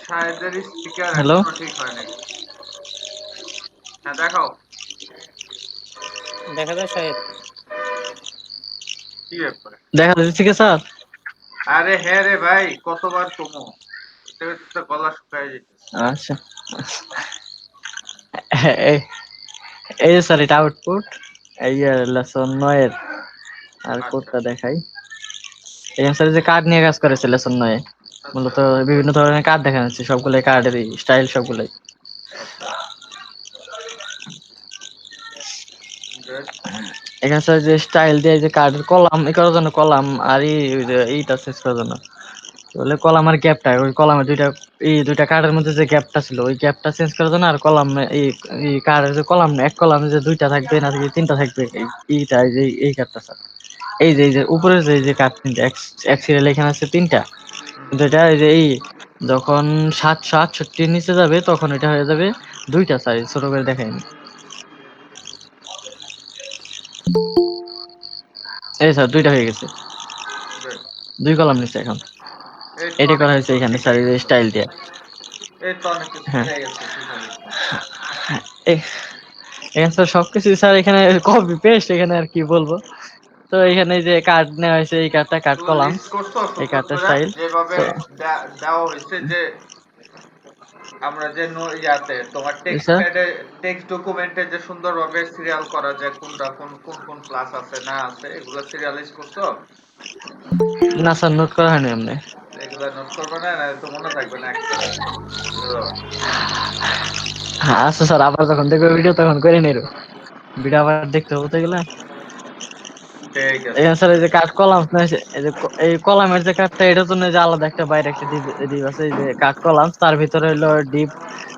শাহেদের speaker hello, এখনো ঠিক হয় নাই। হ্যাঁ দেখাও। দেখা যায় শাহেদ। কি ব্যাপার? দেখা যাচ্ছে কি স্যার? আরে হ্যাঁ রে ভাই, কতবার কমো তো গলা শুকায় যেতেছে। আচ্ছা, এই এই যে স্যার এটা আউটপুট, এই লেসন 9 এর আর আচ্ছা কোডটা দেখাই। এখানে স্যার যে কার্ড নিয়ে কাজ করেছে লেসন 9 এ, আচ্ছা মূলত বিভিন্ন ধরনের কার্ড দেখানো হচ্ছে, সবগুলো কার্ডেরই স্টাইল সবগুলোই। আচ্ছা। Good. এখানে স্যার যে স্টাইল দিয়ে যে কার্ডের কলাম ই করার জন্য কলাম আর ওই যে এইটা শেষ করার জন্য বলে কলাম আর গ্যাপটা, ওই কলামের দুইটা কার্ডের মধ্যে যে গ্যাপটা ছিল ওই গ্যাপটা চেঞ্জ করার জন্য, আর কলাম এই কার্ডের যে কলাম এক কলামে যে দুইটা থাকবে না কি তিনটা থাকবে এইটা এই কার্ডটা স্যার, এই যে উপরে যে কার্ড তিনটা এক সিরিয়াল এখানে আছে তিনটা, হুম। কিন্তু এটা এই যে যখন 768 নিচে যাবে তখন এটা হয়ে যাবে দুইটা, স্যার ছোট করে দেখাইনি। এই স্যার দুইটা হয়ে গেছে, Good. দুই কলাম নিচে এখন। এই তো এটাই অনেক করা হয়েছে কিছু এখানে ঠিক স্যার হয়ে এই যে গেছে। স্টাইল দিয়ে। এই তো অনেক কিছু হ্যাঁ, হয়ে গেছে, ঠিক হয়ে গেছে। এখানে স্যার সবকিছু স্যার এখানে কপি পেস্ট, এখানে আর কি বলবো। তো এখানে যে কার্ড নেওয়া হয়েছে, এই কার্ডটা কার্ড তুমি কলাম, লিস্ট করছো এই সুন্দর কার্ডটা করে স্টাইল। যেভাবে তো দেওয়া হয়েছে, যে আমরা যে ইয়াতে তোমার টেক্সট স্যার প্যাডে টেক্সট ডকুমেন্টে যে সুন্দরভাবে সিরিয়াল করা যায় কোনটা কোন কোন কোন ক্লাস আছে না আছে, এগুলো সিরিয়ালাইজ করছো? না স্যার, নোট করা হয়নি এমনি। এগুলো নোট করবে না, না তো মনে থাকবে না একটাও। বুঝলো? আচ্ছা স্যার, আবার যখন দেখবো ভিডিও তখন করে নিরো, ভিডিও আবার দেখতে হবে তো এগুলা। ঠিক আছে। এখানে স্যার এই যে কার্ড কলাম, এই যে এই কলামের যে কার্ডটা, এটার জন্য যে আলাদা একটা বাইরে একটা ডিপ আছে, এই যে কার্ড কলাম, তার ভিতরে হলো ডিপ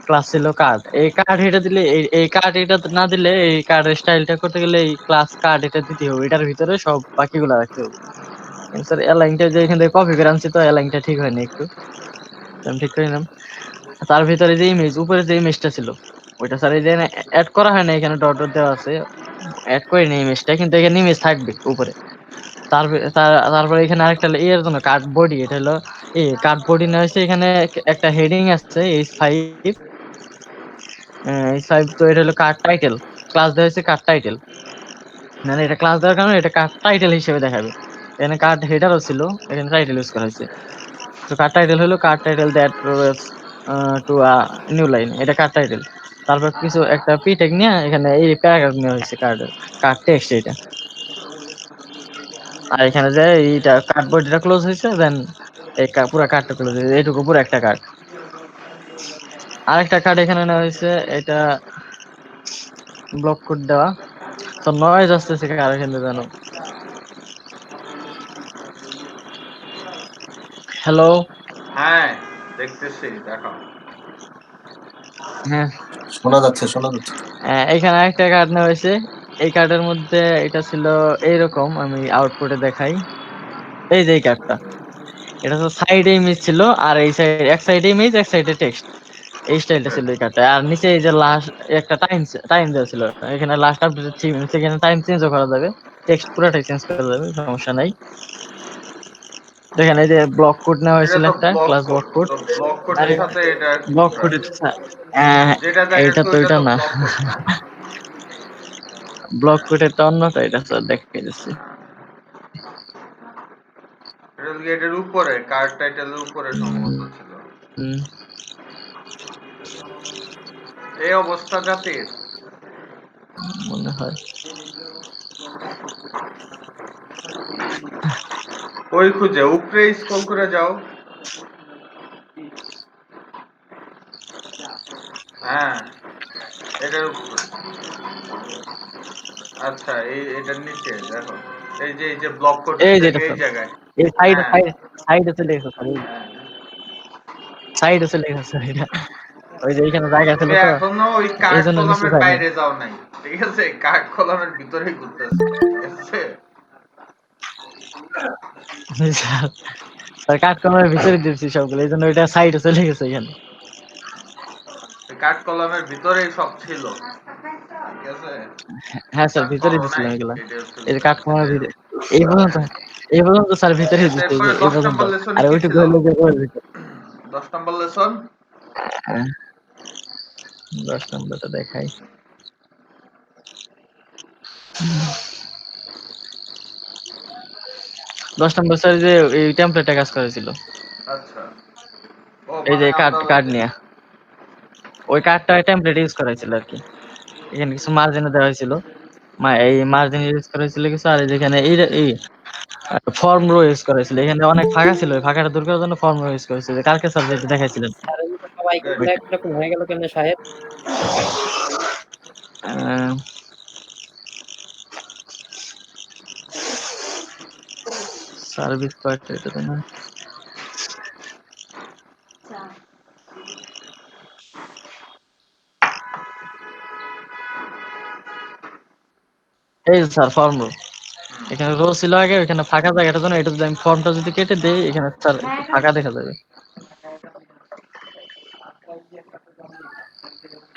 ক্লাস ছিল কার্ড। এই কার্ড এটা দিলে এই কার্ড এটা না দিলে, এই কার্ডের স্টাইলটা করতে গেলে এই ক্লাস কার্ড এটা দিতে হবে, এটার ভিতরে সব বাকিগুলো রাখতে হবে। স্যার এলাইনটা যে এখান থেকে কপি করে আনছি, তো এলাইনটা ঠিক হয়নি একটু, তো আমি ঠিক করে নিলাম। তার ভিতরে যে ইমেজ, উপরে যে ইমেজটা ছিল ওইটা স্যার এই যে অ্যাড করা হয় না, এখানে ডট ডট দেওয়া আছে, অ্যাড করিনি ইমেজটা, কিন্তু এখানে ইমেজ থাকবে উপরে। তারপরে এখানে আরেকটা হলো এর জন্য কার্ড বডি, এটা হলো কার্ড বডি নেওয়া হয়েছে, এখানে একটা হেডিং আছে H5, H5, তো এটা হলো কার্ড টাইটেল, ক্লাস দেওয়া হয়েছে কার্ড টাইটেল, মানে এটা ক্লাস দেওয়ার কারণে এটা কার্ড টাইটেল হিসেবে দেখাবে। এখানে কার্ড হেডারও ছিল, এখানে টাইটেল ইউজ করা হয়েছে। তো কার্ড টাইটেল হলো card title that provides to a new line, এটা কার্ড টাইটেল। তারপর কিছু একটা পি ট্যাগ নিয়ে এখানে এই প্যারাগ্রাফ নেওয়া হয়েছে কার্ডের, কার্ড টেক্সট এটা। আর এখানে যে এইটা কার্ড বডিটা ক্লোজ হয়েছে, দেন এই পুরো কার্ডটা ক্লোজ হয়েছে, এইটুকু পুরো একটা কার্ড। আরেকটা কার্ড এখানে নেওয়া হয়েছে, এটা ব্লক কোড দেওয়া। তো নয়েজ আসতেছে কার এখানে জানো? হ্যালো। হ্যাঁ দেখতেছি, দেখো। হ্যাঁ, শোনা যাচ্ছে, শোনা যাচ্ছে। এখানে আরেকটা কার্ড নেওয়া হয়েছে, এই কার্ডের মধ্যে এটা ছিল এইরকম, আমি আউটপুটে দেখাই। এই যে এই কার্ডটা, এটা তো সাইডে ইমেজ ছিল, আর এই সাইড এক সাইডে ইমেজ এক সাইডে টেক্সট, এই স্টাইলটা ছিল এই কার্ডটা। আর নিচে এই যে লাস্ট একটা টাইম টাইম দেওয়া ছিল, এখানে লাস্ট আপডেট 3 মিনিট, এখানে টাইম চেঞ্জও করা যাবে, টেক্সট পুরোটাই চেঞ্জ করা যাবে, সমস্যা নাই। দেখেন এই যে ব্লক কোড নেওয়া এটা হয়েছিল, তো একটা block class code, block code. তো ব্লক আর কোডের সাথে এটা কি ব্লক করা কোড যায়? যেটা এইটা দেখাচ্ছ তো ওইটা এটা তো না, ব্লক কোড না। ব্লক কোডের তো অন্যটা, এটা স্যার দেখাই দিচ্ছি। এটা এটার উপরে কার্ড টাইটেলের উপরে সম্ভবত ছিল। হুম, এই অবস্থা জাতির। মনে হয়। ওই খুঁজে উপরে স্ক্রল করে যাও। হ্যাঁ, এটার উপরে। আচ্ছা, এটার নিচে দেখো, এই যে ব্লক কোড এই লিখে যেটা এই স্যার, জায়গায়। এই সাইডে হ্যাঁ সাইডে চলে গেছে স্যার, হ্যাঁ। সাইডে চলে গেছে স্যার এটা, ওই যে এইখানে জায়গা ছিল তুমি তো, এখনো ওই এই কার্ড জন্য নিচে কলামের যায় নাই। বাইরে যাও নাই, ঠিক আছে? কার্ড কলামের ভিতরেই ঘুরতেছো, ঠিক আছে? স্যার, স্যার কাট করার ভিতরে দিচ্ছি সবগুলো, এই জন্য ওইটা সাইডে চলে গেছে এখানে। কার্ড কলামের ভিতরেই সব ছিল, ঠিক আছে? হ্যাঁ স্যার, কাট ভিতরে করো দিছিলাম নাই এগুলা, ডিটেলস এই যে গুলো, কাট করার যাই হোক। ভিতরে, এই পর্যন্ত, এই পর্যন্ত স্যার ভিতরে দিচ্ছে, এই এরপরে যে এই 10 পর্যন্ত। নম্বর লেসনে আর কি ওইটুকু ছিল? হইলো যে ওর ভিতরে। 10 নম্বর লেসন। 10 নম্বরটা দেখাই। 10 নম্বর স্যার যে এই টেমপ্লেটে কাজ করেছিল, আচ্ছা। ও এই যে মানে কার্ড আমরা কার্ড নিয়ে ওই কার্ডটা টেমপ্লেট ইউজ করেছিল আর কি। এখানে কিছু মার্জিনে দেওয়া হয়েছিল, এই মার্জিন ইউজ করেছিল কিছু, আর যেখানে এই ফর্ম রো ইউজ করেছিল, এখানে অনেক ফাঁকা ছিল, ওই ফাঁকাটা দূর করার জন্য ফর্ম রো ইউজ করেছিল, কালকে স্যার যেটা দেখাইছিলেন স্যার এই যে সবাই Good. এরকম হয়ে গেল কেন সাহেব? সার্ভিস পার্ট এটা তো না। এই স্যার ফর্ম রো, এখানে রো ছিল আগে, এখানে ফাঁকা জায়গাটার জন্য এটা যদি আমি ফর্মটা যদি কেটে দেই, এখানে স্যার একটু ফাঁকা দেখা যাবে।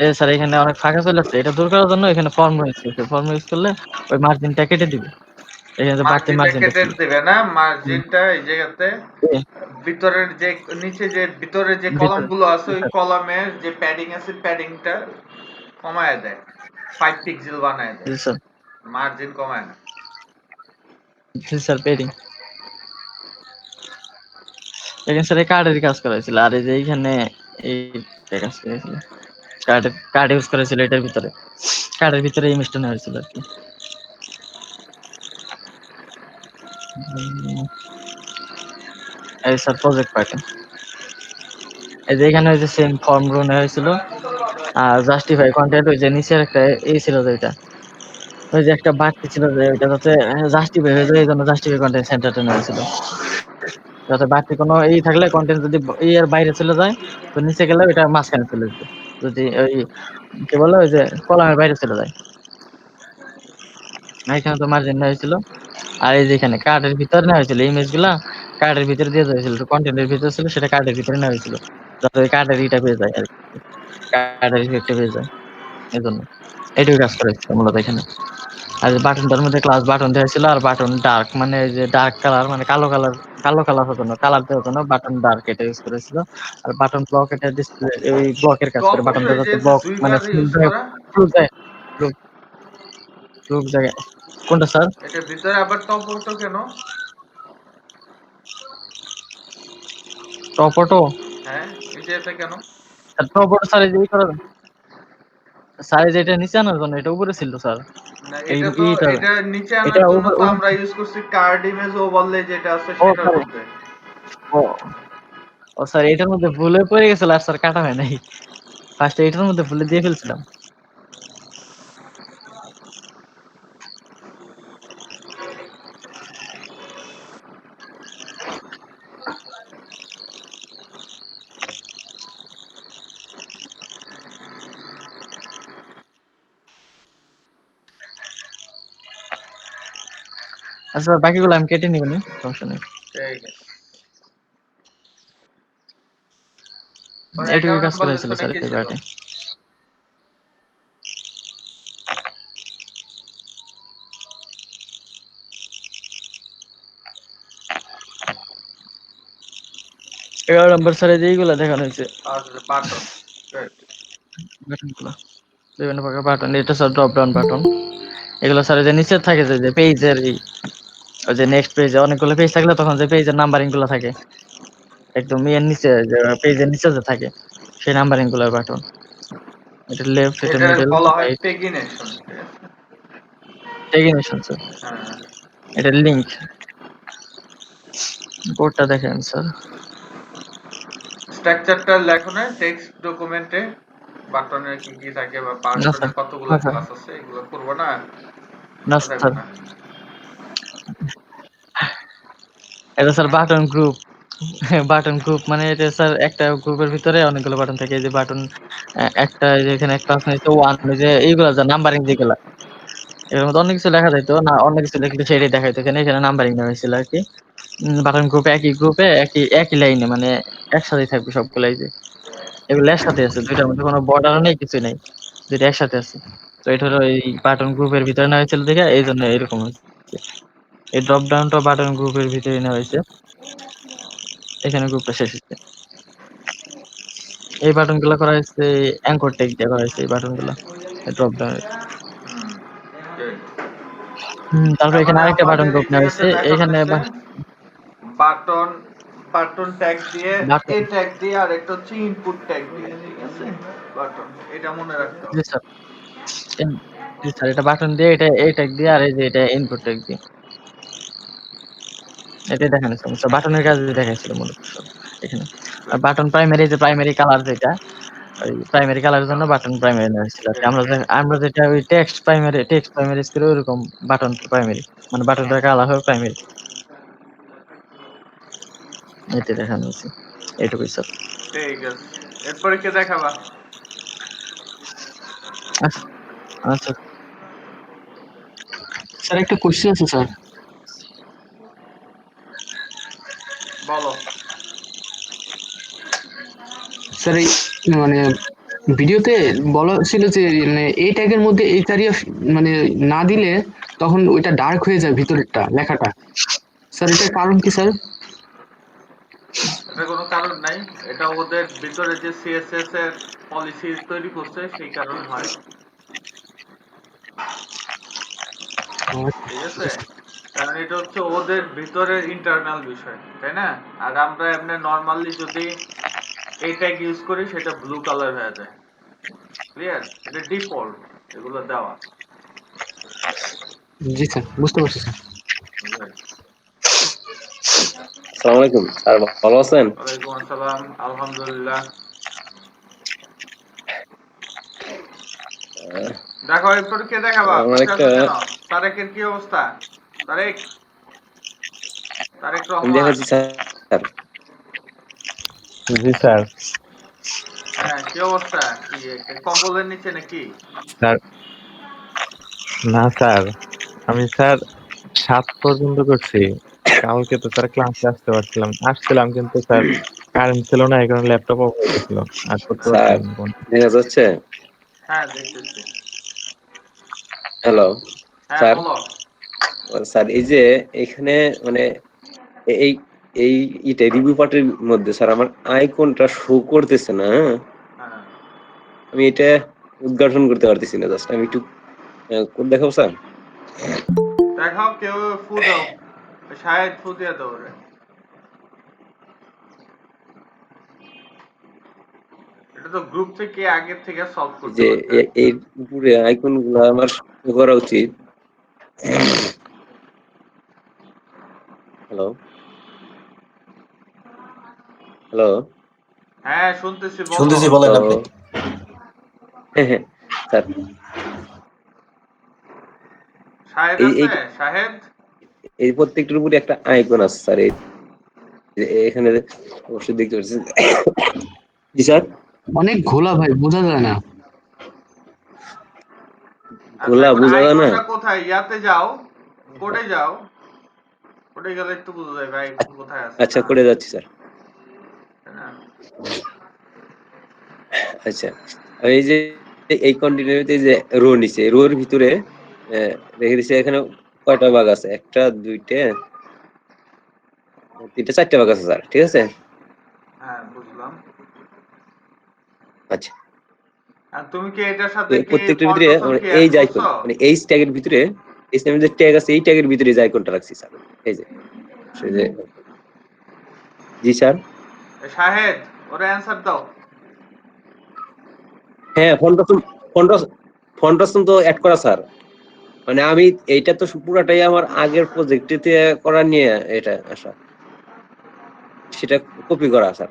এই স্যার এখানে অনেক ফাঁকা চলে আসছে, এটা দূর করার জন্য এখানে ফর্ম ইউজ করছে, ফর্ম ইউজ করলে ওই মার্জিনটা কেটে দিবে, এখানে যে বাড়তি মার্জিনটা মার্জিনটা কেটে ছিল। দেবে না, মার্জিনটা এই জায়গাতে এই ভিতরের যে নিচে যে ভিতরে যে কলাম ভিতরে গুলো আছে ওই কলামের যে প্যাডিং আছে প্যাডিংটা কমায় দেয়, 5 পিক্সেল বানায় দেয়, জি স্যার, মার্জিন কমায় না। জি স্যার পেডিং। এখানে স্যার কার্ডের কাজ করা হয়েছিল, আর এই যে এইখানে এই কাজ করেছিল, কার্ড ইউজ করেছিল এটার ভিতরে, কার্ডের ভিতরে ইমেজটা নেওয়া হয়েছিল আর কি। এই স্যার প্রজেক্ট পার্টে এই যে এখানে ওই যে সেম ফর্ম রো নেওয়া হয়েছিল, আর জাস্টিফাই কন্টেন্ট ওই যে নিচের একটা এই ছিল যে ওইটা, ওই যে একটা বাড়তি ছিল যে ওইটা যাতে জাস্টিফাই হয়ে যায়, এই জন্য জাস্টিফাই কন্টেন্ট সেন্টারটা নেওয়া হয়েছিল, যাতে বাড়তি কোনো থাকলে কন্টেন্ট যদি এর বাইরে চলে যায়, তো নিচে গেলে ওইটা মাঝখানে চলে যেত, যদি ওই কি বলে ওই যে কলামের বাইরে চলে যায়। এখানে তো মার্জিন নেওয়া হয়েছিল, আর এই যে এখানে কার্ডের ভিতরে নেওয়া হয়েছিল ইমেজ গুলা, কার্ডের ভিতরে দিয়ে দেওয়া হয়েছিল, কন্টেন্টের ভিতরে ছিল সেটা কার্ডের ভিতরে নেওয়া হয়েছিল, যাতে ওই কার্ডের ইটা পেয়ে যায় আর কি, কার্ডের ইফেক্টটা পেয়ে যায়, এই জন্য এটুকু কাজ করেছিল মূলত এখানে। আর বাটনটার মধ্যে ক্লাস বাটন দেওয়া ছিল, আর বাটন ডার্ক মানে এই যে ডার্ক কালার মানে কালো কালার, কালো কালার হতো না, কালার দেওয়ার জন্য বাটন ডার্ক এটা ইউজ করেছিল। আর বাটন ব্লক এটা ডিসপ্লে ওই ব্লকের কাজ করে, টপ অটো বাটনটা এই যে যাতে ব্লক মানে দুইবার ফুল ইউজ যায়, করা, ফুল যায়, ফুল জায়গায়। কোনটা স্যার? এটার ভিতরে আবার টপ অটো কেন? Top auto? হ্যাঁ, এই যে এটা কেন? টপ অটো স্যার এই যে ই করা, স্যার এই যে এটা নিচে আনার জন্য, এটা উপরে ছিল স্যার, না এই এটা তো ইটা, এটা নিচে এটা আনার জন্য উপর তো আমরা ইউজ করছি কার্ড ইমেজ ওভারলে যেটা আছে ও সেটার সরি, মধ্যে। ও ও স্যার এটার মধ্যে ভুলে পড়ে গেছিল, আর স্যার কাটা হয় নাই, ফার্স্টে এটার মধ্যে ভুলে দিয়ে ফেলছিলাম। আচ্ছা বাকিগুলো আমি কেটে নিবনি, সমস্যা নেই, ঠিক আছে। পরে এইটুকু 11 কাজ নম্বর করা হয়েছিল লেসনে স্যার কি এই ছিল? পার্টে। 11 নম্বর স্যার এই যে এইগুলা দেখানো হয়েছে, আর বাটন। গুড। বাটনগুলো বিভিন্ন প্রকার বাটন, এটা স্যার ড্রপ ডাউন বাটন, এগুলো স্যার এই যে নিচে থাকে যে পেজের এই ওই যে নেক্সট পেজে অনেকগুলো পেজ থাকলে তখন যে পেজের নাম্বারিং গুলো থাকে একদম এর নিচে, যে পেজের নিচে যে থাকে সেই নাম্বারিং গুলোর বাটন, এটা লেফট, এটা এটা মিডল, বলা হয় রাইট, পেগিনেশন, ঠিক আছে? ডেজিগনেশন স্যার, হ্যাঁ। এটা লিংক, কোডটা দেখেন স্যার। স্ট্রাকচারটা লেখো না টেক্সট ডকুমেন্টে, বাটনের কি কি থাকে বা না বাটনে স্যার, কতগুলো না স্যার, ক্লাস আছে এগুলো করবো না, না মনে থাকবে স্যার, না। এটা sir button group, button group মানে এটা স্যার একটা গ্রুপের ভিতরে অনেকগুলো বাটন থাকে, এই যে বাটন একটা, এই যে এখানে একটা আছে ওয়ান, এই যে এইগুলা যা নাম্বারিং যেগুলা, এর মধ্যে অনেক কিছু লেখা যাইতো না, অনেক কিছু লিখলে সেটাই দেখাইতো, এখানে এখানে নাম্বারিং দেওয়া হয়েছিল আর কি। বাটন গ্রুপে একই গ্রুপে একই একই লাইনে মানে একসাথেই থাকবে সবগুলো, এই যে এগুলো একসাথে আছে, দুইটার মধ্যে কোনো বর্ডার নেই, কিছু নেই, দুইটা একসাথে আছে। তো এটা হলো এই বাটন গ্রুপের ভিতরে নেওয়া হয়েছিল দেখে এই জন্য এরকম হয়েছে, এই ড্রপ ডাউনটা বাটন গ্রুপের ভিতরে নেওয়া হয়েছে, এখানে গ্রুপটা শেষ হচ্ছে। এই বাটন গুলো করা হয়েছে অ্যাঙ্কর টেক দিয়ে করা হয়েছে এই বাটন গুলো ড্রপ ডাউন। তারপর তার এখানে মানে আরেকটা বাটন আমাদের গ্রুপ এই নেওয়া জায়গাতে হয়েছে দেখানো এখানে হয়েছে বাটন বাটন ট্যাগ দিয়ে এ বাটন। ট্যাগ দিয়ে আর একটা হচ্ছে ইনপুট ট্যাগ দিয়ে, ঠিক আছে? বাটন এটা মনে রাখতে জি হবে। স্যার, জি স্যার, এটা বাটন দিয়ে, এটা এই ট্যাগ দিয়ে, আর এই যে এটা ইনপুট ট্যাগ দিয়ে, এটাই দেখানো হয়েছে বাটনের কাজ দেখাইছিল মূলত সব এখানে। আর বাটন প্রাইমারি, যে প্রাইমারি কালার যেটা, ওই প্রাইমারি কালারের জন্য বাটন প্রাইমারি নেওয়া হয়েছিল আর কি। আমরা যেটা ওই টেক্সট প্রাইমারি স্কুলে ওরকম বাটন প্রাইমারি, মানে বাটনটা কালার হবে প্রাইমারি, এটা দেখানো হয়েছে। এইটুকুই স্যার। ঠিক আছে, এরপরে কে দেখাবা? আচ্ছা আচ্ছা স্যার একটা কোশ্চেন আছে স্যার। বলো। স্যার এই মানে ভিডিওতে বলা ছিল যে মানে এই ট্যাগের মধ্যে এই তারিয়া মানে না দিলে তখন ওইটা ডার্ক হয়ে যায় ভিতরেরটা লেখাটা। স্যার এটার কারণ কি স্যার? এটা কোনো কারণ নাই, এটা ওদের ভিতরে যে সিএসএস এর পলিসি তৈরি করছে সেই কারণে হয়, ঠিক আছে? কারণ এটা হচ্ছে ওদের ভিতরের ইন্টারনাল বিষয়, তাই না? আর আমরা এমনি নরমালি যদি এই ট্যাগ ইউজ করি সেটা ব্লু কালার হয়ে যায়, ক্লিয়ার? এটা ডিফল্ট এগুলো দেওয়া। জি স্যার, বুঝতে পারছি স্যার। আসসালামু আলাইকুম স্যার, ভালো আছেন? ওয়ালাইকুম আসসালাম, আলহামদুলিল্লাহ। দেখো এরপর কে দেখাবা? আমার বসে একটা আছো কেন? তারেকের কি অবস্থা? তারেক, তারেক আমি রহমান। দেখাচ্ছি স্যার। জি স্যার। হ্যাঁ, কি অবস্থা? কি কম্বলের নিচে নাকি? স্যার না স্যার, আমি স্যার 7 পর্যন্ত করছি। কালকে তো স্যার ক্লাসে আসছিলাম কিন্তু স্যার কারেন্ট ছিল না, এই কারণে ল্যাপটপ অফ হয়ে গেছিল, আর করতে স্যার পারছিলাম না কোনো। দেখা যাচ্ছে? হ্যাঁ, দেখতেছি। হ্যালো হ্যাঁ, স্যার। বলো। স্যার এই যে এখানে মানে এই এই এটা রিভিউ পার্টের মধ্যে স্যার আমার আইকনটা শো করতেছে না, হ্যাঁ? হ্যাঁ, আমি এটা উদ্ঘাটন করতে পারতেছি না, জাস্ট আমি একটু কোড দেখাবো স্যার। দেখাও, কেউ ফু দাও। শাহেদ ফু দিয়ে দাও রে। এটা তো গ্রুপ থেকে আগের থেকে সলভ এই করতে যে পারতে। এর উপরে আইকন গুলো আমার show করা উচিত। হ্যালো হ্যালো হ্যাঁ, শুনতেছি, বলো। শুনতেছি, বলেন হ্যালো। আপনি। হ্যাঁ হ্যাঁ স্যার, শাহেদ এই আছে? শাহেদ? এই প্রত্যেকটার উপরে একটা আইকন আছে স্যার। এখানে অবশ্যই দেখতে পাচ্ছেন। জি স্যার। অনেক ঘোলা ভাই, বোঝা যায় না। আচ্ছা, গোলা এখন বোঝা যায় না। আইকনটা কোথায়? ইয়াতে যাও, কোডে যাও। কোডে গেলে একটু বোঝা যায় ভাই কোথায় আছে আচ্ছা না। করে যাচ্ছি স্যার। তাই না? আচ্ছা, এই যে এই কন্টিনিউতে যে রো নিচে, রোর ভিতরে রেখে দিচ্ছে এখানে কয়টা ভাগ আছে? একটা, দুইটা, তিনটা, চারটা ভাগ আছে স্যার, ঠিক আছে? হ্যাঁ, বুঝলাম। আচ্ছা, আর তুমি কি এটার তো সাথে এই কি প্রত্যেকটার ভিতরে ফন্টসল মানে কি অ্যাড এই যে আইকন করছো? মানে এই ট্যাগের ভিতরে, এই যে ট্যাগ আছে এই ট্যাগের ভিতরে যে আইকনটা রাখছি স্যার। এই যে সেই যে জি স্যার। শাহেদ, ওরে অ্যান্সার দাও। হ্যাঁ, ফন্টাস ফন্টাস তো অ্যাড করা স্যার। মানে আমি এইটা তো পুরাটাই আমার আগের প্রজেক্টে করা নিয়ে এটা আসা, সেটা কপি করা স্যার।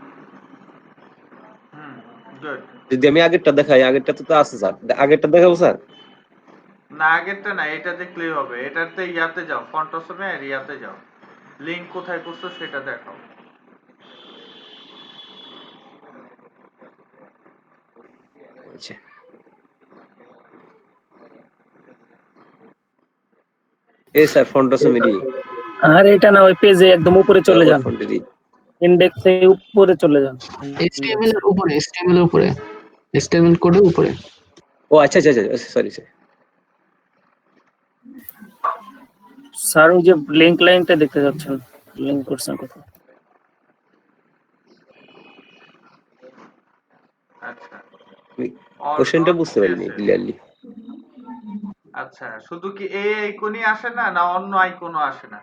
হুম, গুড। যদি আমি আগেরটা দেখাই, আগেরটা তো আছে স্যার, আগেরটা দেখাবো স্যার। না, আগেরটা না, এটা দেখলেই হবে। এটাতে ইয়াতে যাও, ফন্টসমে আর ইয়াতে যাও। লিংক কোথায় করছো সেটা দেখাও। আচ্ছা, এই স্যার ফন্টাসমেরি আর এটা না, ওই পেজে একদম উপরে চলে ব্যবহার যান, ফন্টেরই। ইন্ডেক্সে উপরে চলে যান। এইচটিএমএল এর উপরে, এইচটিএমএল এর উপরে, এইচটিএমএল কোডের উপরে। ও আচ্ছা আচ্ছা আচ্ছা, সরি স্যার। স্যার ওই যে লিংক লাইনটা দেখতে যাচ্ছেন, লিংক করছেন কোথায়? আচ্ছা, all কোশ্চেনটা dot বুঝতে পারিনি CSS ক্লিয়ারলি। আচ্ছা, শুধু কি এই আইকনই আসে না, না অন্য আইকনও আসে না?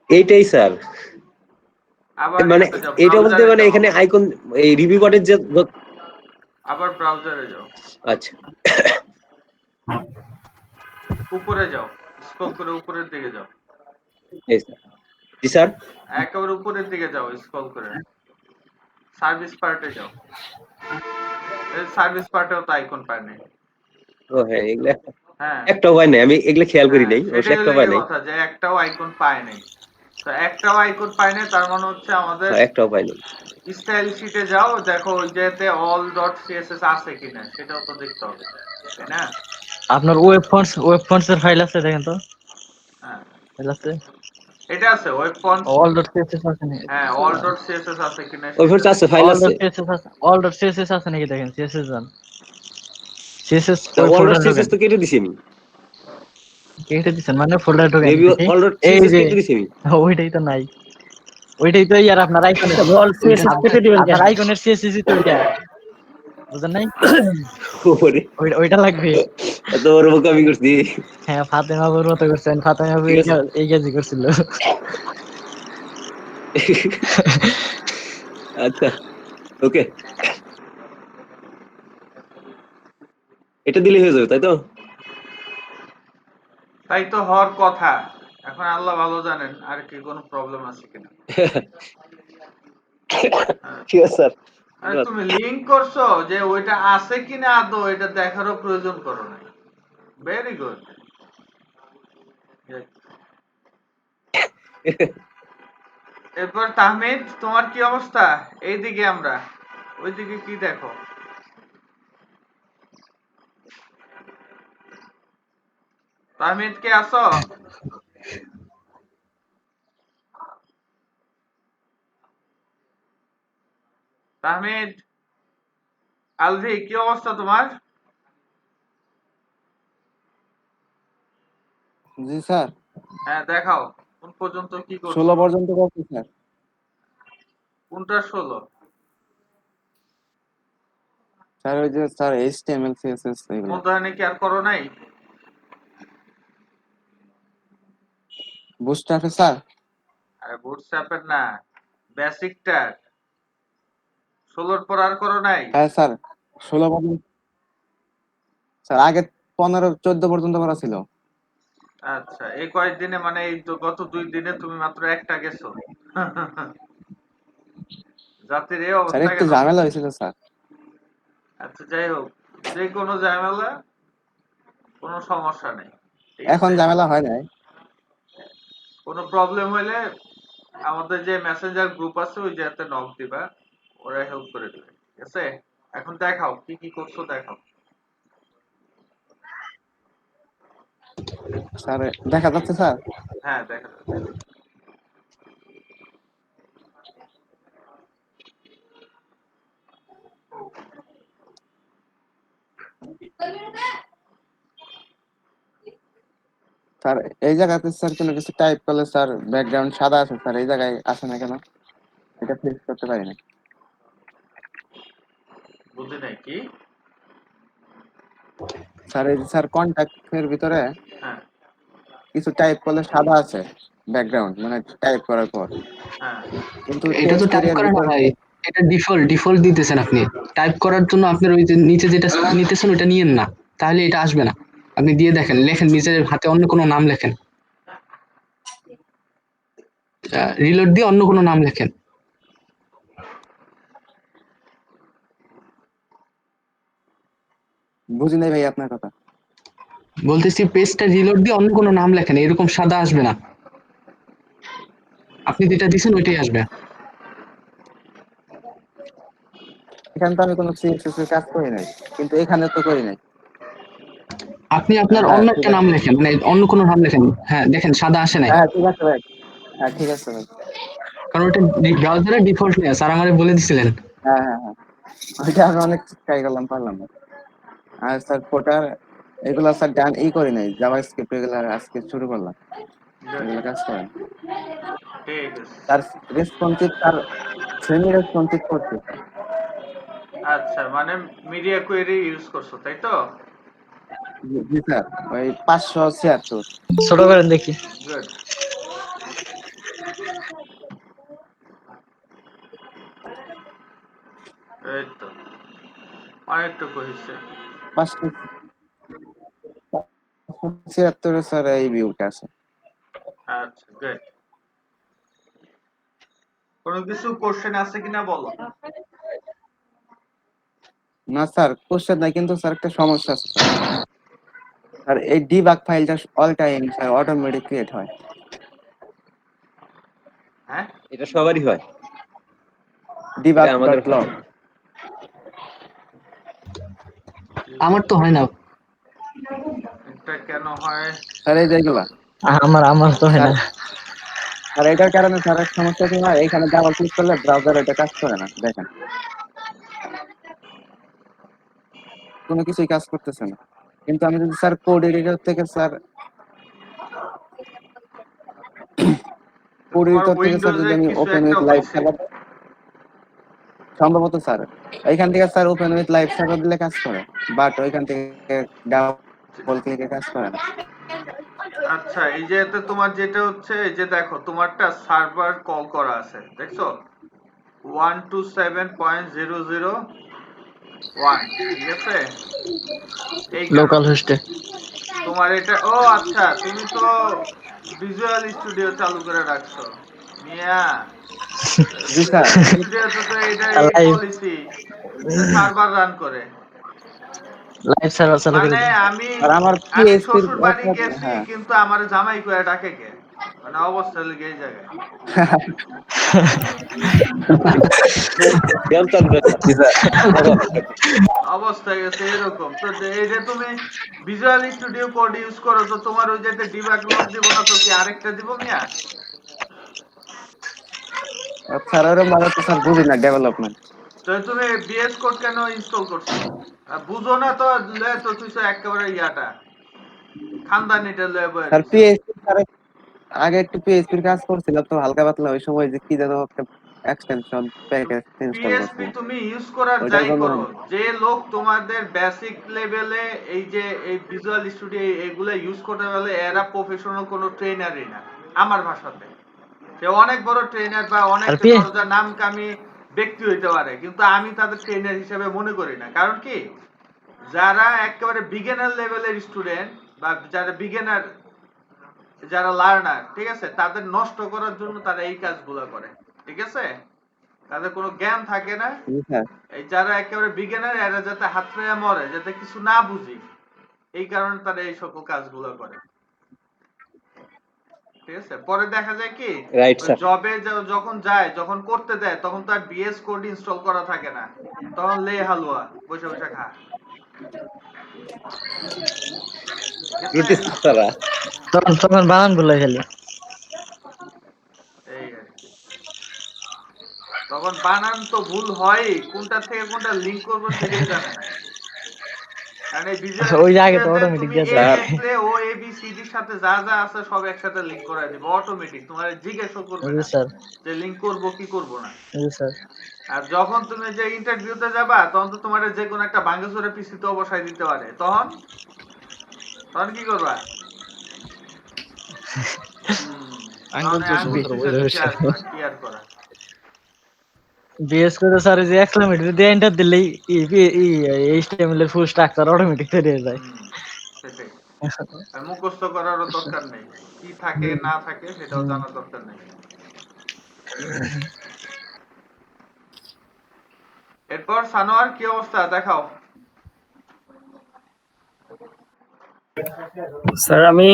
এইটাই স্যার, আবার মানে ইয়াতে যাও, এটা বলতে ব্রাউজারে মানে যাও, এখানে আইকন এই রিভিউ বাটের যে আবার ব্রাউজারে যাও, আচ্ছা উপরে যাও, স্ক্রল করে উপরের দিকে যাও, এই স্যার। জি স্যার। একেবারে উপরের দিকে যাও, স্ক্রল করে সার্ভিস পার্টে যাও। সার্ভিস পার্টেও তো আইকন পায় নাই। ও হ্যাঁ, এগুলা হ্যাঁ, একটা উপায় নাই, আমি এগুলা খেয়াল করি নাই, অবশ্য সেটাই একটা হলো উপায় গিয়ে নাই। কথা, যে একটাও আইকন পায় নাই। তো একটাও আইকন পায় নাই, তার মানে হচ্ছে আমাদের হ্যাঁ, একটা উপায় নেই। স্টাইল শিটে যাও, দেখো ওই যেতে অল ডট সিএসএস আছে কিনা সেটাও তো দেখতে হবে, তাই না? আপনার ওয়েব ফন্টস এর ফাইল আছে দেখেন তো, হ্যাঁ, ফাইল আছে এটা আছে web fonts. All dot CSS আছে নাকি? হ্যাঁ, অল ডট সিএসএস আছে কিনা ওই সেটা ফোর্স আছে, দেখতে ফাইল হবে। অল আছে। ডট সিএসএস আছে, অল ডট সিএসএস আছে নাকি দেখেন, সিএসএস যান, সিএসএস তা ওই অল ডট ফোল্ডার ঢোকেন। সিএসএস তো কেটে দিছি আমি, কেটে দিছেন মানে ফোল্ডার ঢোকেন রিভিউ দেখি। অল ডট এই সিএসএস যে কেটে দিছি আমি। ওইটাই তো নাই, ওইটাই তো ইয়ার আপনার আইকনের, অল সিএসএস কেটে দিবেন আপনার কেন? আইকনের সিএসএস তো ওইটা, বুঝেন নাই? ওরে, ওইটা লাগবে। এত বড় বোকামি করছি। হ্যাঁ, ফাতেমা বাবুর মতো করছেন, ফাতেমা বাবু ঠিক আছে। এই কাজই করছিল। আচ্ছা, ওকে, এটা দিলে হয়ে যাবে তাই তো? তাই তো হওয়ার কথা। এখন আল্লাহ ভালো জানেন আর কি কোনো প্রবলেম আছে কিনা। হ্যাঁ। ঠিক আছে স্যার, আরে ধন্যবাদ। তুমি লিংক করছো, যে ওইটা আছে কিনা আদৌ এটা দেখারও প্রয়োজন করো না। Very good. এরপর তাহমিদ, তোমার কি অবস্থা? এইদিকে আমরা, ওইদিকে কি দেখো? তাহমিদ কে আছো? তাহমিদ, আলভি, কি অবস্থা তোমার? জি স্যার, হ্যাঁ, দেখাও কোন পর্যন্ত কি 16 করছো। পর্যন্ত করছি স্যার। কোনটা 16? স্যার ওই যে স্যার HTML CSS এগুলো। মধ্যখানে কি আর করো নাই? বুটস্ট্র্যাপে স্যার? আরে বুটস্ট্র্যাপের না, বেসিকটা। 16 পর আর করো নাই? হ্যাঁ স্যার, 16 পর্যন্ত স্যার, আগে 15-14 পর্যন্ত করা ছিল। আচ্ছা, এই কয়েকদিনে মানে এই তো গত 2 দিনে তুমি মাত্র একটা গেছো। জাতির এই স্যার অবস্থা একটু কেন? ঝামেলা হয়েছিল স্যার। আচ্ছা, যাই হোক, যে কোনো ঝামেলা, কোনো সমস্যা নেই, ঠিক এখন আছে? ঝামেলা হয় নাই। কোনো প্রবলেম হলে আমাদের যে মেসেঞ্জার গ্রুপ আছে ওই জায়গাতে নক দিবা, ওরা হেল্প করে দিবে, ঠিক আছে? এখন দেখাও কি কি করছো, দেখাও। স্যার দেখা যাচ্ছে স্যার? হ্যাঁ, দেখা যাচ্ছে। স্যার এই জায়গাতে স্যার কোনো কিছু টাইপ করলে স্যার ব্যাকগ্রাউন্ড সাদা আছে স্যার, এই জায়গায় আসে না কেন? এটা ফিক্স করতে পারি না। বুঝি নাই কি? স্যার এই যে স্যার কন্টাক্টের ভিতরে হ্যাঁ, কিছু টাইপ করলে সাদা আছে ব্যাকগ্রাউন্ড, মানে টাইপ করার পর, হ্যাঁ, কিন্তু এটা তো টেক্সট টাইপ এরিয়ার করা না ভিতর। ভাই, এটা ডিফল্ট দিতেছেন আপনি। টাইপ করার জন্য আপনার ওই যে নিচে যেটা নিতেছেন ওটা নিয়েন না, তাহলে এটা আসবে না। আপনি দিয়ে দেখেন, লেখেন নিজের হাতে অন্য কোনো নাম লেখেন, রিলোড দিয়ে অন্য কোনো নাম লেখেন। বুঝি নাই ভাই আপনার কথা। বলতেছি পেজটা রিলোড দিয়ে অন্য কোনো নাম লেখেন, এরকম সাদা আসবে না। আপনি যেটা দিছেন ওইটাই আসবে। এখানে তো আমি কোনো CSS এর কাজ করি নাই, কিন্তু এখানে তো করি নাই। আপনি আপনার হ্যাঁ অন্য ঠিক একটা নাম আছে। লেখেন, মানে অন্য কোনো নাম লেখেন। হ্যাঁ দেখেন সাদা আসে নাই, হ্যাঁ ঠিক আছে ভাই। হ্যাঁ ঠিক আছে ভাই। কারণ ওটা ব্রাউজারে ডিফল্ট নেই, স্যার আমারে বলে দিছিলেন। হ্যাঁ হ্যাঁ হ্যাঁ, ওইটা আমি অনেক ট্রাই করলাম, পারলাম না। আর স্যার ফোটার এগুলো স্যার ডান করি নাই, জাভাস্ক্রিপ্ট এগুলো আজকে শুরু করলাম, এগুলো কাজ করেন ঠিক আছে। Sir. Responsive sir semi responsive করছি স্যার। আচ্ছা, মানে মিডিয়া কোয়েরি ইউজ করছো তাই তো? জি স্যার, ওই 576। ছোট করেন দেখি। গুড। এই তো অনেকটুকু হয়েছে। 576 স্যার এই ভিউটা আছে। আচ্ছা, গুড। কোনো কিছু কোশ্চেন আছে কিনা বলো। না স্যার কোশ্চেন নাই, কিন্তু স্যার একটা সমস্যা আছে স্যার। স্যার এই ডিবাগ ফাইলটা all time sir automatic create হয়। হ্যাঁ, এটা সবারই হয়, এটা ডিবাগ আমাদের ডট হয় লগ। না। আমার তো হয় না। এটা কেন হয়? স্যার এই যেগুলা আমার তো হয় স্যার, না। আর এটার কারণে স্যার এক সমস্যা কি হয়, এখানে ডাবল ক্লিক করলে ব্রাউজার এটা কাজ করে না, দেখেন কোনো কিছুই কাজ করতেছে না। কিন্তু আমি যদি স্যার কোড এডিটর থেকে স্যার তো কোড তোমার এডিটর থেকে স্যার যদি উইন্ডোজে আমি কিছু ওপেন একটা উইথ লাইভ হয়েছে। সার্ভার, সম্ভবত স্যার এইখান থেকে sir open with live server দিলে কাজ করে, বাট ওইখান থেকে ডাবল ক্লিকে কাজ করে না। আচ্ছা, এই যে এতে তোমার যেটা হচ্ছে, এই যে দেখো তোমারটা সার্ভার কল করা আছে, দেখছো 127.001, ঠিক আছে? এই লোকাল কারণে হোস্টে। তোমার এটা, ও আচ্ছা, তুমি তো ভিজুয়াল স্টুডিও চালু করে রাখছো মিয়া। জি স্যার। ভিজুয়াল স্টুডিওতে তো এটা এই লাইভ পলিসি, এটা সার্ভার রান করে। লাইভ সার্ভার চালু করে মানে দিন। আমি আর আমার আমি পিএইচপির শ্বশুর বাড়ি গেছি, হ্যাঁ কিন্তু আমার জামাই করে ডাকে কে? মানে অবস্থা লেগে এই জায়গায়। গেম চালু রাখা জি স্যার। অবস্থা গেছে এরকম। তো এই যে তুমি ভিজুয়াল স্টুডিও কোড ইউজ করো, তো তোমার ওই যে ডিবাগ লগ দিব না তো কি আরেকটা দিব মিয়া? স্যার ওরকম ভাবে তো স্যার বুঝি না ডেভেলপমেন্ট। তো তুমি বিএস কোড কেন ইনস্টল করছো? বুঝো না তো, লয়ে তো তুই তো একেবারে ইয়াটা খানদানিটা লয়ে বয়ে স্যার দিছো। পিএইচপি স্যার আগে একটু পিএইচপির কাজ করছিলাম তো হালকা পাতলা, ওই সময় যে কি যেন একটা এক্সটেনশন প্যাকেজ ইনস্টল পিএসপি করছিলাম, তুমি ইউজ করার ওইটার যাই জন্য। করো, যে লোক তোমাদের বেসিক লেভেলে এই যে এই ভিজুয়াল স্টুডিও এগুলা ইউজ করতে পারলে এরা প্রফেশনাল কোনো ট্রেনারই না আমার ভাষাতে। সে অনেক বড় ট্রেনার বা অনেক আর পি দরজা নাম কামি ব্যক্তি হইতে পারে, কিন্তু আমি তাদের ট্রেনার হিসেবে মনে করি না। কারণ কি, যারা একেবারে বিগিনার লেভেলের স্টুডেন্ট বা যারা বিগিনার, যারা লার্নার, ঠিক আছে, তাদের নষ্ট করার জন্য তারা এই কাজগুলো করে, ঠিক আছে? তাদের কোনো জ্ঞান থাকে না। জি স্যার। এই যারা একেবারে বিগিনার, এরা যাতে হাত ফেরা মরে, যাতে কিছু না বুঝি, এই কারণে তারা এই সকল কাজগুলো করে, ঠিক আছে? পরে দেখা যায় কি, রাইট ওই স্যার। জবে যখন যায়, যখন করতে দেয়, তখন তার বিএস কোড ইনস্টল করা থাকে না, তখন লে হালুয়া বসে বসে খা, ঠিক আছে? প্রতিষ্ঠা তারা তখন তখন বানান ভুলে গেলি। এই আর কি। তখন বানান তো ভুল হয়, কোনটা থেকে কোনটা লিংক করবো সেটাই জানে না। কারণ এই ভিজুয়াল ওই যে আগে তো স্টুডিওতে অটোমেটিক তুমি দিয়ে এ দেয়। Sir লেখলে O A B C ডির সাথে যা যা আছে সব একসাথে লিংক করে দিবে অটোমেটিক, তোমার জিজ্ঞাসা করবে জি না স্যার। যে লিংক করব কি করব না। জি স্যার। আর যখন তুমি যে ইন্টারভিউতে যাবা, তখন তো তোমার যে কোনো একটা ভাঙাচোরা পিসি তো অবশ্যই দিতে পারে, তখন তখন কি করবা? তখন আঙ্গুল এই চুষে আঙ্গুল ভিতরে চুষে বইরে চুষে বসে। আসবা, কি আর করা। বিএস করে স্যার যে এক্সক্লেমেটর দিয়ে এন্টার দিলেই এইচটিএমএল এর ফুল স্ট্রাকচার অটোমেটিক তৈরি হয়ে যায়। সেটাই। আর মুখস্থ করারও দরকার নেই, কি থাকে না থাকে সেটাও হুম। জানার দরকার নেই। এরপর সানোয়ার কি অবস্থা দেখাও। স্যার আমি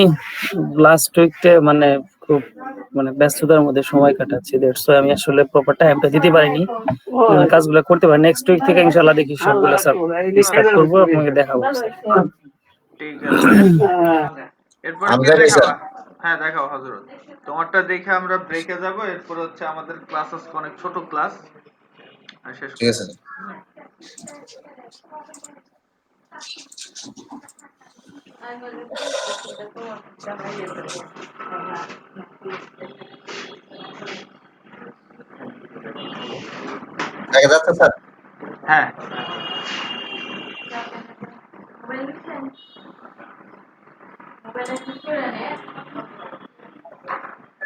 লাস্ট উইকতে মানে খুব মানে ব্যস্ততার মধ্যে সময় কাটাচ্ছি, দ্যাটস ওয়াই আমি আসলে প্রপার টাইমটা দিতে পারিনি, কাজগুলো করতে পারি। নেক্সট উইক থেকে ইনশাআল্লাহ দেখি সবগুলো স্যার স্টার্ট করবো, আপনাকে দেখাবো স্যার। ঠিক আছে। এরপর কে দেখাবা? হ্যাঁ দেখাও হযরত। তোমারটা দেখে আমরা ব্রেকে যাব, এরপর হচ্ছে আমাদের ক্লাস আছে অনেক ছোট ক্লাস, আর শেষ করব। দেখা যাচ্ছে স্যার? হ্যাঁ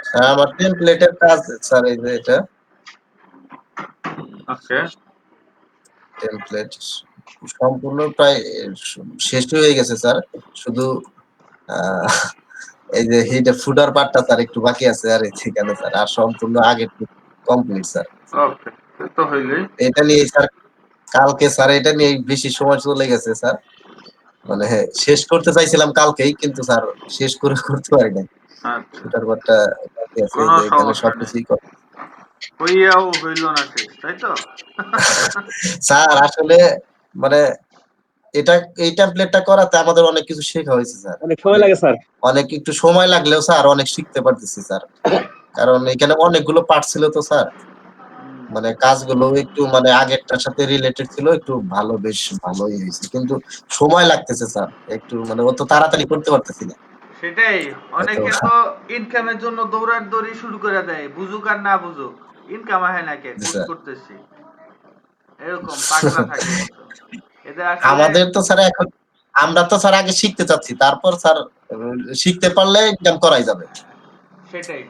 স্যার আমার টেমপ্লেটের কাজ স্যার, এই যে এটা ওকে টেমপ্লেট সম্পূর্ণ প্রায় শেষ হয়ে গেছে স্যার। শুধু আহ, এই যে হিডে ফুডার পার্টটা স্যার একটু বাকি আছে, আর এই ঠিকানা স্যার, আর সম্পূর্ণ আগে কমপ্লিট স্যার। ওকে তো হইলই। এটা নিয়ে স্যার কালকে স্যার এটা নিয়ে বেশি সময় চলে গেছে স্যার। মানে হ্যাঁ, শেষ করতে চাইছিলাম কালকেই, কিন্তু স্যার শেষ করে করতে পারি নাই। আচ্ছা ফুডার পার্টটা বাকি আছে, এই কোনো যে এখানে সমস্যা নেই, সবকিছুই হইয়াও হইল না শেষ, তাই তো? স্যার আসলে মানে এটা এই টেমপ্লেটটা করাতে আমাদের অনেক কিছু শেখা হয়েছে স্যার। অনেক সময় লাগে স্যার। অনেক একটু সময় লাগলেও স্যার অনেক শিখতে পারতেছি স্যার। কারণ এখানে অনেকগুলো পার্ট ছিল তো স্যার। মানে কাজগুলো একটু মানে আগেরটার সাথে রিলেটেড ছিল, একটু ভালো, বেশ ভালোই হয়েছে। কিন্তু সময় লাগতেছে স্যার। একটু মানে অত তাড়াতাড়ি করতে পারতেছি না। সেটাই, হয়তো অনেকে তো ইনকামের জন্য দৌড়াদৌড়ি শুরু করে দেয়, বুঝুক আর না বুঝুক, ইনকাম হয় না কে, জি কোর্স স্যার। করতেছি, এরকম পাগলা থাকে কিছু। এদের আসলে আমাদের তো স্যার এখন আমরা তো স্যার আগে শিখতে চাচ্ছি, তারপর স্যার শিখতে পারলে ইনকাম করাই যাবে। সেটাই,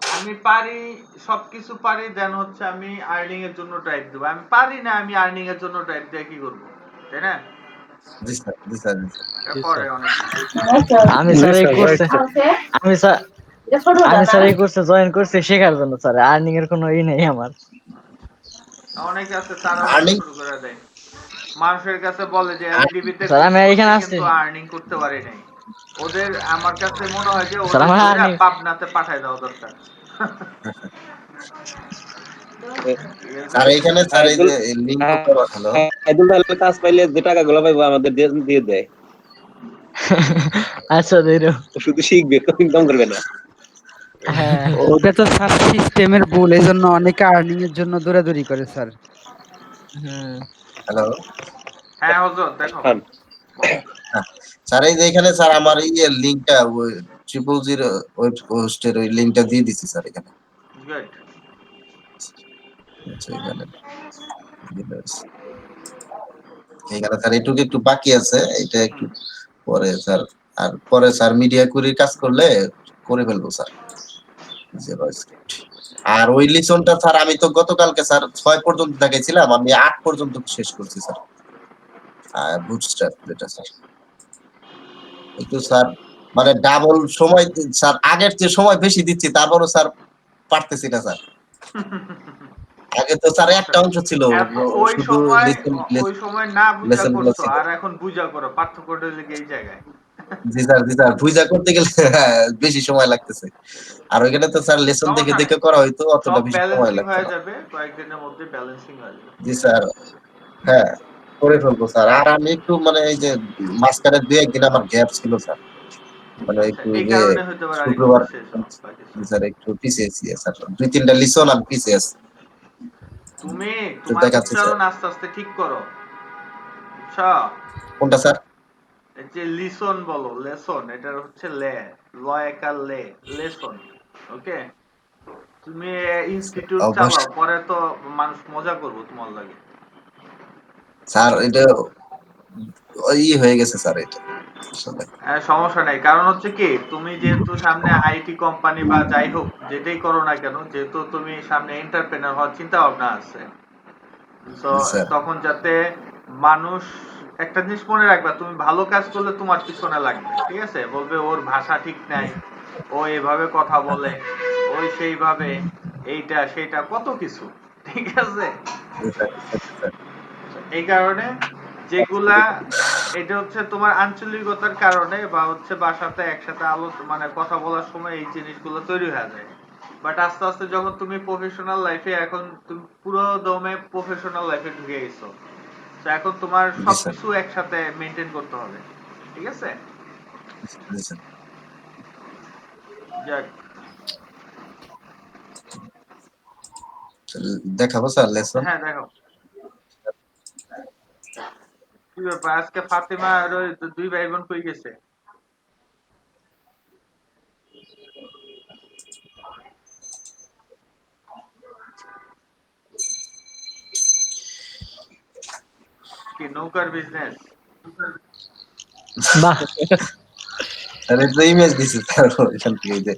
আমি পারি, সবকিছু পারি, দেন হচ্ছে আমি আর্নিং এর জন্য ড্রাইভ দেবো। আমি পারি না, আমি আর্নিং এর জন্য ড্রাইভ দিয়ে কি করবো, তাই না? জি স্যার, জি স্যার, জি স্যার। এটা করে অনেক কিছু। আমি জি স্যার এই স্যার, কোর্সে right, sir। আমি স্যার আমি স্যার এই কোর্সে জয়েন করছি শেখার জন্য স্যার, আর্নিং এর কোনো ই নেই আমার। অনেকে আছে তারা হচ্ছে আর্নিং শুরু করে দেয়, মানুষের কাছে বলে যে এলডিবি তে স্যার কোর্স আমি করছি এখানে আসছি, কিন্তু আর্নিং করতে পারি নাই। ওদের আমার কাছে মনে হয় যে স্যার ওদের আমার ধইরা আর্নিং পাবনাতে পাঠায় দেওয়া দরকার। ঠিক আছে? স্যার এখানে স্যার এই আইদুল যে লিঙ্ক করা হলো। আইদুল ভাই কাজ পাইলে যে টাকাগুলো পাইবো আমাদের দিয়ে দিয়ে দেয়। আচ্ছা দিরো। ও শুধু শিখবে, ইনকাম করবে না। হ্যাঁ ওটা তো স্যার সিস্টেমের ভুল, এই জন্য অনেকে আর্নিং এর জন্য দৌড়াদৌড়ি করে স্যার। হুম হ্যালো। হ্যাঁ হুজুর দেখো, খান। বলো। হ্যাঁ, স্যার এই যে এখানে স্যার আমার এই লিঙ্কটা ওই 000 ওয়েব হোস্টের ওই লিঙ্কটা দিয়ে দিছি স্যার এখানে। গুড। আচ্ছা, এখানে এখানে স্যার এটুকু একটু বাকি আছে, এটা একটু পরে স্যার, আর পরে স্যার মিডিয়া কুরির কাজ করলে করে ফেলবো স্যার। JavaScript। আর ওই লিসনটা স্যার আমি তো গতকালকে স্যার 6 পর্যন্ত দেখাইছিলাম, আমি 8 পর্যন্ত শেষ করছি স্যার। বুটস্ট্র্যাপ যেটা স্যার, একটু স্যার মানে ডাবল সময় স্যার, আগের যে সময় বেশি দিচ্ছি তারপরও স্যার পারতেছি না স্যার। আগে তো স্যার সমস্যা একটা নেই। অংশ ছিল এত ওই শুধু সময় লিসন ওই সময় না বুঝা লেসন গুলো করছো, ছিল। আর এখন বুঝা করো, পার্থক্যটা লেগে এই জায়গায়। জি স্যার, জি স্যার, বুঝা করতে গেলে বেশি সময় লাগতেছে। আর ওইখানে তো স্যার লেসন দেখে সমস্যা নেই, দেখে করা হয়তো, অতটা সব বেশি সময় ব্যালেন্সিং লাগতো হয়ে না। যাবে, কয়েকদিনের মধ্যে ব্যালেন্সিং হয়ে যাবে। জি স্যার, হ্যাঁ করে ফেলবো স্যার। আর আমি একটু মানে এই যে মাঝখানে 2-1 দিন আমার গ্যাপ ছিল স্যার, মানে আচ্ছা একটু এই যে কারণে হতে পারে আরেকটু শুক্রবার শেষ হওয়া বা কিছু। জি স্যার একটু পিছিয়ে আছি স্যার, 2-3টা লিসন আমি পিছিয়ে আছি। তুমি একটু তোমার দেখাচ্ছি স্যার। উচ্চারণ আস্তে আস্তে ঠিক করো, বুঝছো? কোনটা স্যার? এই যে লিসন বলো, লেসন, এটা হচ্ছে লে, ল একার লে, লেসন। ওকে, তুমি ইনস্টিটিউট চালাও, অবশ্যই পরে তো মানুষ মজা করবো তোমার লাগে। স্যার, এটা ওই হয়ে গেছে স্যার এটা আসলে। হ্যাঁ সমস্যা নাই, কারণ হচ্ছে কি তুমি যেহেতু সামনে আইটি কোম্পানি বা যাই হোক যেটাই করো না কেন, যেহেতু তুমি সামনে এন্টারপ্রেনার হওয়ার চিন্তা ভাবনা আছে, তো জি স্যার, তখন যাতে মানুষ, একটা জিনিস মনে রাখবা, তুমি ভালো কাজ করলে তোমার পিছনে লাগবে, ঠিক আছে? বলবে ওর ভাষা ঠিক নাই, ও এভাবে কথা বলে, ওই সেইভাবে, এইটা সেইটা কত কিছু, ঠিক আছে? জি স্যার, জি স্যার, জি স্যার। এই কারণে যেগুলা, এটা হচ্ছে তোমার আঞ্চলিকতার কারণে বা হচ্ছে বাসাতে একসাথে মানে কথা বলার সময় এই জিনিসগুলো তৈরি হয়ে যায়। বাট আস্তে আস্তে যখন তুমি প্রফেশনাল লাইফে, এখন তুমি পুরো দমে প্রফেশনাল লাইফে ঢুকে গেছো, তো এখন তোমার জি স্যার, সবকিছু একসাথে মেনটেন করতে হবে, ঠিক আছে? জি স্যার। যাক, দেখাবো স্যার লেসন। হ্যাঁ দেখো, কি ব্যাপার আজকে ফাতেমা আর ওই দুই ভাই বোন কই গেছে? কি নৌকার বিজনেস? বাহ, স্যার এটা ইমেজ দিছি স্যার এখান থেকে যে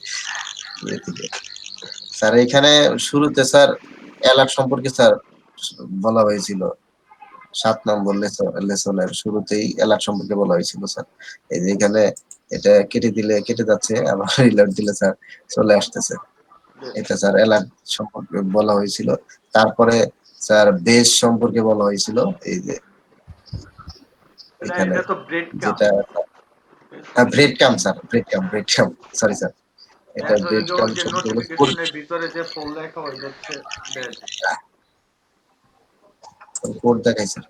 ইয়ে থেকে। স্যার এখানে শুরুতে স্যার অ্যালার্ট সম্পর্কে স্যার বলা হয়েছিল 7 নম্বর লেসনের শুরুতেই অ্যালার্ট সম্পর্কে বলা হয়েছিল স্যার। এই যে এখানে এটা কেটে দিলে কেটে যাচ্ছে, আবার রিলোড দিলে স্যার চলে আসতেছে। এটা স্যার অ্যালার্ট সম্পর্কে বলা হয়েছিল। তারপরে স্যার বেস সম্পর্কে বলা হয়েছিল, এই যে এখানে এটা তো ব্রেড কাম। যেটা ব্রেড কাম স্যার, ব্রেড কাম, সরি স্যার, এটা ব্রেড কাম ওই যে সম্পর্কে নোটিফিকেশনের ভিতরে যে ফোল লেখা ওই হচ্ছে ব্রেড। কোড দেখাই স্যার।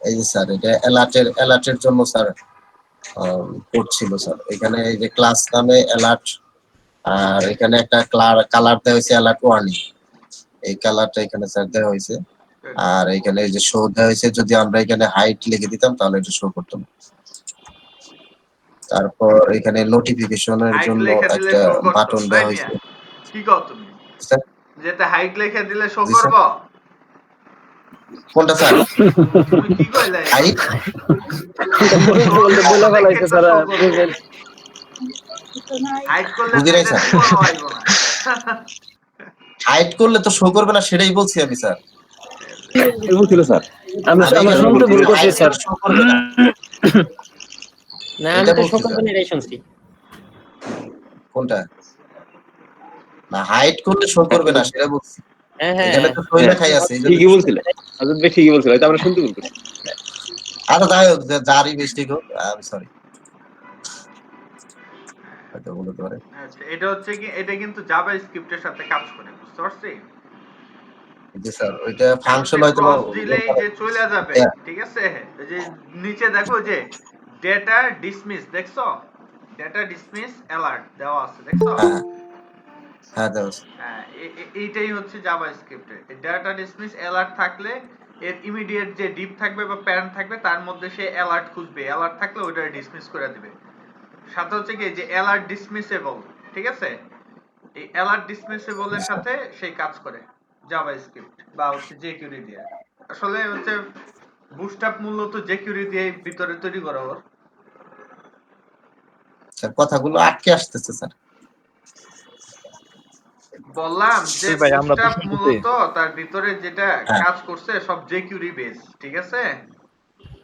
এই যে স্যার এটা অ্যালার্টের জন্য স্যার কোড ছিল স্যার। এখানে এই যে ক্লাস নামে অ্যালার্ট, আর এখানে একটা কালার দেওয়া হয়েছে অ্যালার্ট ওয়ার্নিং, এই কালারটা এখানে স্যার দেওয়া হয়েছে। আর এখানে এই যে শো দেওয়া হয়েছে, যদি আমরা এখানে হাইট লিখে দিতাম তাহলে এটা শো করতো না। তারপর এখানে নোটিফিকেশনের হাইট জন্য লেখা দিলে একটা শো করতো? বাটন তাই দেওয়া মিয়া? হয়েছে কি কও তুমি? স্যার। যেটা হাইট লেখা দিলে শো জি স্যার। করবো? কোনটা স্যার? তুমি কি কইলা? হাইট বলে ফেলাইছে স্যার, বুঝেন। হাইট করলে বুঝি তো নাই এটা স্যার। জীবনও আইবো না। হাইট করলে তো শো করবে না, সেটাই বলছি আমি স্যার। এরকম ছিল স্যার। আমরা আমি আমরা এখানে শুনতে ভুল বলছি করছি হাইট স্যার। করলে শো করবে না, না আমি এটা তো বলছি সকল স্যার। এটাই শুনছি। কোনটা? না, হাইট করলে শো করবে না সেটা বলছি। হ্যাঁ হ্যাঁ এখানে তো শো হ্যাঁ লেখাই আছে, এই জন্য ঠিকই তো শো। বলছিল, আজাদ ভাই ঠিকই বলছিল, হয়তো আমরা শুনতে ভুল করছি। আচ্ছা যাই হোক, যারই মিস্টেক হোক, আমি সরি, হয়তো বলতে পারে। আচ্ছা, এটা হচ্ছে কি, এটা কিন্তু জাভা স্ক্রিপ্টের সাথে কাজ করে, বুঝতে পারছি? জি স্যার, ওইটা ফাংশন হয়তো ক্রস দিলেই যে চলে যাবে, ঠিক আছে? এই যে নিচে দেখো যে ডেটা ডিসমিস, দেখছো? ডেটা ডিসমিস অ্যালার্ট দেওয়া আছে, দেখছো? হ্যাঁ হ্যাঁ দেওয়া আছে। হ্যাঁ, এইটাই হচ্ছে জাভা স্ক্রিপ্টে। ডেটা ডিসমিস অ্যালার্ট থাকলে এর ইমিডিয়েট যে ডিপ থাকবে বা প্যারেন্ট থাকবে তার মধ্যে সে অ্যালার্ট খুঁজবে, অ্যালার্ট থাকলে ওইটা ডিসমিস করে দিবে। সাথে হচ্ছে কি যে অ্যালার্ট ডিসমিসেবল, ঠিক আছে? এই অ্যালার্ট ডিসমিসেবল এর সাথে সেই কাজ করে জাভা স্ক্রিপ্ট বা হচ্ছে jQuery দিয়ে। আসলে হচ্ছে বুটস্ট্র্যাপ মূলত jQuery দিয়ে ভিতরে তৈরি করা ওর। স্যার কথাগুলো আটকে আসতেছে স্যার। বললাম যে ভাই আমরা তো বুটস্ট্র্যাপ শুনতেছি। মূলত তার ভিতরে যেটা হ্যাঁ। কাজ করছে সব jQuery বেস, ঠিক আছে?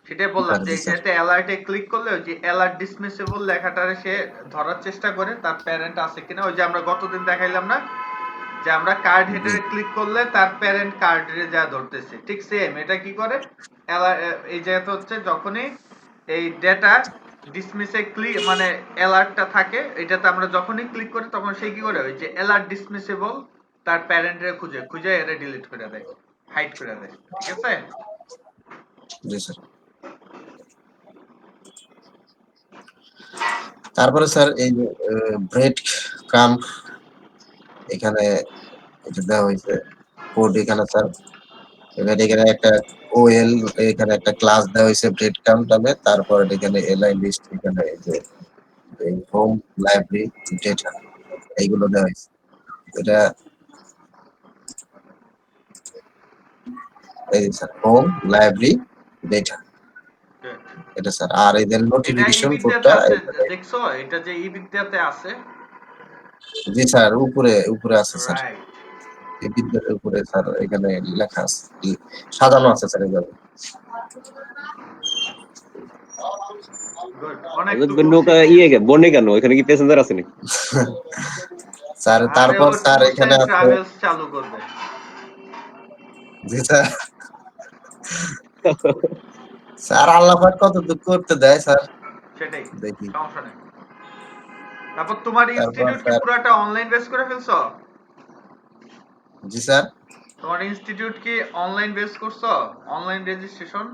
সেটাই বললাম স্যার, যে জি স্যার। এটাতে অ্যালার্টে ক্লিক করলে ওই যে অ্যালার্ট ডিসমিসেবল লেখাটারে সে ধরার চেষ্টা করে তার প্যারেন্ট আছে কিনা। ওই যে আমরা গতদিন দেখাইলাম না যে আমরা কার্ড হেডারে ক্লিক করলে তার প্যারেন্ট কার্ডে যা ধরতেছে, ঠিক সেম এটা কি করে এই জায়গাতে হচ্ছে যখনই এই ডেটা ডিসমিসে ক্লিক মানে অ্যালার্টটা থাকে, এটাতে আমরা যখনই ক্লিক করি তখন সে কি করে ওই যে অ্যালার্ট ডিসমিসেবল তার প্যারেন্টরে খুঁজে খুঁজে এর ডিলিট করে দেয়, হাইড করে দেয়, ঠিক আছে? জি স্যার। তারপরে স্যার এই যে ব্রেড ক্রাম্প এখানে এটা দেওয়া হয়েছে কোড, এখানে স্যার এখানে একটা ওএল, এখানে একটা ক্লাস দেওয়া হয়েছে ব্রেড ক্রাম্প নামে। তারপর এখানে এলআই লিস্ট, এখানে এই যে হোম লাইব্রেরি ডেটা এইগুলো দেওয়া হয়েছে। এটা এই স্যার হোম লাইব্রেরি ডেটা, এটা স্যার। আর এদের এটা নোটিফিকেশন ইবিদ্যাতে কোডটা, আছে, দেখছো? এটা যে ইবিদ্যাতে আছে, জি স্যার উপরে উপরে আছে স্যার, রাইট। এই বিদ্যার উপরে স্যার এখানে লেখা আছে, সাজানো আছে স্যার এইভাবে। গুড, অনেক আজাদ ভাই টুকু নৌকা বনে কেন, এখানে কি প্যাসেঞ্জার আছে নাকি? স্যার আরে তারপর ও স্যার ট্যুরস এখানে এন্ড আছে, ট্রাভেলস চালু করবে। জি স্যার। স্যার আল্লাহ পাক কত দুঃখ করতে দেয় স্যার, সেটাই, দেখি। সমস্যা নেই। তারপর তোমার তারপর ইনস্টিটিউট কি স্যার, পুরাটা অনলাইন বেস করে ফেলছো? জি স্যার। তোমার ইনস্টিটিউট কি অনলাইন বেস করছো? Online registration?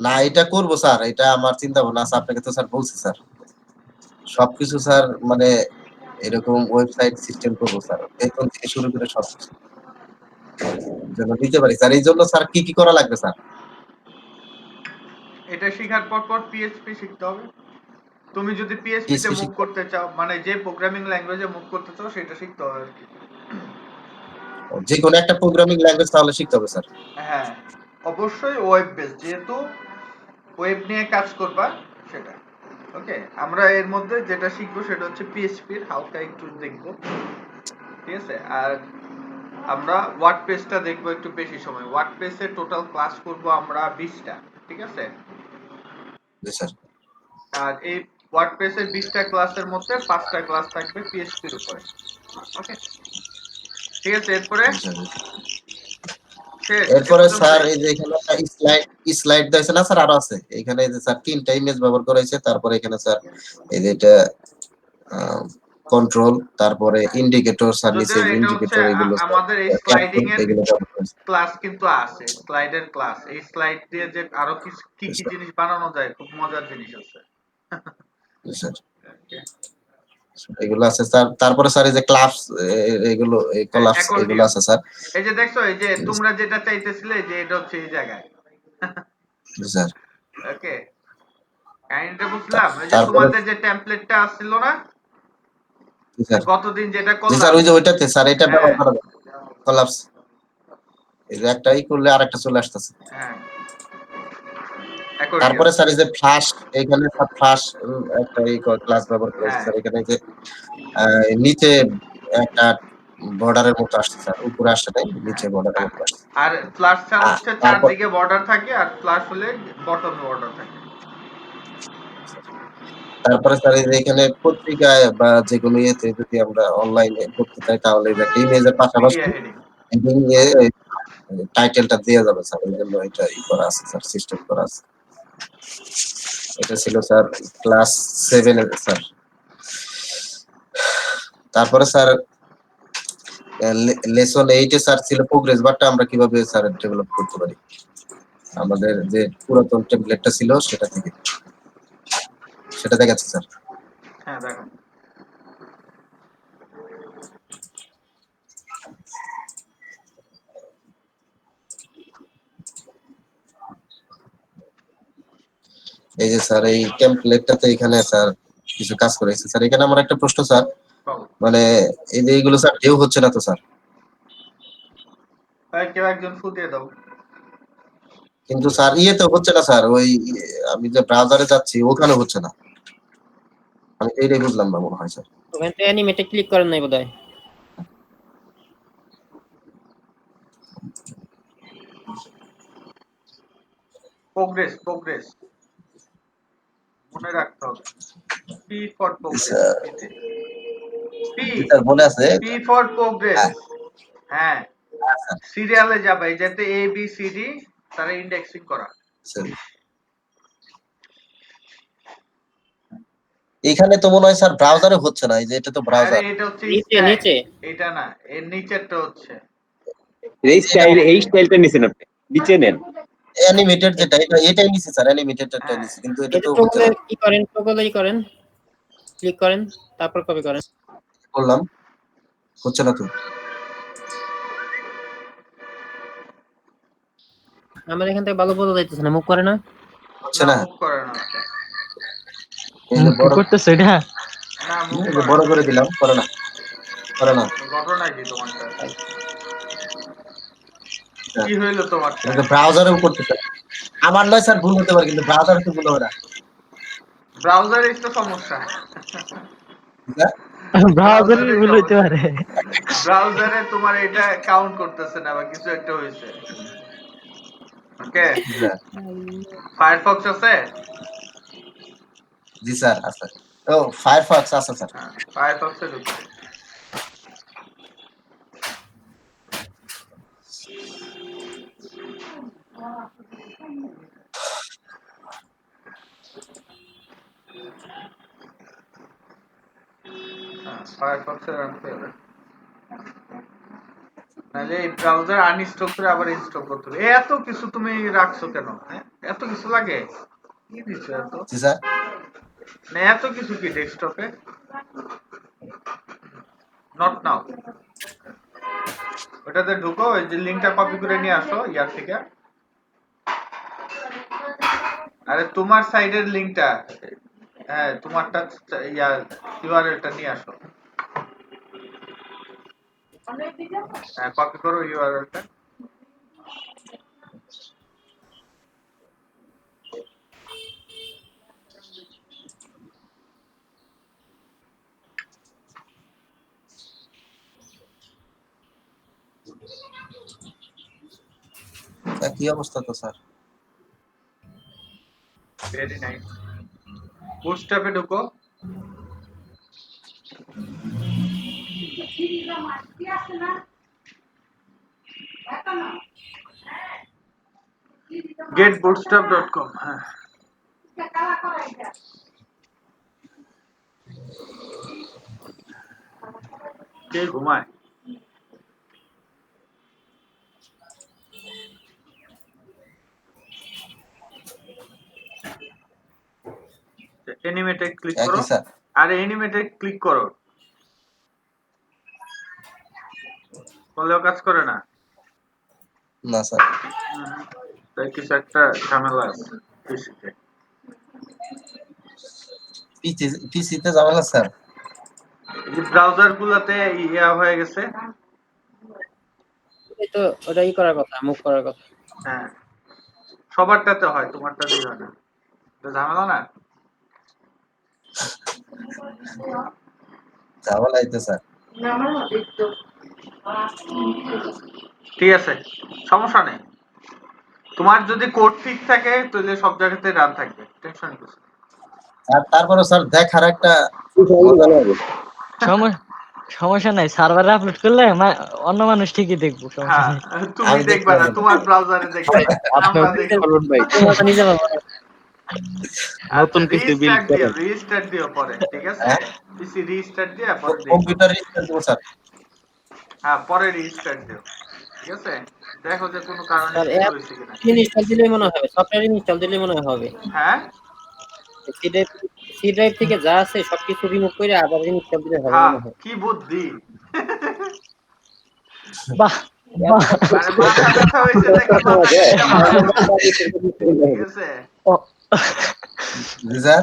না এটা করবো স্যার, এটা আমার চিন্তা ভাবনা আছে, আপনাকে তো স্যার বলছি স্যার সবকিছু স্যার, মানে এরকম ওয়েবসাইট সিস্টেম করবো স্যার, বেতন থেকে শুরু করে সবকিছু যেন দিতে পারি স্যার। এই জন্য স্যার কি কি করা লাগবে স্যার? এটা শেখার পর পিএইচপি শিখতে হবে। তুমি যদি পিএইচপি তে PHP মুভ শিখতে করতে চাও, মানে যে প্রোগ্রামিং ল্যাঙ্গুয়েজে মুভ করতে চাও সেটা শিখতে হবে আর কি। যে কোনো একটা প্রোগ্রামিং ল্যাঙ্গুয়েজ তাহলে শিখতে হবে স্যার। হ্যাঁ, অবশ্যই ওয়েব বেস, যেহেতু ওয়েব নিয়ে কাজ করবা সেটা। ওকে, আমরা এর মধ্যে যেটা শিখবো সেটা হচ্ছে পিএইচপি এর হালকা একটু দেখবো, ঠিক আছে? আর আমরা ওয়ার্ডপ্রেসটা দেখবো একটু বেশি সময়। ওয়ার্ডপ্রেসের টোটাল ক্লাস করব আমরা 20টা, ঠিক আছে? জি স্যার। আর এই ওয়ার্ডপ্রেসের 20টা ক্লাসের মধ্যে 5টা ক্লাস থাকবে পিএইচপির উপরে। ওকে, ঠিক আছে? এরপরে জি স্যার। শেষ এ এরপরে স্যার পর্যন্তই। এই যে এখানে একটা স্লাইড দিয়েছে না স্যার, আরো আছে এখানে। এই যে স্যার 3টা ইমেজ ব্যবহার করা হয়েছে। তারপরে এখানে স্যার এই যে এটা কন্ট্রোল, তারপরে ইন্ডিকেটর স্যার, নিচে যদিও এটা হচ্ছে ইন্ডিকেটর, এগুলো স্যার আমাদের এই স্লাইডিং এর এগুলো ব্যবহার করেছে। ক্লাস কিন্তু আছে, স্লাইডের ক্লাস। এই স্লাইড দিয়ে যে আরো কি কি জিনিস বানানো যায়, খুব মজার জিনিস আছে। জি স্যার, এগুলো আছে স্যার। তারপরে স্যার এই যে ক্লাস, এগুলো এই কলাপস এগুলো অ্যাকর্ডিয়ন, আছে স্যার। এই যে দেখছো, এই যে তোমরা যেটা চাইতেছিলে যে এটা হচ্ছে এই জায়গায়। জি স্যার। ওকে, কাহিনীটা বুঝলাম। এই যে তারপরে তোমাদের যে টেমপ্লেটটা আসছিল না জি স্যার, গতদিন, যেটা জি স্যার, করলাম। ওই যে ওইটাতে স্যার এটা ব্যবহার হ্যাঁ করা যায় কলাপস। এই যে একটাই করলে আরেকটা চলে আসতেছে। হ্যাঁ, অ্যাকর্ডিয়ন। তারপরে স্যার এই যে ফ্ল্যাশ, এখানে স্যার ফ্ল্যাশ একটা এই ক্লাস ব্যবহার করেছে হ্যাঁ, স্যার। এখানে যে নিচে একটা বর্ডারের মতো আসছে স্যার, উপরে আসে নাই, নিচে বর্ডারের মতো আসছে। আর ফ্ল্যাশ ছাড়া হচ্ছে তারপর চারদিকে বর্ডার থাকে, আর ফ্ল্যাশ হলে বটমে বর্ডার থাকে। তারপরে স্যার এই যে এখানে পত্রিকায় বা যেকোনো ইয়েতে যদি আমরা অনলাইনে করতে চাই, তাহলে এই যে একটা ইমেজের পাশাপাশি মিডিয়া হেডিং। হেডিং এ টাইটেলটা দেওয়া যাবে স্যার। এই জন্য এটা করা আছে স্যার, সিস্টেম করা আছে। এটা ছিল স্যার ক্লাস 7 এর স্যার। তারপরে স্যার লেসন 8 এ স্যার ছিল প্রোগ্রেস বারটা আমরা কিভাবে স্যার ডেভেলপ করতে পারি, আমাদের যে পুরাতন টেমপ্লেটটা ছিল সেটা থেকে, সেটা দেখাচ্ছি স্যার। হ্যাঁ দেখো, এই যে স্যার এই টেমপ্লেটটাতে এখানে স্যার কিছু কাজ করেছে স্যার। এখানে আমার একটা প্রশ্ন স্যার, মানে এই যে এইগুলো স্যার কেউ হচ্ছে না তো স্যার? কেউ একজন ফু দিয়ে দাও। কিন্তু স্যার ইয়েতে হচ্ছে না স্যার, ওই আমি যে ব্রাউজারে যাচ্ছি ওখানে হচ্ছে না। আমি এইটাই বুঝলাম না মনে হয় স্যার। ওখানে তো অ্যানিমেটে ক্লিক করেন নাই বোধহয়। প্রোগ্রেস, প্রোগ্রেস মনে রাখতে হবে। P for progress, sir P sir মনে আছে। P for progress. হ্যাঁ হ্যাঁ, সিরিয়ালে যাবে, যাতে এ বি সি ডি তারা ইন্ডেক্সিং করা। স্যার এখানে তো মনে হয় স্যার ব্রাউজারে হচ্ছে না। এই যে এটা তো আরে ব্রাউজার। এটা হচ্ছে নিচে স্টাইল, নিচে এটা না, এর নিচেরটা হচ্ছে এই স্টাইলটা নিছেন আপনি, নিচে নেন। অ্যানিমেটেড যেটা, এটাই নিছি স্যার, অ্যানিমেটেডটা হ্যাঁ, নিছি, কিন্তু এটা এই যে তো হচ্ছে টগলে না। কি করেন, টগলে কি করেন, ক্লিক করেন, তারপর কপি করেন। করলাম, হচ্ছে না তো। আমার এখান থেকে ভালো বোঝা যাইতেছে না, মুভ করে না। হচ্ছে না না। মুভ করে না, এই যে মুখ কি বড়, করতেছে এটা? না মুভ এই যে করে বড় না। করে দিলাম, করে না, করে না। ঘটনা কি তোমারটা? স্যার কি হইলো এটা তোমারটা? তো ব্রাউজারেও করতেছে। আমার নয় স্যার, ভুল হতে পারে, কিন্তু ব্রাউজারে তো ভুল হবে না। ব্রাউজারে তো সমস্যা। স্যার ব্রাউজারের ভুল হইতে পারে। ব্রাউজারে তোমার এটা কাউন্ট করতেছে না বা কিছু একটা হয়েছে। ওকে, স্যার ফায়ারফক্স আছে? জি স্যার আছে। ও ফায়ারফক্স আছে স্যার। হ্যাঁ, ফায়ারফক্সে ঢুকো। ফায়ারফক্সে রান করবে, নাহলে এই ব্রাউজার আনইনস্টল করে আবার ইনস্টল করতে হবে। এত কিছু তুমি রাখছো কেন? হ্যাঁ, এত কিছু লাগে? কি দিছো এত? জি স্যার। না এত কিছু কি ডেস্কটপে? Not now. ওটাতে ঢুকো, ওই যে লিংকটা কপি করে নিয়ে আসো ইয়ার থেকে। আরে তোমার সাইডের লিংকটা, হ্যাঁ তোমারটা ইয়া ইউআরএলটা নিয়ে আসো। হ্যাঁ কপি করো ইউআরএলটা। কি অবস্থা তো স্যার? Very nice. বুটস্ট্র্যাপে ঢুকো। getbootstrap.com। হ্যাঁ কে ঘুমায়? অ্যানিমেটে ক্লিক করো। একই স্যার। আরে অ্যানিমেটে ক্লিক করো, করলেও কাজ করে না। না স্যার। তাই কিছু একটা ঝামেলা আছে পিসিতে। পিসিতে ঝামেলা স্যার। এই ব্রাউজার গুলাতে ইয়া হয়ে গেছে। এই তো ওটাই করার কথা, মুভ করার কথা। হ্যাঁ সবারটাতে হয়, তোমারটাতেই হয় না। তো ঝামেলা না। ঝামেলা হইতে স্যার। ঠিক আছে সমস্যা নেই। তোমার যদি কোড ঠিক থাকে তাহলে সব জায়গাতে রান থাকবে, টেনশন কিছু নেই। আর তারপরে স্যার দেখার একটা ভালো হবে। সমস্যা নাই, সার্ভারে আপলোড করলে অন্য মানুষ ঠিকই দেখবো, সমস্যা হ্যাঁ নেই। তুমি আমি দেখবা দেখতে না, পাবো না। তোমার ব্রাউজারে দেখবা না, আমরা দেখব। মজা নিজে পাবো না। নতুন পিসি বিল্ড করো, রিস্টার্ট দিও পরে, ঠিক আছে? হ্যাঁ পিসি রিস্টার্ট দিয়ে পরে দেখো। কম্পিউটার রিস্টার্ট দেবো স্যার। হ্যাঁ পরে রিস্টার্ট দিও, ঠিক আছে? দেখো যে কোনো কারণে স্যার ইস্যু অ্যাপ হয়েছে কিনা। ইনস্টল দিলেই মনে হবে, সফটওয়্যার ইনস্টল দিলেই মনে হবে। হ্যাঁ সি ড্রাইভ থেকে যা আছে সবকিছু রিমুভ করে আবার ইনস্টল দিলে হবে হ্যাঁ মনে হয়। কি বুদ্ধি। বাহ বাহ। মানে মাথা ব্যথা হয়েছে দেখে মাথা কেটে ফেলাই দিছে, ঠিক আছে? ও- জি স্যার।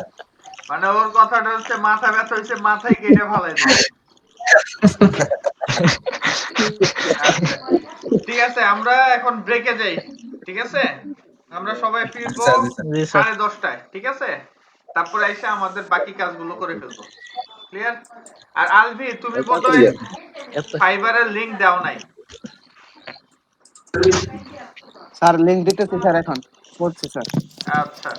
মানে ওর কথাটা হচ্ছে মাথা ব্যথা হয়েছে, মাথায় কেটে ফেলাই দিছে। আচ্ছা ঠিক আছে, আমরা এখন ব্রেকে যাই, ঠিক আছে? আমরা সবাই জি ফিরবো স্যার জি স্যার। জি স্যার। 10:30টায়, ঠিক আছে? তারপরে এসে আমাদের বাকি কাজগুলো করে ফেলবো, ক্লিয়ার? আর আলভি তুমি বোধহয় এত ফাইবারের লিংক দাও নাই। স্যার লিংক দিতেছি স্যার, এখন করছি স্যার। আচ্ছা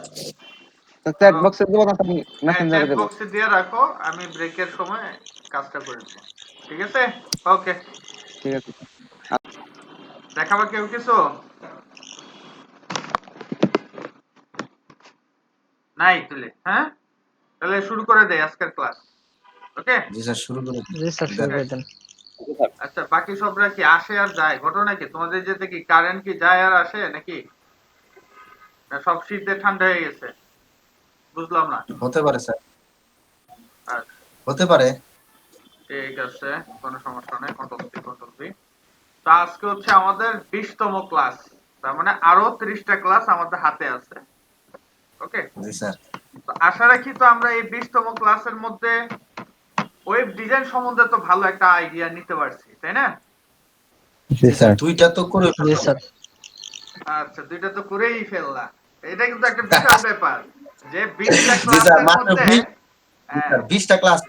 তো চ্যাট তো বক্সে দেবো না হ্যাঁ চ্যাট মেসেঞ্জারে দেবো? বক্সে দিয়ে রাখো, আমি ব্রেকের সময় কাজটা করে দেবো, ঠিক আছে? ওকে, ঠিক আছে। দেখাবা কেউ কিছু নাই তুলে? হ্যাঁ তাহলে শুরু করে দেই আজকের ক্লাস। ওকে জি স্যার শুরু করে দিন। জি স্যার, শুরু করে দেন। আচ্ছা বাকি সবরা কি আসে আর যায়? ঘটনা কি তোমাদের যেতে কি কারেন্ট কি যায় আর আসে নাকি? না সব শীতে ঠান্ডা হয়ে গেছে? বুঝলাম না। হতে পারে স্যার, আচ্ছা হতে পারে। ঠিক আছে, কোনো সমস্যা নেই, কন্ট্রোল ভি। তো আজকে হচ্ছে আমাদের 20তম ক্লাস, তার মানে আরো 30টা ক্লাস আমাদের হাতে আছে। ওকে, জি স্যার। তো আশা রাখি তো আমরা এই 20তম ক্লাসের মধ্যে ওয়েব ডিজাইন সম্বন্ধে তো ভালো একটা আইডিয়া নিতে পারছি, তাই না? জি স্যার দুইটা তো করে জি ফেললাম। স্যার। আচ্ছা দুইটা তো করেই ফেললা, এটা কিন্তু একটা বিশাল ব্যাপার যে 20টা জি স্যার ক্লাসের মাত্র মধ্যে। 20 হ্যাঁ 20টা ক্লাস।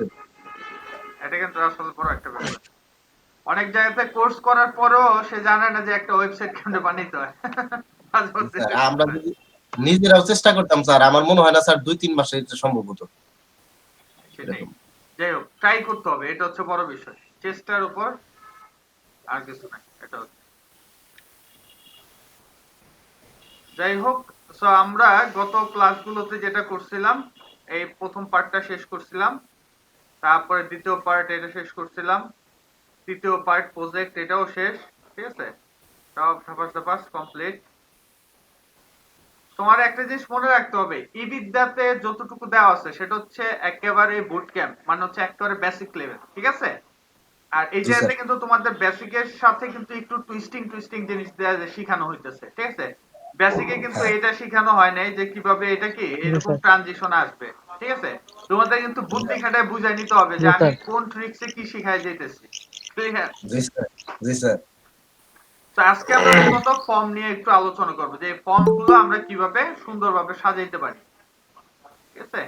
এটা কিন্তু আসলে বড় একটা ব্যাপার। অনেক জায়গাতে কোর্স করার পরেও সে জানে না যে একটা ওয়েবসাইট কেমনে বানাইতে হয়। মাঝে মধ্যে স্যার এরকম আমরা হয়। যদি নিজেরাও চেষ্টা করতাম স্যার, আমার মনে হয় না স্যার 2-3 মাসে এটা সম্ভব হতো। সেটাই, যাই হোক ট্রাই করতে হবে, এটা হচ্ছে বড় বিষয়, চেষ্টার উপর আর কিছু নাই, এটা হচ্ছে। যাই হোক, সো আমরা গত ক্লাসগুলোতে যেটা করছিলাম, এই প্রথম পার্টটা শেষ করছিলাম, তারপরে দ্বিতীয় পার্ট এটা শেষ করছিলাম, তৃতীয় পার্ট প্রজেক্ট এটাও শেষ, ঠিক আছে? সব ধাপাস কমপ্লিট। তোমার একটা জিনিস মনে রাখতে হবে, ই বিদ্যাতে যতটুকু দেওয়া আছে সেটা হচ্ছে একেবারে বুট ক্যাম্প, মানে হচ্ছে একেবারে বেসিক লেভেল, ঠিক আছে? আর এই জি জায়গাতে স্যার। কিন্তু তোমাদের বেসিকের সাথে কিন্তু একটু টুইস্টিং জিনিস দেওয়া শেখানো হইতেছে, ঠিক আছে? বেসিকে কিন্তু এটা শেখানো হয় নাই যে কিভাবে এটা কি এরকম স্যার। ট্রানজিশন আসবে, ঠিক আছে? তোমাদের কিন্তু বুদ্ধি খাটায় বুঝাই নিতে হবে যে জি আমি স্যার। কোন ট্রিক্সে কি শিখাই যাইতেছি, ক্লিয়ার? জি স্যার, জি স্যার। তো আজকে আমরা মূলত ফর্ম নিয়ে একটু আলোচনা করব যে এই ফর্ম গুলো আমরা কিভাবে সুন্দরভাবে সাজাইতে পারি, ঠিক আছে?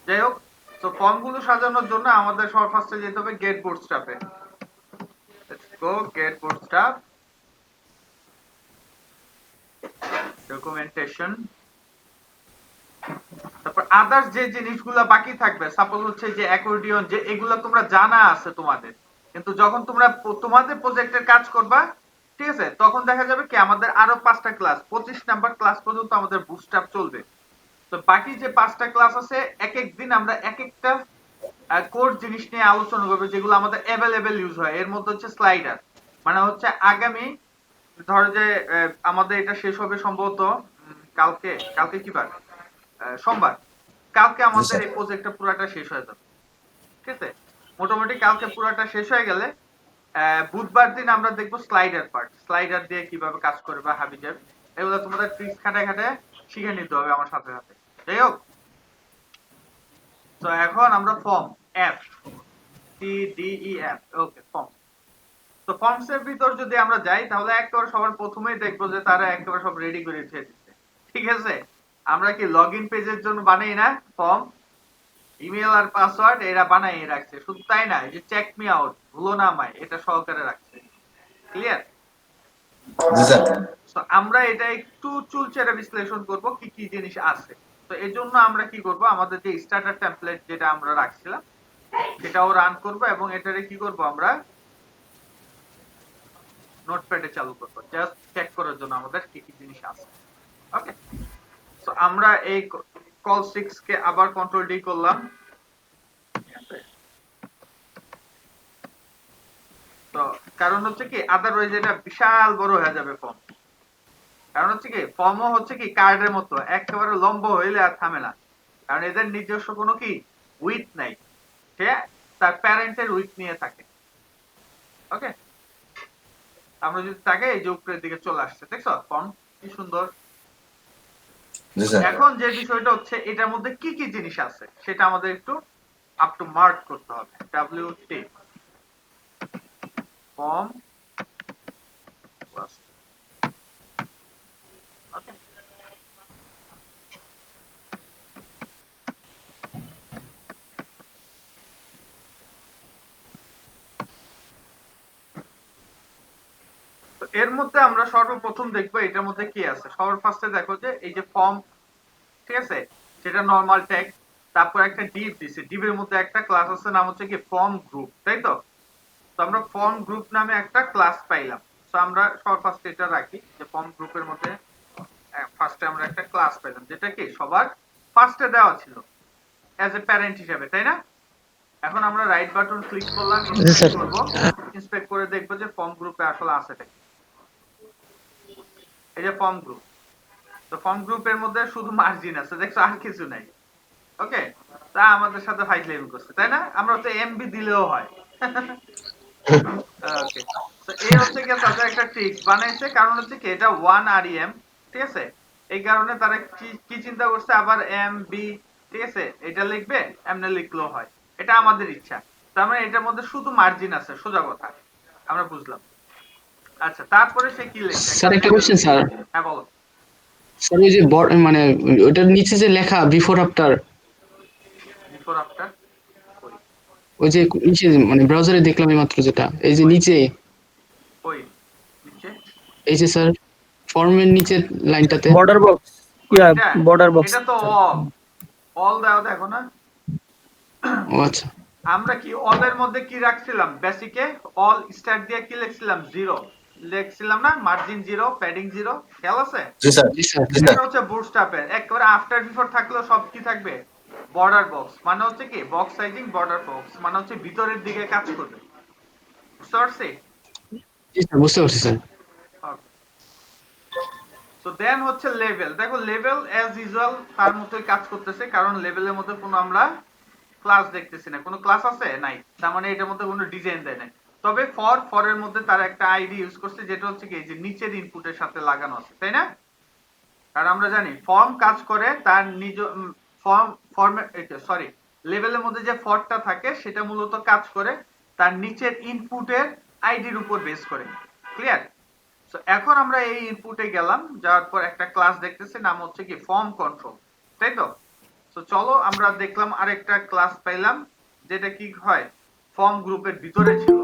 যাই হোক, তো ফর্ম গুলো সাজানোর জন্য আমাদের সবার ফার্স্টে যেতে হবে গেট বুটস্ট্র্যাপে। Let's go get bootstrap, documentation. তারপর আদার্স যে জিনিসগুলো বাকি থাকবে, সাপোজ হচ্ছে যে অ্যাকর্ডিয়ন, যে এগুলো তোমরা জানা আছে তোমাদের, কিন্তু যখন তোমরা তোমাদের প্রজেক্টের কাজ করবা, ঠিক আছে, তখন দেখা যাবে কি আমাদের আরো 5টা ক্লাস, 25 নাম্বার ক্লাস পর্যন্ত আমাদের বুটস্ট্র্যাপ চলবে। তো বাকি যে 5টা ক্লাস আছে, এক এক দিন আমরা এক একটা কোর জিনিস নিয়ে আলোচনা করবো যেগুলো আমাদের অ্যাভেলেবেল ইউজ হয়। এর মধ্যে হচ্ছে স্লাইডার, মানে হচ্ছে আগামী ধরো যে আমাদের এটা শেষ হবে সম্ভবত কালকে, কালকে কি বার? সোমবার। কালকে জি আমাদের স্যার। এই প্রজেক্টটা পুরাটা শেষ হয়ে যাবে, ঠিক আছে? মোটামুটি কালকে পুরাটা শেষ হয়ে গেলে বুধবার দিন আমরা দেখবো স্লাইডার পার্ট, স্লাইডার দিয়ে কিভাবে কাজ করে বা হাবি যাবে, এগুলো তোমাদের ট্রিক্স খাটায় খাটায় শিখে নিতে হবে আমার সাথে সাথে। যাই হোক, তো এখন আমরা form F C D E F, okay form. তো ফর্মস এর ভিতর যদি আমরা যাই তাহলে একেবারে সবার প্রথমেই দেখবো যে তারা একেবারে সব রেডি করে রেখে দিচ্ছে, ঠিক আছে? আমরা কি লগইন পেজের জন্য বানাই না ফর্ম? ইমেল আর পাসওয়ার্ড এরা বানাই রাখছে, শুধু তাই না, এই যে চেক মি আউট, ভুলো না আমায়, এটা সহকারে রাখছে, ক্লিয়ার? জি স্যার। তো আমরা এটা একটু চুলচেরা বিশ্লেষণ করব কি কি জিনিস আছে। তো এর জন্য আমরা কি করব, আমাদের যে স্টার্টার টেমপ্লেট যেটা আমরা রাখছিলাম সেটাও রান করব এবং এটারে কি করব, আমরা নোটপ্যাডে চালু করব জাস্ট চেক করার জন্য আমাদের কি কি জিনিস আছে। ওকে, তো আমরা এই কল 6 কে আবার কন্ট্রোল ডি করলাম, তো কারণ হচ্ছে কি আদারওয়াইজ এটা বিশাল বড় হয়ে যাবে ফর্ম। কারণ হচ্ছে কি ফর্মও হচ্ছে কি কার্ডের মতো একেবারে লম্বা হইলে আর থামে না, কারণ এদের নিজস্ব কোনো কি উইথ নাই, সে তার প্যারেন্টের উইথ নিয়ে থাকে। ওকে, আমরা যদি তাকে এই যে উপরের দিকে চলে আসছে, দেখছো ফর্ম কি সুন্দর। জি স্যার। এখন যে বিষয়টা হচ্ছে এটার মধ্যে কি কি জিনিস আছে সেটা আমাদের একটু আপ টু মার্ক করতে হবে। ডব্লিউটি ফর্ম, ওকে, তো এর মধ্যে আমরা সর্বপ্রথম দেখবো এটার মধ্যে কি আছে। সবার ফার্স্টে দেখো যে এই যে ফর্ম, ঠিক আছে, সেটা নরমাল ট্যাগ, তারপর একটা ডিভ দিছে, ডিভের মধ্যে একটা ক্লাস আছে নাম হচ্ছে কি ফর্ম গ্রুপ, তাই তো? তো আমরা ফর্ম গ্রুপ নামে একটা ক্লাস পাইলাম। তো আমরা সবার ফার্স্টে এটা রাখি যে ফর্ম গ্রুপের মধ্যে ফার্স্টে আমরা একটা ক্লাস পেলাম যেটা কি সবার ফার্স্টে দেওয়া ছিল অ্যাজ এ প্যারেন্ট হিসেবে, তাই না? এখন আমরা রাইট বাটন ক্লিক করলাম, ইন্সপেক্ট করব, ইন্সপেক্ট করে দেখবো যে ফর্ম গ্রুপে আসলে আছে কি। এই যে ফর্ম গ্রুপ, তো ফর্ম গ্রুপের মধ্যে শুধু মার্জিন আছে, দেখছো, আর কিছু নাই। ওকে, তা আমাদের সাথে ফাইজলামি করছে, তাই না? আমরা তো এমবি দিলেও হয়। ওকে, তো এই হচ্ছে কি তাদের একটা ট্রিক্স বানাইছে, কারণ হচ্ছে কি এটা 1 REM, ঠিক আছে? এই কারণে তারা কি চিন্তা করছে, আবার এমবি, ঠিক আছে, এটা লিখবে, এমনি লিখলেও হয়, এটা আমাদের ইচ্ছা। তার মানে এটার মধ্যে শুধু মার্জিন আছে, সোজা কথা, আমরা বুঝলাম। আচ্ছা, তারপরে সে কি লিখছে? স্যার একটা কোশ্চেন স্যার। হ্যাঁ বলো। স্যার ওই যে মানে ওটার নিচে যে লেখা বিফোর আফটার, বিফোর আফটার ওই যে নিচে মানে ব্রাউজারে দেখলাম এই মাত্র, যেটা এই যে নিচে, কই নিচে? এই যে স্যার ফর্মের নিচের লাইনটাতে। বর্ডার বক্স, ইয়া এটা বর্ডার বক্স। এটা তো অল দাও, দেখো না? ও আচ্ছা। আমরা কি অল এর মধ্যে কি রাখছিলাম? বেসিকে অল স্টার্ট দিয়ে কি লিখছিলাম? 0 লিখছিলাম না? মার্জিন 0, প্যাডিং 0, খেয়াল আছে? জি স্যার। জি স্যার। জি স্যার। এটা হচ্ছে বুটস্ট্র্যাপের একেবারে আফটার বিফোর থাকলেও সব কি থাকবে? বর্ডার বক্স, মানে হচ্ছে কি বক্স সাইজিং, বর্ডার বক্স মানে হচ্ছে ভিতরের দিকে কাজ করবে, বুঝতে পারছি? জি স্যার, বুঝতে পারছি স্যার। তো দেন হচ্ছে লেভেল, দেখো লেভেল অ্যাজ ইউজুয়াল তার মতোই কাজ করতেছে, কারণ লেভেলের মধ্যে কোনো আমরা ক্লাস দেখতেছি না। কোনো ক্লাস আছে? নাই, তার মানে এটার মধ্যে কোনো ডিজাইন দেয় নাই। তবে ফর এর মধ্যে তারা একটা আইডি ইউজ করছে যেটা হচ্ছে কি যে নিচের ইনপুটের সাথে লাগানো আছে, তাই না? কারণ আমরা জানি ফর্ম কাজ করে তার নিজ সরি লেভেলের মধ্যে যে ফরটা থাকে সেটা মূলত কাজ করে তার নিচের ইনপুটের আইডির উপর বেস করে। ক্লিয়ার? সো এখন আমরা এই ইনপুটে গেলাম, যাওয়ার পর একটা ক্লাস দেখতেছি নাম হচ্ছে কি ফর্ম কন্ট্রোল, তাই তো? তো চলো আমরা দেখলাম আরেকটা ক্লাস পাইলাম যেটা কি হয় ফর্ম গ্রুপের ভিতরে ছিল।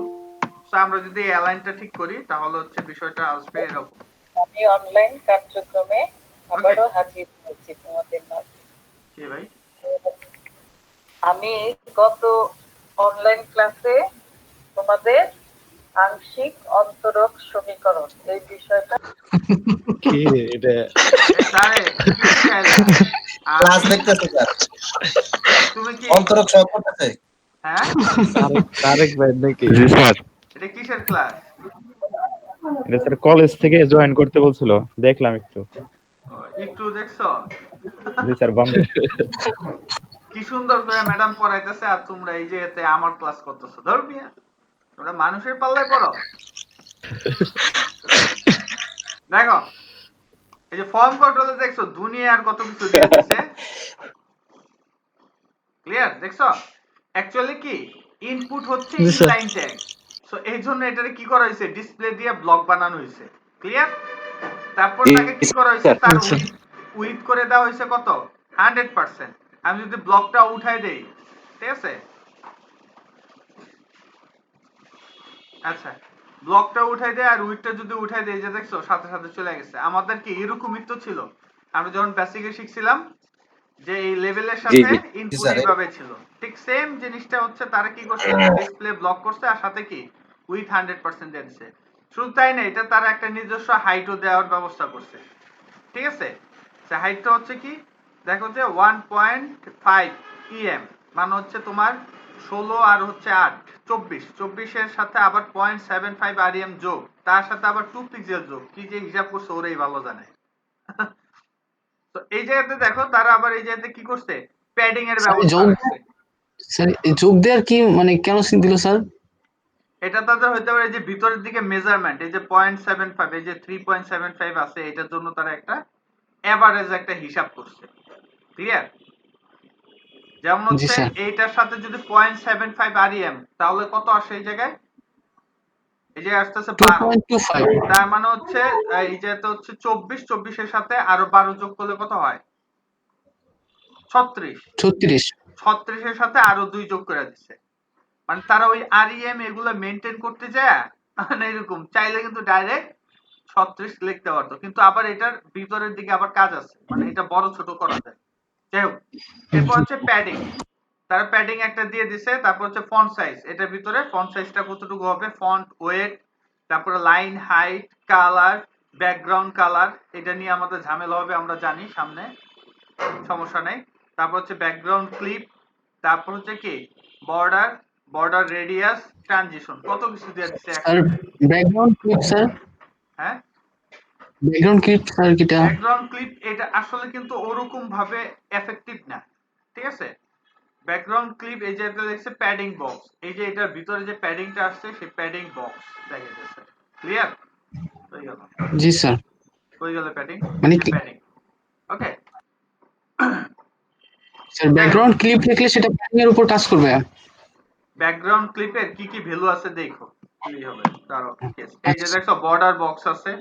সো আমরা যদি এই অ্যালাইনটা ঠিক করি তাহলে হচ্ছে বিষয়টা আসবে এরকম। আমি অনলাইন কার্যক্রমে আবারও হাজির হয়েছি তোমাদের মাঝে। কি ভাই? আমি গত অনলাইন ক্লাসে তোমাদের আংশিক অন্তরক সমীকরণ এই বিষয়টা কি এটা ক্লাস দেখতেছে স্যার, তুমি কি অন্তরক সহ করতেছে। হ্যাঁ তারেক ভাই নাকি? জি স্যার, এটা কিসের ক্লাস? এটা স্যার কলেজ থেকে জয়েন করতে বলছিল, দেখলাম একটু। একটু দেখছো? জি স্যার, বন্ধ। কি সুন্দর করে ম্যাডাম পড়াইতেছে আর তোমরা এই যে এতে আমার ক্লাস করতেছো। ধর মিয়া, তোমরা মানুষের পাল্লায় পড়ো। দেখো এই যে ফর্ম কন্ট্রোলে দেখছো দুনিয়ার কত কিছু দিয়ে দিছে। ক্লিয়ার? দেখছো অ্যাকচুয়ালি কি ইনপুট হচ্ছে জি স্যার। Inline tag. সো এই জন্য এটারে কি করা হয়েছে ডিসপ্লে দিয়ে ব্লক বানানো হয়েছে। ক্লিয়ার? তারপর তাকে কি করা হয়েছে তার উইথ করে দেওয়া হয়েছে কত 100%। আমি যদি ব্লকটা উঠাই দেই, ঠিক আছে, আচ্ছা ব্লকটা উঠাই দেয় আর উইথটা যদি উঠাই দেই, যে দেখছো সাথে সাথে চলে গেছে। আমাদের কি এরকমই তো ছিল আমরা যখন বেসিকে শিখছিলাম যে এই লেভেলের জি সাথে জি ইনপুট স্যার, এইভাবে ছিল। ঠিক সেম জিনিসটা হচ্ছে তারা কি করছে ডিসপ্লে ব্লক করছে আর সাথে কি উইথ 100% দিয়ে দিছে। শুধু তাই না, এটা তারা একটা নিজস্ব হাইটও দেওয়ার ব্যবস্থা করছে। ঠিক আছে, সে হাইটটা হচ্ছে কি দেখো যে 1.5 em, মানে হচ্ছে তোমার 16 আর হচ্ছে 8 24 এর সাথে আবার 0.75 rem যোগ, তার সাথে আবার 2 পিক্সেল যোগ, কি যে হিসাব করছে ওরাই ভালো জানে। তো এই জায়গাতে দেখো তারা আবার এই জায়গাতে কি করছে প্যাডিং এর স্যার ব্যবস্থা যোগ রাখছে। স্যার যোগ দেওয়ার কি মানে কেন দিল স্যার? এটা তাদের হইতে পারে যে ভিতরের দিকে মেজারমেন্ট, এই যে 0.75 এই যে 3.75 আছে এটার জন্য তারা একটা এভারেজ একটা হিসাব করছে। ক্লিয়ার? যেমন জি হচ্ছে স্যার। এইটার সাথে যদি 0.75 rem তাহলে কত আসে এই জায়গায়, এই যে আসতেছে 12, 2.25। তার মানে হচ্ছে এই যেটা হচ্ছে 24 এর সাথে আরো 12 যোগ করলে কত হয় 36, 36। 36 এর সাথে আরো 2 যোগ করে দিচ্ছে। মানে তারা ওই rem এগুলো মেইনটেইন করতে যায় মানে এরকম চাইলে কিন্তু ডাইরেক্ট 36 লিখতে পারতো, কিন্তু আবার এটার ভিতরের দিকে আবার কাজ আছে, মানে এটা বড় ছোট করা যায়। যাই হোক, এরপর হচ্ছে প্যাডিং, তারা প্যাডিং একটা দিয়ে দিছে। তারপর হচ্ছে ফন্ট সাইজ, এটার ভিতরে ফন্ট সাইজটা কতটুকু হবে, ফন্ট ওয়েট, তারপরে line height, colour, background colour, এটা নিয়ে আমাদের ঝামেলা হবে আমরা জানি সামনে, সমস্যা নেই। তারপর হচ্ছে ব্যাকগ্রাউন্ড ক্লিপ, তারপর হচ্ছে কি বর্ডার, বর্ডার রেডিয়াস, ট্রানজিশন, কত কিছু দিয়ে দিছে স্যার একসাথে। ব্যাকগ্রাউন্ড ক্লিপ স্যার, হ্যাঁ ব্যাকগ্রাউন্ড ক্লিপ স্যার কিটা? ব্যাকগ্রাউন্ড ক্লিপ এটা আসলে কিন্তু ওরকম ভাবে এফেক্টিভ না। ঠিক আছে, ব্যাকগ্রাউন্ড ক্লিপ এই যে এটা দেখছে প্যাডিং বক্স, এই যে এটার ভিতরে যে প্যাডিংটা আসছে সেই প্যাডিং বক্স দেখা যাচ্ছে। ক্লিয়ার? হয়ে গেল, জি স্যার। হয়ে গেল প্যাডিং, মানে এই যে কি প্যাডিং। ওকে, স্যার ব্যাকগ্রাউন্ড ক্লিপ লিখলে সেটা প্যাডিং এর উপর কাজ করবে? ব্যাকগ্রাউন্ড ক্লিপের কি কি ভ্যালু আছে দেখো কি হবে। দাঁড়াও, এই যে আচ্ছা দেখছো বর্ডার বক্স আছে,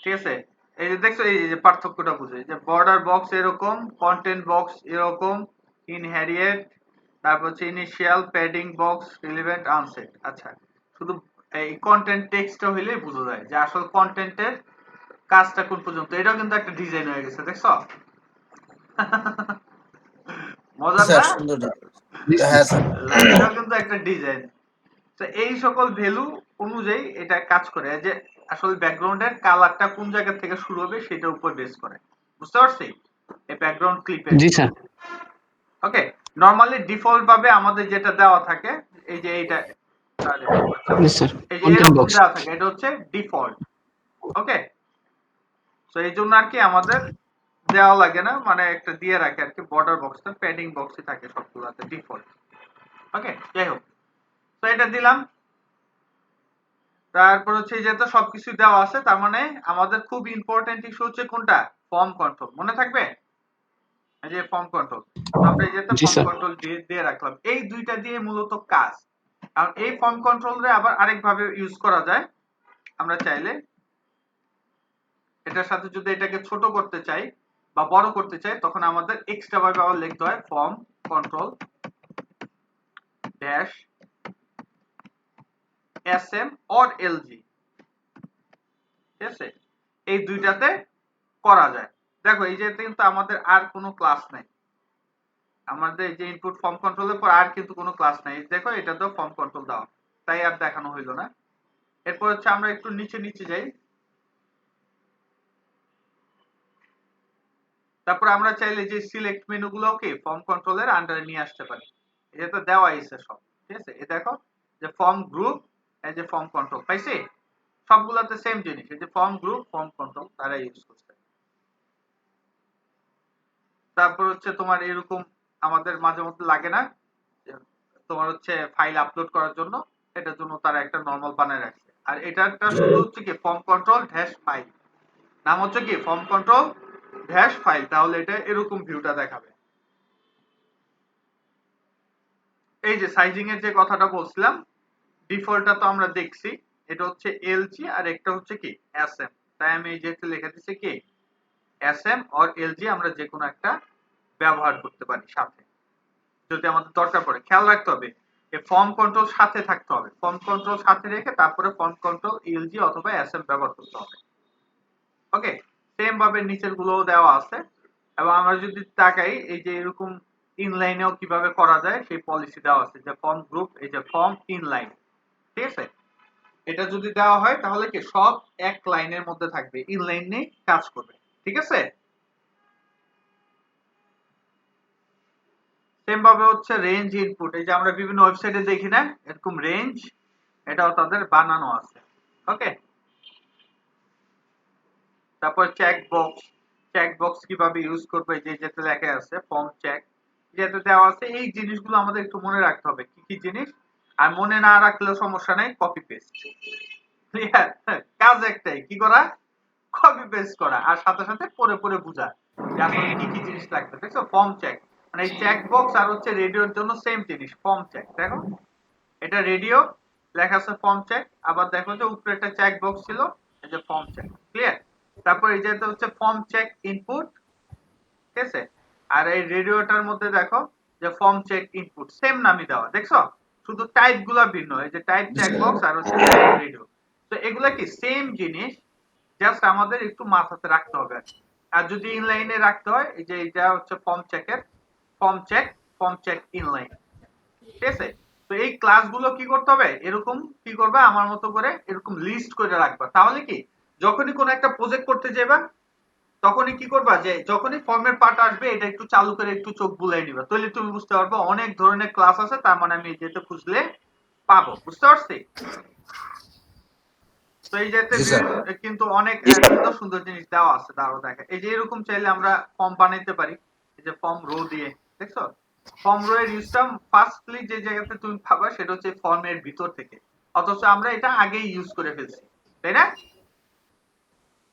ঠিক আছে, এই যে দেখছো এই যে পার্থক্যটা বুঝে, যে বর্ডার বক্স এরকম, কন্টেন্ট বক্স এরকম, ইনহেরিয়েট, তারপর হচ্ছে ইনিশিয়াল, প্যাডিং বক্স, রিলেভেন্ট, আনসেট। আচ্ছা, শুধু এই কন্টেন্ট টেক্সটটা হইলেই বোঝা যায় যে আসল কন্টেন্টের কাজটা কোন পর্যন্ত। এটাও কিন্তু একটা ডিজাইন হয়ে গেছে, দেখছো মজার স্যার না? সুন্দর। হ্যাঁ স্যার। এটাও কিন্তু একটা ডিজাইন। তো এই সকল ভ্যালু অনুযায়ী এটা কাজ করে, যে আসলে ব্যাকগ্রাউন্ডের কালারটা কোন জায়গা থেকে শুরু হবে সেটার উপর বেস করে। বুঝতে পারছি এই ব্যাকগ্রাউন্ড ক্লিপের জি ভিতরে। স্যার। ওকে, নরমালি ডিফল্ট ভাবে আমাদের যেটা দেওয়া থাকে এই যে এইটা, জি স্যার। এই যে কন্টেন্ট এরকম বক্স। দেওয়া থাকে, এটা হচ্ছে ডিফল্ট। ওকে, তো এই জন্য আর কি আমাদের দেওয়া লাগে না, মানে একটা দিয়ে রাখে আর কি, বর্ডার বক্সটা প্যাডিং বক্সই থাকে সবগুলোতে ডিফল্ট। ওকে, যাই হোক, তো এটা দিলাম। তারপর হচ্ছে এই যেহেতু সবকিছু দেওয়া আছে, তার মানে আমাদের খুব ইম্পর্টেন্ট ইস্যু হচ্ছে কোনটা, ফর্ম কন্ট্রোল। মনে থাকবে এই যে ফর্ম কন্ট্রোল, আমরা এই যেহেতু জি ফর্ম স্যার। কন্ট্রোল দিয়ে রাখলাম, এই দুইটা দিয়ে মূলত কাজ। কারণ এই ফর্ম কন্ট্রোলরে আবার আরেক ভাবে ইউজ করা যায়। আমরা চাইলে এটার সাথে যদি এটাকে ছোট করতে চাই বা বড় করতে চাই, তখন আমাদের এক্সট্রা ভাবে আবার লিখতে হয় form control dash SM or LG। ঠিক আছে, এই দুইটাতে করা যায়। দেখো এই যে কিন্তু আমাদের আর কোনো ক্লাস নাই, আমাদের যে ইনপুট ফর্ম কন্ট্রোলের পর আর কিন্তু কোনো ক্লাস নাই। দেখো এটা তো ফর্ম কন্ট্রোল দেওয়া, তাই আর দেখানো হইলো না। এরপর হচ্ছে আমরা একটু নিচে নিচে যাই। তারপর আমরা চাইলে যে সিলেক্ট মেনুগুলোকে ফর্ম কন্ট্রোলের আন্ডারে নিয়ে আসতে পারি। এটা তো দেওয়া আছে সব, ঠিক আছে। এই দেখো যে ফর্ম গ্রুপ, এই যে ফর্ম কন্ট্রোল পাইছি, সবগুলোতে সেম জিনিস। এই যে ফর্ম গ্রুপ ফর্ম কন্ট্রোল তারা ইউজ করছে। তারপর হচ্ছে তোমার এরকম আমাদের মাঝে মধ্যে লাগে না, তোমার হচ্ছে ফাইল আপলোড করার জন্য, এটার জন্য তারা একটা নরমাল বানায় রাখছে। আর এটাটা শুধু হচ্ছে কি ফর্ম কন্ট্রোল ড্যাশ ফাইল, নাম হচ্ছে কি ফর্ম কন্ট্রোল ড্যাশ ফাইল, তাহলে এটা এরকম ভিউটা দেখাবে। এই যে সাইজিং এর যে কথাটা বলছিলাম, ডিফল্টটা তো আমরা দেখছি, এটা হচ্ছে LG আর একটা হচ্ছে কি SM। তাই আমি এই যে লিখে দিচ্ছি কি SM or LG, আমরা যে কোনো একটা ব্যবহার করতে পারি সাথে যদি আমাদের দরকার পড়ে। খেয়াল রাখতে হবে এই ফর্ম কন্ট্রোল সাথে থাকতে হবে, ফর্ম কন্ট্রোল সাথে রেখে তারপরে ফর্ম কন্ট্রোল LG অথবা SM ব্যবহার করতে হবে। ওকে, সেম ভাবে নিচের গুলোও দেওয়া আছে। এবং আমরা যদি তাকাই এই যে এরকম ইনলাইনেও কিভাবে করা যায় সেই পলিসি দেওয়া আছে, যে ফর্ম গ্রুপ, এই যে ফর্ম ইনলাইন, ঠিক আছে। এটা যদি দেওয়া হয় তাহলে কি সব এক লাইনের মধ্যে থাকবে, ইনলাইন নিয়ে কাজ করবে, ঠিক আছে। সেম ভাবে হচ্ছে রেঞ্জ ইনপুট, এই যে আমরা বিভিন্ন ওয়েবসাইটে দেখি না এরকম রেঞ্জ, এটাও তাদের বানানো আছে। ওকে, তারপর চেক বক্স কিভাবে ইউজ করবে, যে যেতে লেখা আছে ফর্ম চেক, যেতে দেওয়া আছে। এই জিনিসগুলো আমাদের একটু মনে রাখতে হবে, কি কি জিনিস। আর মনে না রাখলেও সমস্যা নাই, কপি পেস্ট। ক্লিয়ার, কাজ একটাই, কি করা, কপি পেস্ট করা, আর সাথে সাথে পড়ে পড়ে বোঝা যে আসলে কি কি জিনিস লাগবে। দেখছো ফর্ম চেক, মানে এই চেক বক্স আর হচ্ছে রেডিওর জন্য সেম জিনিস ফর্ম চেক। দেখো এটা রেডিও লেখা আছে ফর্ম চেক, আবার দেখো যে উপরে একটা চেক বক্স ছিল, এই যে ফর্ম চেক। ক্লিয়ার, তারপর এই যে হচ্ছে ফর্ম চেক ইনপুট, ঠিক আছে। আর এই রেডিওটার মধ্যে দেখো যে ফর্ম চেক ইনপুট, সেম নামই দেওয়া, দেখছো শুধু টাইপ গুলা ভিন্ন, এই যে টাইপ চেক বক্স আর হচ্ছে রেডিও। তো এগুলা কি সেম জিনিস, জাস্ট আমাদের একটু মাথাতে রাখতে হবে। আর যদি ইনলাইনে রাখতে হয়, এই যে এটা হচ্ছে ফর্ম চেকের ফর্ম চেক ইনলাইন, ঠিক আছে। তো এই ক্লাসগুলো কি করতে হবে, এরকম কি করবে আমার মতো করে এরকম লিস্ট করে রাখবা। তাহলে কি যখনই কোনো একটা প্রজেক্ট করতে যাবা, তখনই কি করবা, যে যখনই ফর্মের পার্ট আসবে এটা একটু চালু করে একটু চোখ বুলাই নিবা, তাহলে তুমি বুঝতে পারবে অনেক ধরনের ক্লাস আছে, তার মানে আমি যেতে খুঁজলে পাবো। বুঝতে পারছি? তো এই যেতে কিন্তু অনেক সুন্দর সুন্দর জিনিস দেওয়া আছে, দাঁড়াও দেখা। এই যে এরকম চাইলে আমরা ফর্ম বানাইতে পারি, এই যে ফর্ম রো দিয়ে, দেখছো ফর্ম রো এর ইউজটা ফার্স্টলি যে জায়গাতে তুমি পাবা সেটা হচ্ছে ফর্মের ভিতর থেকে, অথচ আমরা এটা আগেই ইউজ করে ফেলছি, তাই না?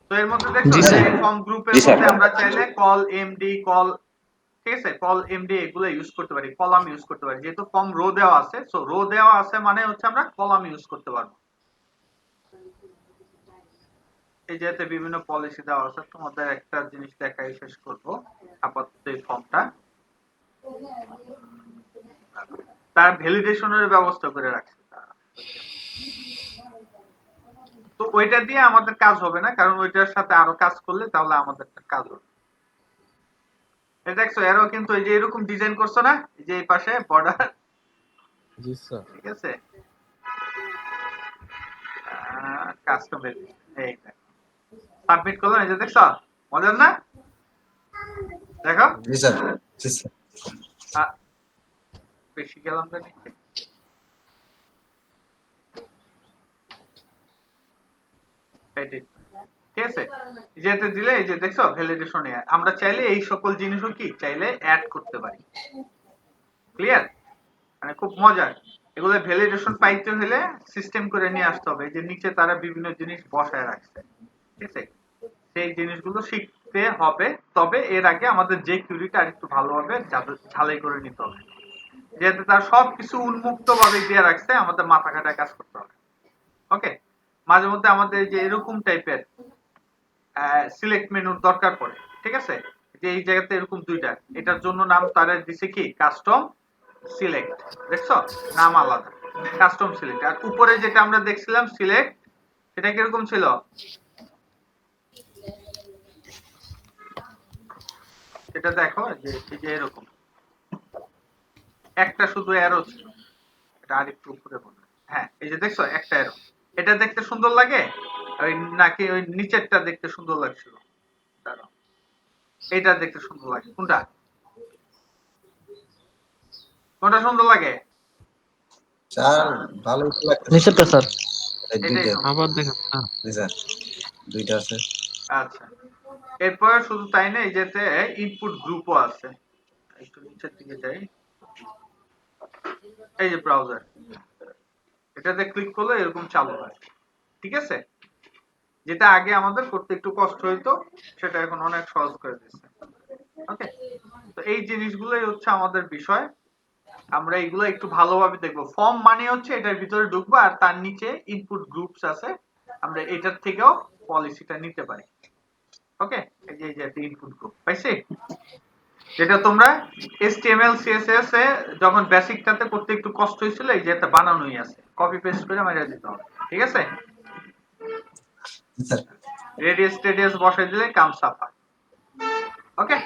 তো এর মধ্যে দেখছো ফর্ম গ্রুপের মধ্যে আমরা চাইলে কল এমডি কল, ঠিক আছে, কল এমডি এগুলো ইউজ করতে পারি, কলাম ইউজ করতে পারি। যেহেতু ফর্ম রো দেওয়া আছে, সো রো দেওয়া আছে মানে হচ্ছে আমরা কলাম ইউজ করতে পারবো। এই যেতে বিভিন্ন পলিসি দেওয়া আছে, তোমাদের একটা জিনিস দেখাই শেষ করব আপাতত এই ফর্মটা। তার ভ্যালিডেশনের ব্যবস্থা করে রাখছে, তো ওইটা দিয়ে আমাদের কাজ হবে না, কারণ ওইটার সাথে আরো কাজ করলে তাহলে আমাদের কাজ হবে। এই দেখছো এরও কিন্তু এই যে এরকম ডিজাইন করছো না, এই যে এই পাশে বর্ডার, জি স্যার। ঠিক আছে, কাস্টম এই সাবমিট করলাম, এই যে দেখছো মজার না, দেখো জি স্যার, জি স্যার। বেশি গেলাম না নিচে, ঠিক আছে। যেতে দিলে এই যে দেখছো ভ্যালিডেশন, আমরা চাইলে এই সকল জিনিসও কি চাইলে অ্যাড করতে পারি। ক্লিয়ার, মানে খুব মজার। এগুলো ভ্যালিডেশন পাইতে হলে সিস্টেম করে নিয়ে আসতে হবে। এই যে নিচে তারা বিভিন্ন জিনিস বসায় রাখছে, ঠিক আছে? সেই জিনিসগুলো শিখতে হবে। তবে এর আগে আমাদের যে কিউরিটা আরেকটু ভালোভাবে ঝালাই করে নিতে হবে, যেহেতু তার সবকিছু উন্মুক্ত ভাবে দিয়ে রাখছে, আমাদের মাথা খাটায় কাজ করতে হবে। ওকে, মাঝে মধ্যে আমাদের যে এরকম টাইপের সিলেক্ট মেনুর দরকার পড়ে, ঠিক আছে? যে এই জায়গাতে এরকম দুইটা, এটার জন্য নাম তারা দিছে কি কাস্টম সিলেক্ট, দেখছো? নাম আলাদা, কাস্টম সিলেক্ট। আর উপরে যেটা আমরা দেখছিলাম সিলেক্ট, সেটা কিরকম ছিল? এটা দেখো যে এই যে এরকম একটা শুধু অ্যারো ছিল, এটা আরেকটু উপরে বলবে। হ্যাঁ, এই যে দেখছো একটা অ্যারো, এটা দেখতে সুন্দর লাগে ওই নাকি ওই নিচেরটা দেখতে সুন্দর লাগছিল? দাঁড়াও, এইটা দেখতে সুন্দর লাগে কোনটা? কোনটা সুন্দর লাগে? স্যার ভালো লাগতেছে। নিচেরটা স্যার। এই এটাই দুইটা, সুন্দর। আবার দেখেন জি স্যার, দুইটা আছে। আচ্ছা, এরপর শুধু তাই না, এই যেতে ইনপুট গ্রুপও আছে। একটু নিচের দিকে যাই, এই যে ব্রাউজার, এটাতে ক্লিক করলে এরকম চালু হয়, ঠিক আছে? যেটা আগে আমাদের করতে একটু কষ্ট হইতো, সেটা এখন অনেক সহজ করে দিচ্ছে। ওকে, তো এই জিনিসগুলোই হচ্ছে আমাদের বিষয়। আমরা এগুলো একটু ভালোভাবে দেখবো। ফর্ম মানে হচ্ছে এটার ভিতরে ঢুকবো আর তার নিচে ইনপুট গ্রুপস আছে, আমরা এটার থেকেও পলিসিটা নিতে পারি। ওকে, এই যে ইনপুট গ্রুপ পাইছি, যেটা তোমরা HTML CSS এ যখন বেসিকটাতে করতে একটু কষ্ট হয়েছিল, এই যে এটা বানানোই আছে, কপি পেস্ট করে মারিয়ে দিতে হবে, ঠিক আছে? জি স্যার। রেডিয়াস টেডিয়াস বসাই দিলে কাম সাফা। ওকে,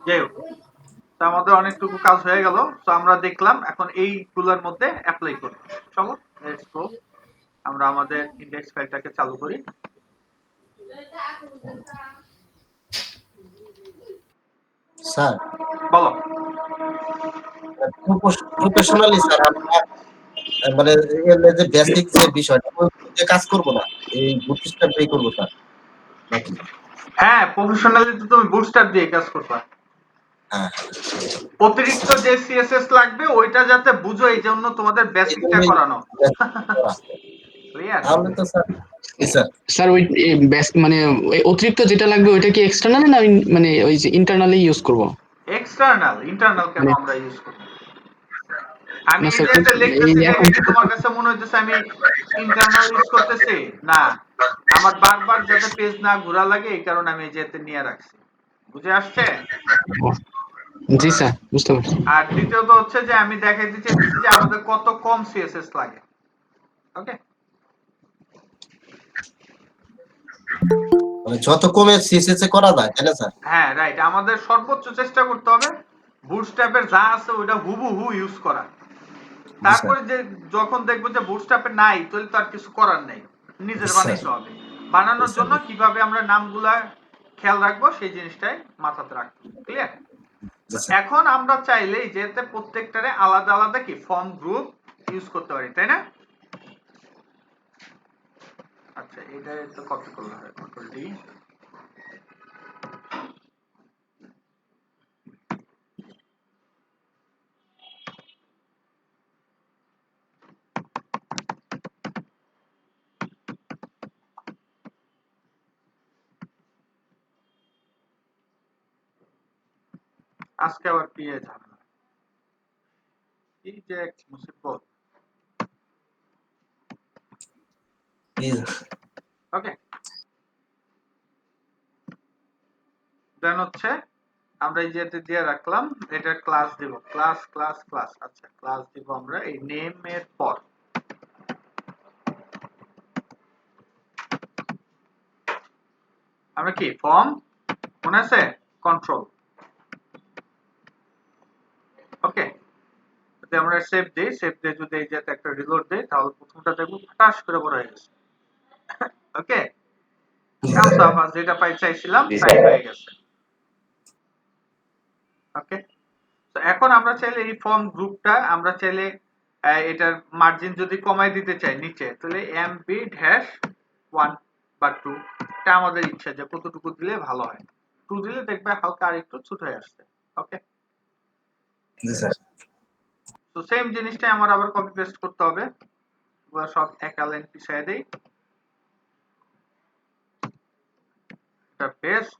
যাই হোক, তো আমাদের অনেকটুকু কাজ হয়ে গেল। তো আমরা দেখলাম, এখন এইগুলোর মধ্যে অ্যাপ্লাই করব। চলো লেটস গো, আমরা আমাদের ইনডেক্স ফাইলটাকে চালু করি। স্যার বলো। প্রফেশনালি স্যার আমরা মানে এর যে বেসিক যে বিষয়টা ওই যে কাজ করব না, এই বুটস্ট্র্যাপ দিয়ে করব স্যার নাকি? হ্যাঁ, প্রফেশনালি তো তুমি বুটস্ট্র্যাপ দিয়ে কাজ করবা। হ্যাঁ, অতিরিক্ত যে সিএসএস লাগবে ওইটা যাতে বুঝো, এই জন্য তোমাদের বেসিকটা এই করানো। করা। ক্লিয়ার? তাহলে তো স্যার, জি স্যার। স্যার ওই মানে ওই অতিরিক্ত যেটা লাগবে ওইটা কি এক্সটার্নাল না মানে ওই যে ইন্টারনালি ইউজ করব? এক্সটার্নাল, ইন্টারনাল কেন মানে আমরা ইউজ করব? আমি না এই স্যার, যে এটা এই লিখতেছি এখন দেখে কি তোমার কাছে মনে হইতেছে আমি ইন্টারনাল ইউজ করতেছি? না, আমার বারবার যাতে পেজ না ঘোরা লাগে এই কারণে আমি এই যেতে নিয়ে রাখছি। বুঝে আসছে? জি স্যার, বুঝতে পারছি। আর দ্বিতীয়ত হচ্ছে যে আমি দেখাইতে চাইতেছি যে আমাদের কত কম সিএসএস লাগে। ওকে, মানে যত কমে সিএসএস এ করা যায় তাই না স্যার? হ্যাঁ রাইট, আমাদের সর্বোচ্চ চেষ্টা করতে হবে বুটস্ট্র্যাপের যা আছে ওইটা হুবহু ইউজ করা। জি স্যার। তারপরে যে যখন দেখবো যে বুটস্ট্র্যাপে নাই, তাহলে তো আর কিছু করার নাই, নিজের জি স্যার। বানাইতে হবে। বানানোর জি স্যার। জন্য কিভাবে আমরা নামগুলা খেয়াল রাখবো সেই জিনিসটাই মাথাতে রাখবো। ক্লিয়ার? জি স্যার। এখন আমরা চাইলে যেতে প্রত্যেকটারে আলাদা আলাদা কি ফর্ম গ্রুপ ইউজ করতে পারি, তাই না? আচ্ছা, এটা তো কপি করলে হয়, কন্ট্রোল ডি। আজকে আবার কি ঝামেলা, এই যে এক মুসিবত। ওকে, দেন হচ্ছে আমরা এই যেতে দিয়ে রাখলাম, এটা ক্লাস দিব, ক্লাস ক্লাস ক্লাস। আচ্ছা, ক্লাস দিব আমরা এই নেম এর পর। আমরা কি ফর্ম, মনে আছে, কন্ট্রোল। ওকে, যদি আমরা সেভ দিই, সেভ দিয়ে যদি এই যেতে একটা রিলোড দেই, তাহলে প্রথমটা দেখবো ফাটাস করে বড় হয়ে গেছে। ওকে, কামসাফা যেটা পাই চাইছিলাম তাই হয়ে গেছে। ওকে, তো এখন আমরা চাইলে এই ফর্ম গ্রুপটা আমরা চাইলে এটার মার্জিন যদি কমাই দিতে চাই নিচে, তাহলে MB-1 বা 2, এটা আমাদের ইচ্ছা যে কতটুকু দিলে ভালো হয়। 2 দিলে দেখবে হালকা আর একটু ছোট হয়ে আসছে। ওকে, জি স্যার। তো সেম জিনিসটাই আমার আবার কপি পেস্ট করতে হবে। এগুলো সব এক লাইন পিছিয়ে দেই, এটা পেস্ট,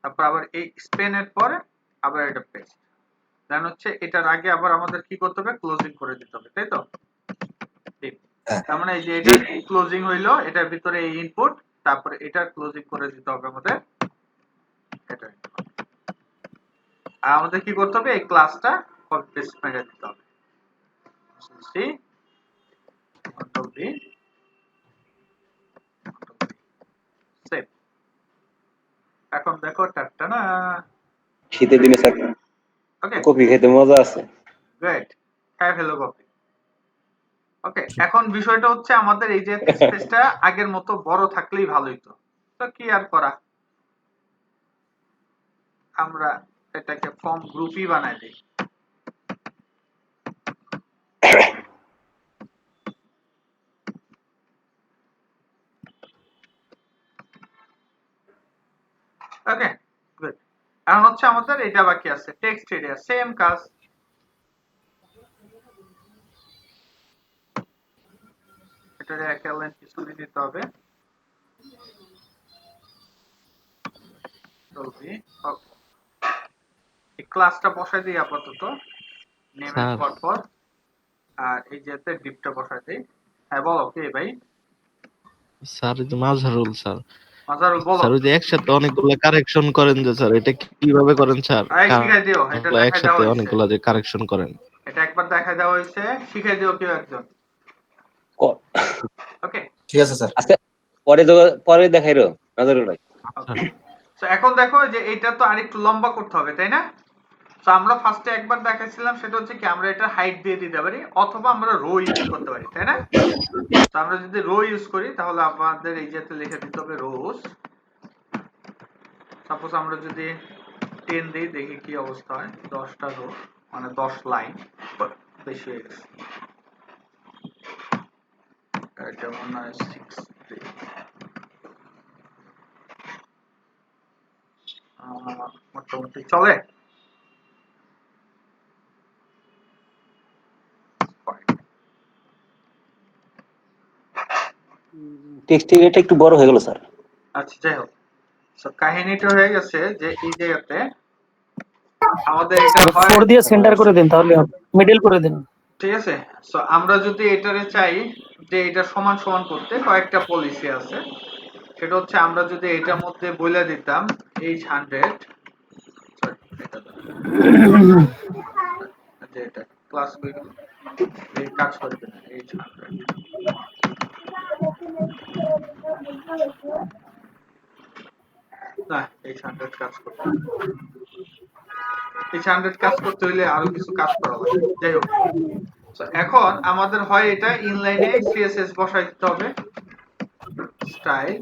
তারপর আবার এই স্পেনের পরে আবার এটা পেস্ট, দেন হচ্ছে এটার আগে আবার আমাদের কি করতে হবে, ক্লোজিং করে দিতে হবে, তাই তো? ঠিক। তার মানে এই যে এটা ক্লোজিং হইলো, এটার ভিতরে এই ইনপুট, তারপরে এটার ক্লোজিং করে দিতে হবে আমাদের এটা। আর আমাদের কি করতে হবে, এই ক্লাসটা কপি পেস্ট মেরে দিতে হবে। C control V save. এখন দেখো টাটা না, শীতের দিনে স্যার ওকে কফি খেতে মজা আছে। গ্রেট, খাই ফেলো কপি। ওকে, এখন বিষয়টা হচ্ছে আমাদের এই যে স্পেসটা আগের মতো বড় থাকলেই ভালো হতো। তো কি আর করা, আমরা এটাকে ফর্ম গ্রুপই বানাই দিই। Okay good. এখন হচ্ছে আমাদের এটা বাকি আছে, টেক্সট এরিয়া, সেম কাজ। এটারে এক লাইন পিছনে দিতে হবে, চলবে। ওকে, এই ক্লাসটা বসাই দিই আপাতত নেমের স্যার পর, আর এই যেতে ডিপটা বসাই দিই। হ্যাঁ বলো কে ভাই? স্যার এই যে মাজহারুল স্যার। মাজারুল বলো। স্যার ওই যে একসাথে অনেকগুলো কারেকশন করেন যে স্যার, এটা কিভাবে করেন স্যার? শিখাই দিও, এটা দেখা একসাথে দেওয়া হয়েছে, অনেকগুলো যে কারেকশন করেন। এটা একবার দেখা দেওয়া হয়েছে, শিখাই দিও কেউ একজন। ওকে ঠিক আছে স্যার। আজকে পরে দেখাইরো নাজরুল ভাই। ওকে, সো এখন দেখো যে এটা তো আরেকটু লম্বা করতে হবে, তাই না? তো আমরা ফার্স্টে একবার দেখাইছিলাম, সেটা হচ্ছে কি আমরা এটা হাইট দিয়ে দিতে পারি, অথবা আমরা রো ইউজ করতে পারি, তাই না? তো আমরা যদি রো ইউজ করি তাহলে আমাদের এই যেতে লিখে দিতে হবে রোজ। সাপোজ আমরা যদি 10 দিই, দেখি কি অবস্থা হয়। 10টা রো মানে 10 লাইন, বেশি হয়ে গেছে, এটা মনে হয় 60। মোটামুটি চলে। টেক্সট এটা একটু বড় হয়ে গেল স্যার। আচ্ছা যাই হোক, কাহিনীটা হয়ে গেছে যে এই জায়গাতে আমাদের এটা হয়, 4 দিয়ে সেন্টার করে দিন, তাহলে মিডল করে দিন। ঠিক আছে? সো আমরা যদি এটারে চাই যে এটা সমান সমান করতে, কয়েকটা পলিসি আছে। সেটা হচ্ছে আমরা যদি এটার মধ্যে বলে দিতাম H100, সরি এটা যে এটা ক্লাস এই কাজ করবে না, H100 না, H100 কাজ করবে না। H100 কাজ করতে হলে আরো কিছু কাজ করা লাগবে। যাই হোক, এখন আমাদের হয় এটা ইনলাইনে সিএসএস বসাই দিতে হবে, স্টাইল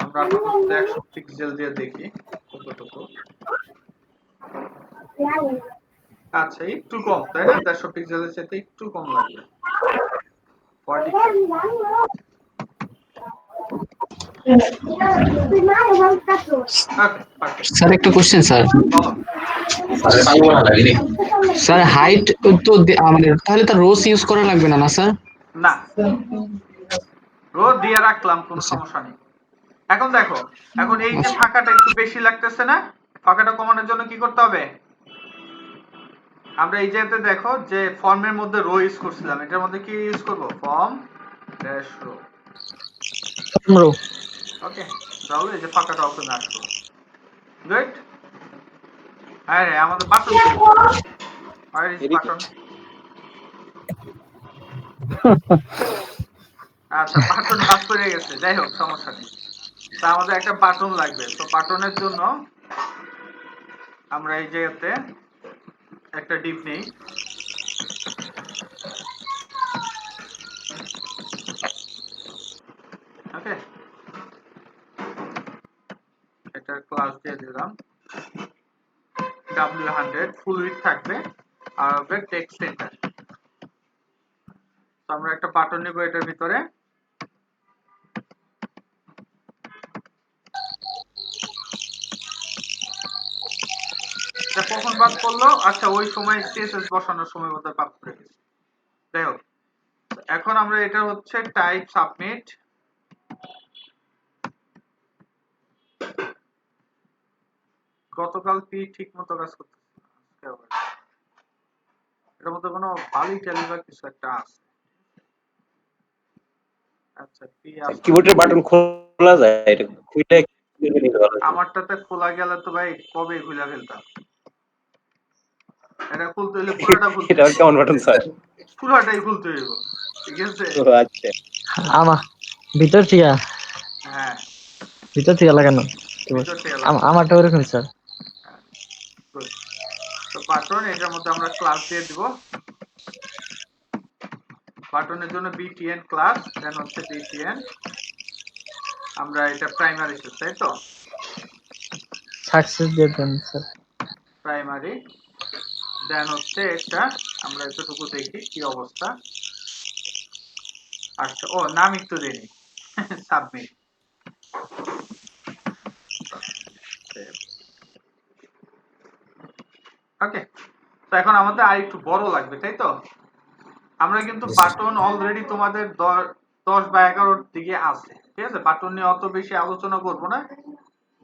আমরা আপাতত 100 পিক্সেল দিয়ে দেখি কতটুকু। আচ্ছা একটু কম, তাই না? 150 পিক্সেলের সাথে একটু কম লাগবে। 40 স্যার একটা কোশ্চেন স্যার। স্যার হাইট তো মানে তাহলে তার রোজ ইউজ করা লাগবে না না স্যার? না, রো দিয়ে রাখলাম, কোনো সমস্যা নেই। এখন দেখো, এখন এই যে ফাঁকাটা একটু বেশি লাগতেছে না, ফাঁকাটা কমানোর জন্য কি করতে হবে? আমরা এই জায়গাতে দেখো যে ফর্মের মধ্যে রো ইউজ করছিলাম, এটার মধ্যে কি ইউজ করব, ফর্ম ড্যাশ রো। ওকে, তাহলে এই যে ফাঁকাটা ওপেন আসলো। গুড। আরে আমাদের বাটন কই? আর ইজ বাটন। আচ্ছা বাটন বাদ পড়ে গেছে, যাই হোক সমস্যা নেই। তা আমাদের একটা বাটন লাগবে, তো বাটনের জন্য আমরা এই জায়গাতে একটা ডিপ নেই, ওকে, এটা ক্লাস দিয়ে দিলাম W100, ফুল উইডথ থাকবে, আর হবে টেক্সট সেন্টার। তো আমরা একটা বাটন নেব এটার ভিতরে, কখন বাদ পড়লো? আচ্ছা ওই সময় সিএসএস বসানোর সময় বোধহয় বাদ পড়ে গেছে। যাই হোক, এখন আমরা এটা হচ্ছে টাইপ সাবমিট। গতকাল পি ঠিক মতো কাজ করতেছে না, এটার মধ্যে কোনো ভালো ক্যালিবার কিছু একটা আছে। আচ্ছা পি আসলে কিবোর্ডের বাটন খোলা যায়, এটা খুলে নিতে পারো। আমারটাতে খোলা গেলে তো ভাই কবে খুলে ফেলতাম। এটা খুলতে হলে পুরোটা খুলতে এটা হবে, কেমন বাটন স্যার? পুরোটাই খুলতে হইব, ঠিক আছে? ও আচ্ছা, আমা ভিতর থেকে হ্যাঁ ভিতর থেকে লাগানো ভিতর থেকে লাগানো। আমারটা ওরকম স্যার। Good. তো বাটন এটার মধ্যে আমরা ক্লাস দিয়ে দিব। বাটনের জন্য btn ক্লাস, দেন হচ্ছে btn, আমরা এটা প্রাইমারি শেষ, তাই তো? সাকসেস দিয়ে দেন স্যার। প্রাইমারি, দেন হচ্ছে এটা আমরা এতটুকু দেখি কি অবস্থা। আচ্ছা ও নাম একটু দেনি সাবমিট। ওকে, তো এখন আমাদের আর একটু বড় লাগবে, তাই তো? আমরা কিন্তু বাটন অলরেডি তোমাদের 10 বা 11 দিকে আছে, ঠিক আছে? বাটন নিয়ে অত বেশি আলোচনা করব না,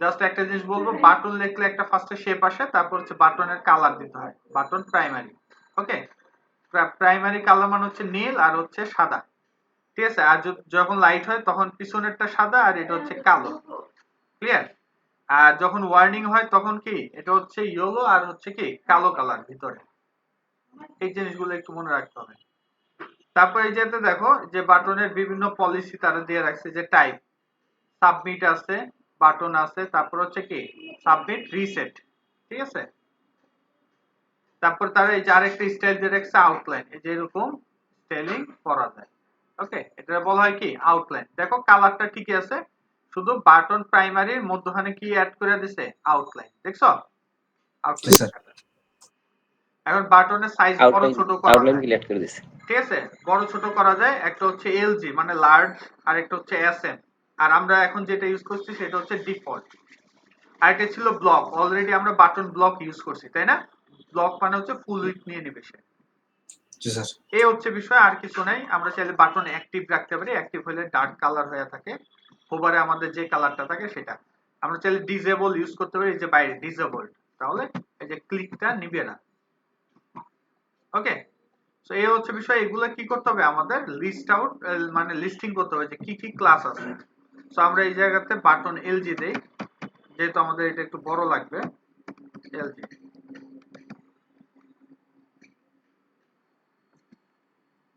জাস্ট একটা জিনিস বলবো, বাটন লিখলে একটা ফার্স্টে শেপ আসে, তারপর হচ্ছে বাটনের কালার দিতে হয়, বাটন প্রাইমারি। ওকে, প্রাইমারি কালার মানে হচ্ছে নীল আর হচ্ছে সাদা, ঠিক আছে? আর যখন লাইট হয় তখন পিছনেরটা সাদা আর এটা হচ্ছে কালো, ক্লিয়ার? আর যখন ওয়ার্নিং হয় তখন কি এটা হচ্ছে ইয়েলো আর হচ্ছে কি কালো কালার ভিতরে। এই জিনিসগুলো একটু মনে রাখতে হবে। তারপর এই যেতে দেখো যে বাটনের বিভিন্ন পলিসি তারা দিয়ে রাখছে, যে টাইপ সাবমিট আছে, বাটন আছে, তারপর হচ্ছে কি সাবমিট রিসেট, ঠিক আছে? তারপর তারা এই যে আরেকটা স্টাইল দিয়ে রাখছে আউটলাইন, এই যে এরকম স্টাইলিং করা যায়। ওকে, এটা বলা হয় কি আউটলাইন। দেখো কালারটা ঠিকই আছে, শুধু বাটন প্রাইমারির মধ্যখানে কি অ্যাড করে দিছে আউটলাইন, দেখছো? আউটলাইন। এখন বাটনের সাইজ বড় ছোট করা আউটলাইন যায়, ডিলিট করে দিছি। ঠিক আছে? বড় ছোট করা যায়, একটা হচ্ছে এলজি মানে লার্জ আর একটা হচ্ছে এসএম, আর আমরা এখন যেটা ইউজ করছি সেটা হচ্ছে ডিফল্ট। আর এটা ছিল ব্লক, অলরেডি আমরা বাটন ব্লক ইউজ করছি, তাই না? ব্লক মানে হচ্ছে ফুল উইডথ নিয়ে নিবে সে। জি স্যার। এই হচ্ছে বিষয়, আর কিছু নাই। আমরা চাইলে বাটন অ্যাক্টিভ রাখতে পারি, অ্যাক্টিভ হলে ডার্ক কালার হয়ে থাকে, হোভারে আমাদের যে কালারটা থাকে সেটা। আমরা চাইলে ডিসেবল ইউজ করতে পারি, এই যে বাইরে ডিসেবল, তাহলে এই যে ক্লিকটা নিবে না। ওকে, তো এই হচ্ছে বিষয়। এগুলা কি করতে হবে আমাদের লিস্ট আউট, মানে লিস্টিং করতে হবে যে কি কি ক্লাস আছে। সো আমরা এই জায়গাতে বাটন এলজি দেই, যেহেতু আমাদের এটা একটু বড় লাগবে, এলজি।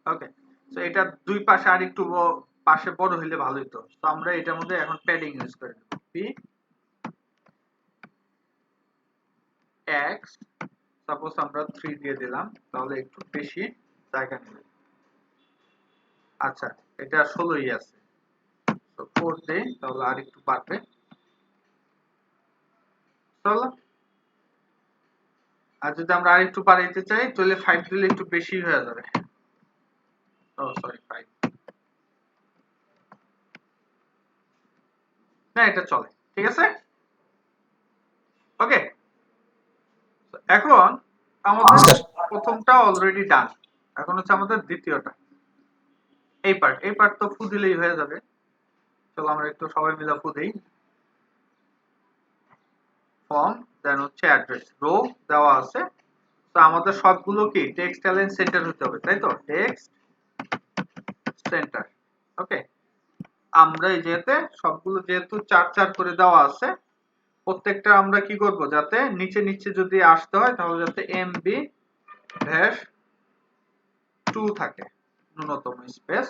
ওকে, সো এটা দুই পাশে আর একটু পাশে বড় হইলে ভালো হতো। তো আমরা এটার মধ্যে এখন প্যাডিং ইউজ করে দেব, পি এক্স, সাপোজ আমরা 3 দিয়ে দিলাম, তাহলে একটু বেশি জায়গা নেবে। আচ্ছা এটা 16ই আছে, তো 4 দেই, তাহলে আর একটু বাড়বে। চলো, আর যদি আমরা আরেকটু বাড়াইতে চাই তাহলে 5 দিলে একটু বেশি হয়ে যাবে। ও সরি 5 না, এটা চলে, ঠিক আছে? ওকে, এখন আমাদের প্রথমটা অলরেডি ডান, এখন হচ্ছে আমাদের দ্বিতীয়টা। এই পার্ট তো ফু দিলেই হয়ে যাবে। চলো আমরা একটু সবাই মিলে ফু দেই। ফর্ম, দেন হচ্ছে অ্যাড্রেস, রো দেওয়া আছে। তো আমাদের সবগুলো কি টেক্সট অ্যালাইন সেন্টার হতে হবে, তাই তো? Text centre. ওকে, আমরা এই যেতে সবগুলো যেহেতু 4 করে দেওয়া আছে, প্রত্যেকটা আমরা কি করব যাতে নিচে নিচে যদি আসতে হয় তাহলে যাতে এমবি ড্যাশ 2 থাকে ন্যূনতম স্পেস,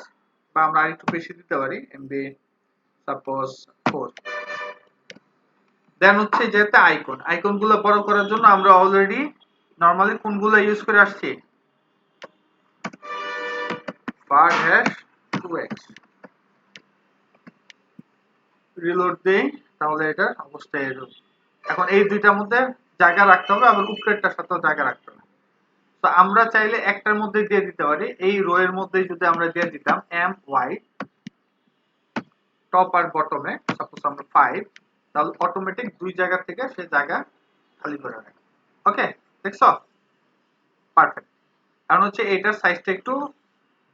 বা আমরা আরেকটু বেশি দিতে পারি, এমবি সাপোজ 4। দেন হচ্ছে যেতে আইকনগুলো বড় করার জন্য আমরা অলরেডি নরমালি কোনগুলো ইউজ করে আসছি, bar hash 2x, রিলোড দেই, তাহলে এটা অবস্থা এরকম। এখন এই দুইটার মধ্যে জায়গা রাখতে হবে, আবার উপরেরটার সাথেও জায়গা রাখতে হবে। তো আমরা চাইলে একটার মধ্যে দিয়ে দিতে পারি, এই রো এর মধ্যে যদি আমরা দিয়ে দিতাম এম ওয়াই টপ আর বটমে, সাপোজ আমরা 5, তাহলে অটোমেটিক দুই জায়গা থেকে সে জায়গা খালি করে রাখে। ওকে, দেখছো? পারফেক্ট। কারণ হচ্ছে এটার সাইজটা একটু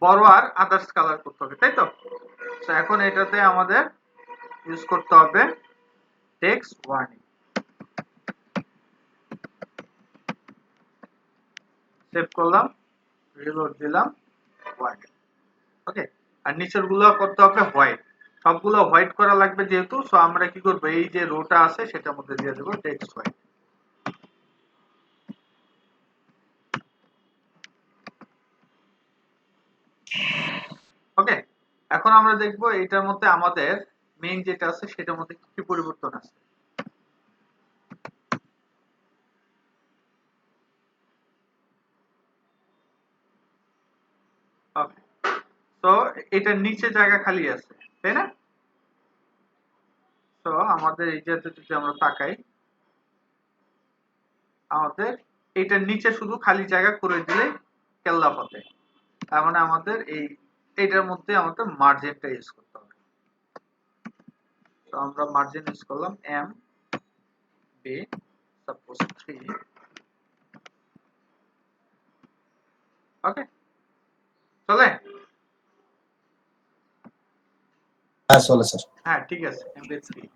বড় আর আদার্স কালার করতে হবে, তাই তো? তো এখন এটাতে আমাদের ইউজ করতে হবে টেক্সট ওয়ার্নিং। সেভ করলাম, রিলোড দিলাম, ওয়ার্নিং। ওকে, আর নিচের গুলো করতে হবে হোয়াইট, সবগুলো হোয়াইট করা লাগবে যেহেতু, সো আমরা কি করব, এই যে রোটা আছে সেটার মধ্যে দিয়ে দেব টেক্সট হোয়াইট। ওকে, এখন আমরা দেখব এটার মধ্যে আমাদের মেইন যেটা আছে সেটার মধ্যে কি কি পরিবর্তন আছে। ওকে, তো এটার নিচে জায়গা খালি আছে, তাই না? তো আমাদের এই যে যদি আমরা তাকাই, আমাদের এটার নিচে শুধু খালি জায়গা করে দিলে কেল্লা পথে, তার মানে আমাদের এইটার মধ্যে আমাদের মার্জিনটা ইউজ করতে হবে। তো আমরা মার্জিন ইউজ করলাম এম বি সাপোজ 3। ওকে, চলে? হ্যাঁ চলে স্যার, হ্যাঁ ঠিক আছে, এমবি 3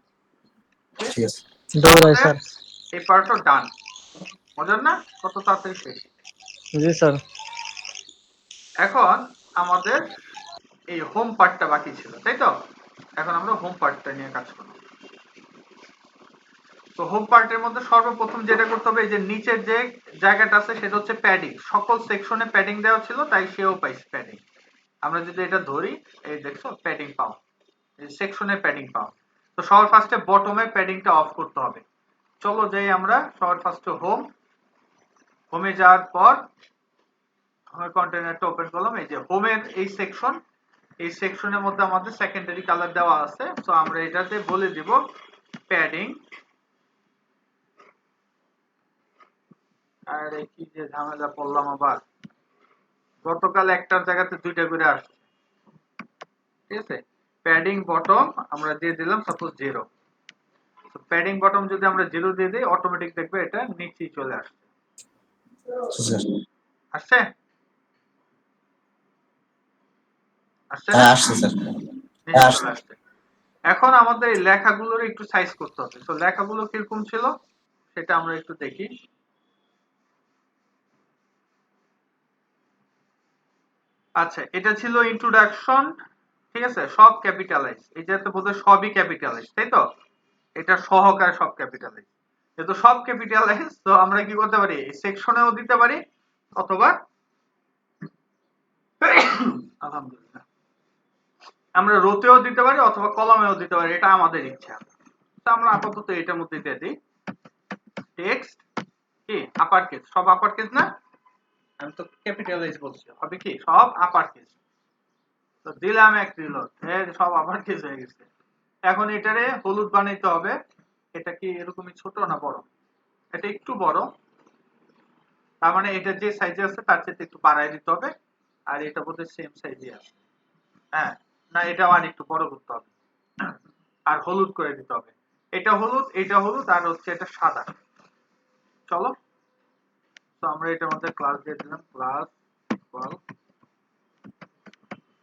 ঠিক আছে। দৌড়াই স্যার। এই পার্টও ডান। মজার না? কত তাড়াতাড়ি শেষ। জি স্যার। এখন আমাদের এই হোম পার্টটা বাকি ছিল, তাই তো? এখন আমরা হোম পার্টটা নিয়ে কাজ করব। তো হোম পার্টের মধ্যে সর্বপ্রথম যেটা করতে হবে, এই যে নিচের যে জায়গাটা আছে সেটা হচ্ছে প্যাডিং। সকল সেকশনে প্যাডিং দেওয়া ছিল, তাই সেও পাইছে প্যাডিং। আমরা যদি এটা ধরি, এই দেখছো প্যাডিং পাও, এই সেকশনে প্যাডিং পাও। তো সবার ফার্স্টে বটমে প্যাডিংটা অফ করতে হবে। চলো যাই আমরা সবার ফার্স্টে হোমে যাওয়ার পর হোমের কন্টেনারটা ওপেন করলাম। এই যে হোমের এই সেকশন, এই সেকশনের মধ্যে আমাদের সেকেন্ডারি কালার দেওয়া আছে। তো আমরা এটাতে বলে দিব প্যাডিং। আরে কি যে ঝামেলা পড়লাম আবার, গতকাল একটার জায়গাতে দুইটা করে আসছে। ঠিক আছে, প্যাডিং বটম আমরা দিয়ে দিলাম সাপোজ 0। তো প্যাডিং বটম যদি আমরা 0 দিয়ে দিই, অটোমেটিক দেখবে এটা নিচেই চলে আসছে। আসছে? আসছে না? হ্যাঁ আসছে স্যার, নিচে হ্যাঁ চলে আসছে। আসছে। এখন আমাদের এই লেখাগুলোর একটু সাইজ করতে হবে। তো লেখাগুলো কিরকম ছিল সেটা আমরা একটু দেখি। আচ্ছা, এটা ছিল ইন্ট্রোডাকশন, ঠিক আছে, সব ক্যাপিটালাইজ। এই যে বোধহয় সবই ক্যাপিটালাইজ, তাই তো? এটা সহকারে সব ক্যাপিটালাইজ। যেহেতু সব ক্যাপিটালাইজ, তো আমরা কি করতে পারি, এই সেকশনেও দিতে পারি, অথবা আলহামদুলিল্লাহ আমরা রোতেও দিতে পারি, অথবা কলামেও দিতে পারি, এটা আমাদের ইচ্ছা। তো আমরা আপাতত এটার মধ্যে দিয়ে দিই টেক্সট কি আপার কেস, সব আপার কেস না, আমি তো ক্যাপিটালাইজ বলছি, হবে কি সব আপার কেস। তো দিলাম এক রিলোড, সব আপার কেস হয়ে গেছে। এখন এটারে হলুদ বানাইতে হবে। এটা কি এরকমই ছোট না বড়? এটা একটু বড়, তার মানে এটা যে সাইজে আছে তার চেয়ে একটু বাড়ায় দিতে হবে। আর এটা বোধহয় সেম সাইজে আছে। হ্যাঁ, না এটাও আর একটু বড় করতে হবে, আর হলুদ করে দিতে হবে। এটা হলুদ, এটা হলুদ, আর হচ্ছে এটা সাদা। চলো, তো আমরা এটার মধ্যে ক্লাস দিয়ে দিলাম, ক্লাস ইকুয়াল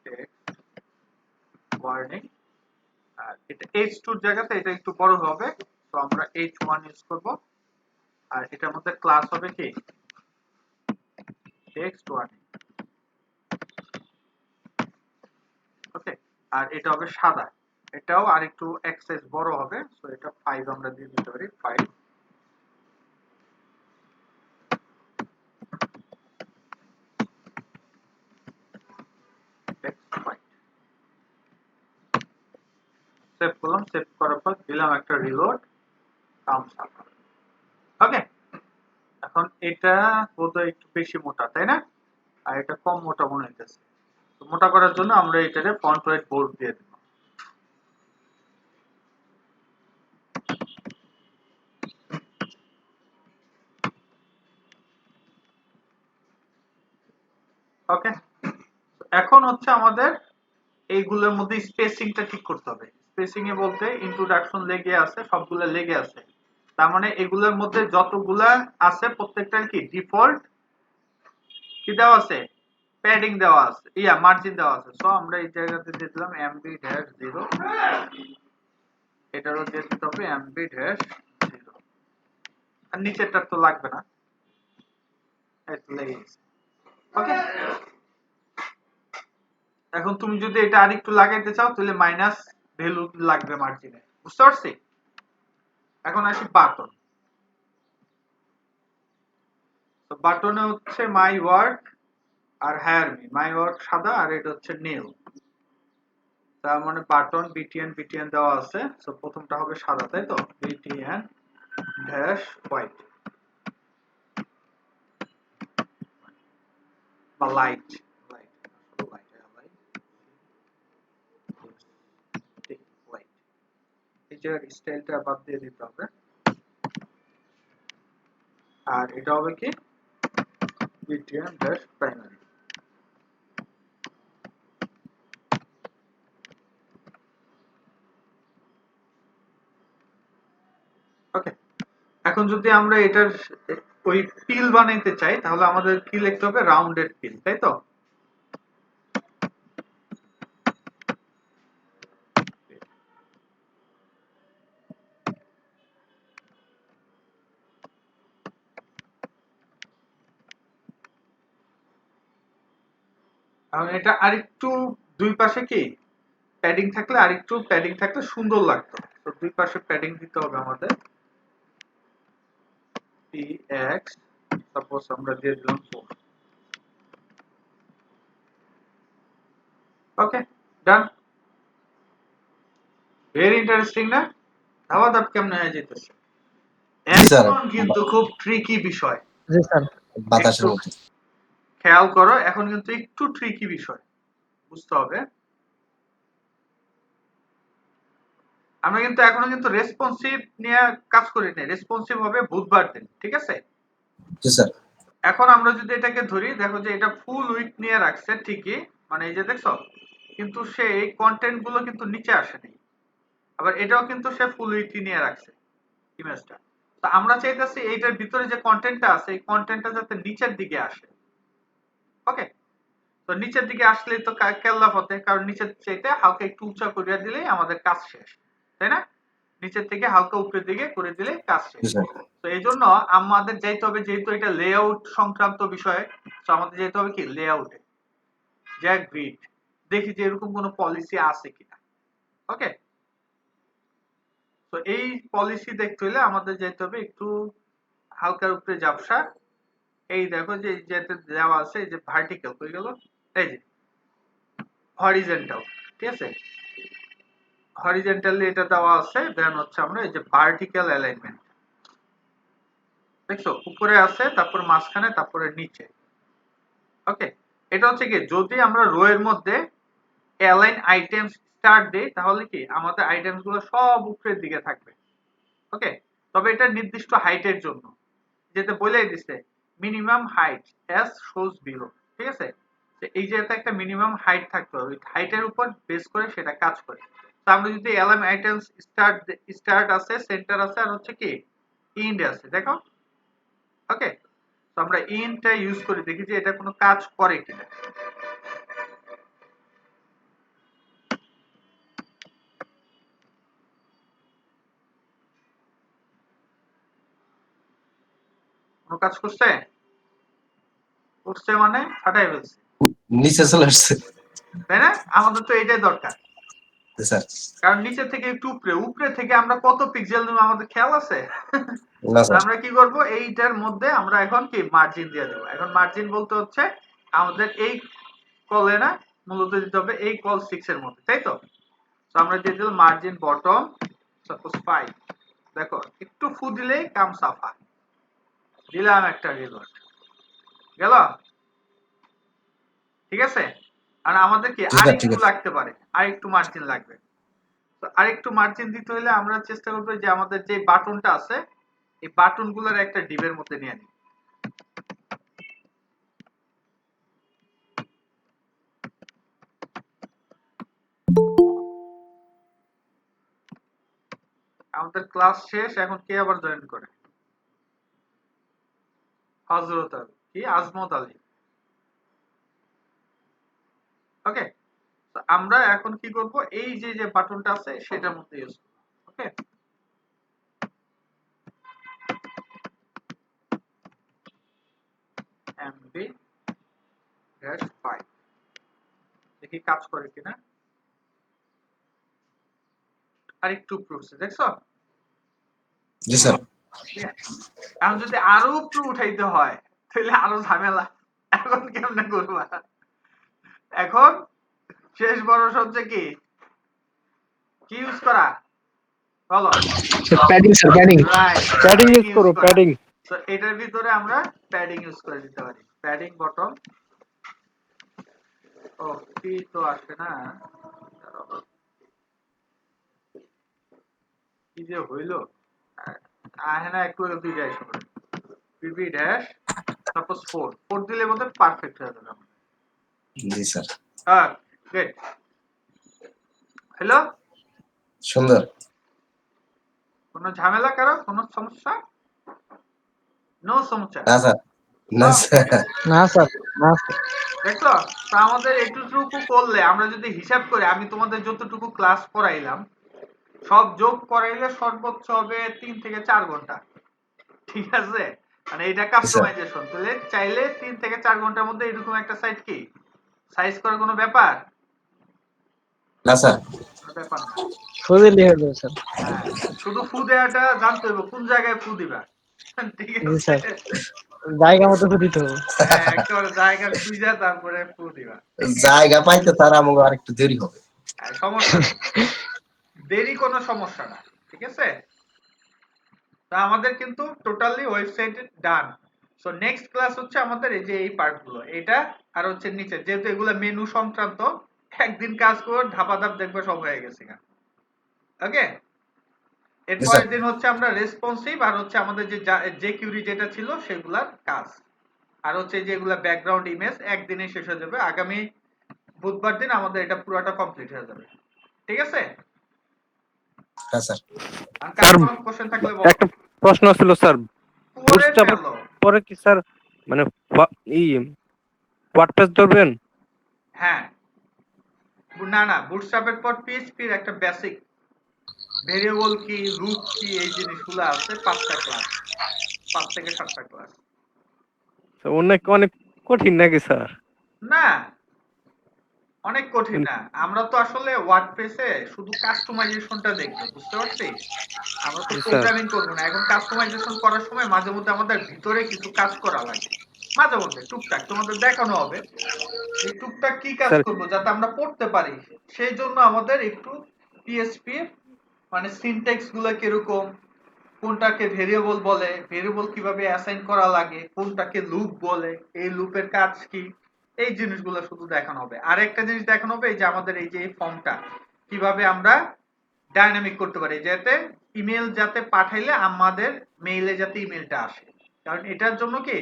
টেক্সট ওয়ার্নিং। আর এটা h2 এর জায়গাতে এটা একটু বড় হবে, তো আমরা h1 ইউজ করব। আর এটার মধ্যে ক্লাস হবে কি টেক্সট ওয়ার্নিং। ওকে, আর এটা হবে সাদা, এটাও আর একটু এক সাইজ বড় হবে, সো এটা 5 আমরা দিয়ে দিতে পারি, 5 টেক্সট হোয়াইট। সেভ করলাম, সেভ করার পর দিলাম একটা রিলোড, থাম্বস আপ। ওকে, এখন এটা বোধহয় একটু বেশি মোটা, তাই না? আর এটা কম মোটা মনে হইতেছে। তো মোটা করার জন্য আমরা এটারে ফন্ট ওয়েট বোল্ড দিয়ে দেব। ওকে, এখন হচ্ছে আমাদের এইগুলোর মধ্যে স্পেসিংটা ঠিক করতে হবে। স্পেসিং এ বলতে ইন্ট্রোডাকশন লেগে আছে, সবগুলো লেগে আছে, তার মানে এগুলোর মধ্যে যতগুলা আছে প্রত্যেকটার কি ডিফল্ট কি দেওয়া আছে, প্যাডিং দেওয়া আছে, মার্জিন দেওয়া আছে। সো আমরা এই জায়গাতে দিয়ে দিলাম mb-0, এটারও দিয়ে দিতে হবে mb-0, আর নিচেরটা তো লাগবে না, ওকে। এখন তুমি যদি এটা আরেকটু লাগাইতে চাও তাহলে মাইনাস ভ্যালু লাগবে মার্জিনে, বুঝতে পারছি? এখন আসি বাটন। তো বাটনে হচ্ছে মাই ওয়ার্ক আর হায়ার মি। মাই ওয়ার্ক সাদা আর এটা হচ্ছে নীল। তার মানে বাটন বিটিএন দেওয়া আছে। সো প্রথমটা হবে সাদা, তাই তো? বিটিএন ড্যাশ হোয়াইট বা লাইট, এই জায়গার স্টাইলটা বাদ দিয়ে দিতে হবে। আর এটা হবে কি বিটিএন ড্যাশ প্রাইমারি। ওকে, এখন যদি আমরা এটার ওই পিল বানাইতে চাই তাহলে আমাদের কি লিখতে হবে, রাউন্ডেড পিল, তাই তো? এখন এটা আরেকটু দুই পাশে কি প্যাডিং থাকলে, আরেকটু প্যাডিং থাকলে সুন্দর লাগতো। তো দুই পাশে প্যাডিং দিতে হবে আমাদের। px সাপোজ আমরা দিয়ে দিলাম 4। ওকে, ডান। ভেরি ইন্টারেস্টিং না? ধাবা ধাপ কেমন হয়ে যেতেছে। স্যার এখন কিন্তু খুব ট্রিকি বিষয়, জি স্যার। বাতাসের একটু মতো। খেয়াল করো, এখন কিন্তু একটু ট্রিকি বিষয় বুঝতে হবে। আমরা কিন্তু এখনো কিন্তু রেসপন্সিভ নিয়ে কাজ করি নাই, রেসপন্সিভ হবে বুধবার দিন, ঠিক আছে? জি স্যার। এখন আমরা যদি এটাকে ধরি, দেখো যে এটা ফুল উইডথ নিয়ে রাখছে ঠিকই, মানে এই যে দেখছো, কিন্তু সে এই কন্টেন্ট গুলো কিন্তু নিচে আসেনি। আবার এটাও কিন্তু সে ফুল উইডথ নিয়ে রাখছে ইমেজটা। তো আমরা চাইতেছি এইটার ভিতরে যে কন্টেন্টটা আছে এই কন্টেন্টটা যাতে নিচের দিকে আসে। ওকে, তো নিচের দিকে আসলেই তো কেল্লা ফতে, কারণ নিচের চাইতে হালকা একটু উঁচা করিয়া দিলেই আমাদের কাজ শেষ, তাই না? নিচের থেকে হালকা উপরের দিকে করে দিলে কাজ শেষ। জি স্যার। তো এই জন্য আমাদের যাইতে হবে, যেহেতু এটা লেআউট সংক্রান্ত বিষয়, তো আমাদের যেতে হবে কি লেআউটে, যা গ্রিড, দেখি যে এরকম কোনো পলিসি আছে কিনা। ওকে, তো এই পলিসি দেখতে হলে আমাদের যেতে হবে একটু হালকার উপরে ঝাপসা। এই দেখো যে যেতে দেওয়া আছে, এই যে ভার্টিক্যাল হয়ে গেল, এই যে হরিজন্টাল, ঠিক আছে? হরিজন্টালি এটা দেওয়া আছে, দেন হচ্ছে আমরা এই যে ভার্টিক্যাল অ্যালাইনমেন্ট, দেখছো উপরে আছে, তারপর মাঝখানে, তারপরে নিচে। ওকে, এটা হচ্ছে কি যদি আমরা রো এর মধ্যে অ্যালাইন আইটেমস স্টার্ট দেই তাহলে কি আমাদের আইটেমস গুলো সব উপরের দিকে থাকবে। ওকে, তবে এটা নির্দিষ্ট হাইটের জন্য, যেটা বলেই দিছে minimum height S shows below, ঠিক আছে? এই যে এটা একটা মিনিমাম হাইট থাকতে হবে, ওই হাইটের উপর বেস করে সেটা কাজ করে। তো আমরা যদি অ্যালাইন আইটেমস স্টার্ট আছে, সেন্টার আছে, আর হচ্ছে কি ইন্ড আছে, দেখো। ওকে, তো আমরা ইনটা ইউজ করে দেখি যে এটা কোনো কাজ করে কিনা। কোনো কাজ করছে? করছে মানে ফাটাই ফেলছে, নিচে চলে আসছে। তাই না? আমাদের তো এটাই দরকার, জি স্যার। কারণ নিচে থেকে একটু উপরে, উপরে থেকে আমরা কত পিক্সেল নেব আমাদের খেয়াল আছে? না তো স্যার। আমরা কি করব, এইটার মধ্যে আমরা এখন কি মার্জিন দিয়ে দেবো। এখন মার্জিন বলতে হচ্ছে আমাদের এই কলে না, মূলত দিতে হবে এই কল 6 এর মধ্যে, তাই তো? তো আমরা দিয়ে দিলাম মার্জিন বটম সাপোজ 5। দেখো একটু ফু দিলেই কাম সাফা, দিলাম একটা রিলোড, গেল, ঠিক আছে? আর আমাদের কি জি স্যার, ঠিক আরেকটু আছে। লাগতে পারে, আরেকটু মার্জিন লাগবে। তো আরেকটু মার্জিন দিতে হলে আমরা চেষ্টা করবো যে আমাদের যে বাটনটা আছে এই বাটন গুলোর একটা ডিবের মধ্যে নিয়ে নিই। আমাদের ক্লাস শেষ, এখন কে আবার জয়েন করে? হযরত আলী, কি আজমত আলী। ওকে, তো আমরা এখন কি করব, এই যে যে বাটনটা আছে সেটার মধ্যে ইউজ করব। ওকে, MB-5 দেখি কাজ করে কিনা। আর একটু প্রুফস দেখছো? জি স্যার। এখন যদি আরো উপরে উঠাইতে হয় তাহলে আরো ঝামেলা। এখন কেমনে করবা? এখন শেষ বড় সবচেয়ে কি কি ইউজ করা বলো? Padding sir, padding. Right, padding use করো, প্যাডিং। তো এটার ভিতরে আমরা প্যাডিং ইউজ করে দিতে পারি। Padding bottom. ও পি তো আসে না, কি যে হইলো। আহে না, একটু আগে দুইটা এসে পড়ে। পিবি ড্যাশ সাপোজ 4 দিলে মধ্যে পারফেক্ট হয়ে যাবে। জি স্যার। হ্যাঁ, গুড। হ্যালো, সুন্দর। কোনো ঝামেলা কারো, কোনো সমস্যা? নো সমস্যা। না স্যার, না স্যার। না স্যার, না স্যার। দেখছো, তো আমাদের এটুকু করলে আমরা যদি হিসাব করি, আমি তোমাদের যতটুকু ক্লাস করাইলাম সব যোগ করাইলে সর্বোচ্চ হবে 3 থেকে 4 ঘন্টা। ঠিক আছে, মানে এটা কাস্টমাইজেশন। তাহলে চাইলে 3 থেকে 4 ঘন্টার মধ্যে এরকম একটা সাইট কি সাইজ করার কোনো ব্যাপার না স্যার। ব্যাপার না। খুবই হলো স্যার। হ্যাঁ, শুধু ফু দেওয়াটা জানতে হবে, কোন জায়গায় ফু দিবা। ঠিক জি আছে, স্যার, জায়গা মতো দিতে হবে। হ্যাঁ, একেবারে জায়গা খুঁজে তারপরে ফু দিবা। জায়গা পাইতে তার আমাকে আর একটু দেরি হবে। সমস্যা নেই, দেরি কোনো সমস্যা না। ঠিক আছে, তা আমাদের কিন্তু টোটালি ওয়েবসাইট ডান। সো নেক্সট ক্লাস হচ্ছে আমাদের এই যে এই পার্টগুলো, এটা আর হচ্ছে নিচে, যেহেতু এগুলো মেনু সংক্রান্ত, একদিন কাজ করে ধাপাধাপ দেখবে সব হয়ে গেছে। ওকে, এরপরের দিন হচ্ছে আমরা রেসপন্সিভ আর হচ্ছে আমাদের যে কিউরি যেটা ছিল সেগুলার কাজ, আর হচ্ছে যেগুলা ব্যাকগ্রাউন্ড ইমেজ একদিনে শেষ হয়ে যাবে। আগামী বুধবার দিন আমাদের এটা পুরোটা কমপ্লিট হয়ে যাবে। ঠিক আছে? হ্যাঁ স্যার। আর কার কোনো কোশ্চেন থাকলে বলো। একটা প্রশ্ন ছিল স্যার, পরে বুটস্ট্র্যাপের ফেলো। পরে কি স্যার মানে ওয়ার্ডপ্রেস ধরবেন? হ্যাঁ, না না, বুটস্ট্র্যাপের পর পিএইচপি এর একটা বেসিক ভেরিয়েবল কি, লুপ কি, এই জিনিসগুলো আছে 5টা ক্লাস, 5 থেকে 7টা ক্লাস। অনেক অনেক কঠিন নাকি স্যার? না, অনেক কঠিন না। আমরা তো আসলে ওয়ার্ডপ্রেসে শুধু কাস্টমাইজেশনটা দেখবো, বুঝতে পারছিস? আমরা তো প্রোগ্রামিং করবো না। এখন কাস্টমাইজেশন করার সময় মাঝে মধ্যে আমাদের ভিতরে কিছু কাজ করা লাগে, মাঝে মধ্যে টুকটাক তোমাদের দেখানো হবে। এই টুকটাক কি কাজ স্যার করবো যাতে আমরা পড়তে পারি, সেই জন্য আমাদের একটু পিএইচপি মানে সিনট্যাক্স গুলো কিরকম, কোনটাকে ভেরিয়েবল বলে, ভেরিয়েবল কিভাবে অ্যাসাইন করা লাগে, কোনটাকে লুপ বলে, এই লুপের কাজ কি, এই জিনিসগুলো শুধু দেখানো হবে। আর একটা জিনিস দেখানো হবে, এই যে আমাদের এই যে ফর্মটা কিভাবে আমরা ডাইনামিক করতে পারি, যাতে ইমেল যাতে পাঠাইলে আমাদের মেইলে যাতে ইমেলটা আসে। কারণ এটার জন্য কি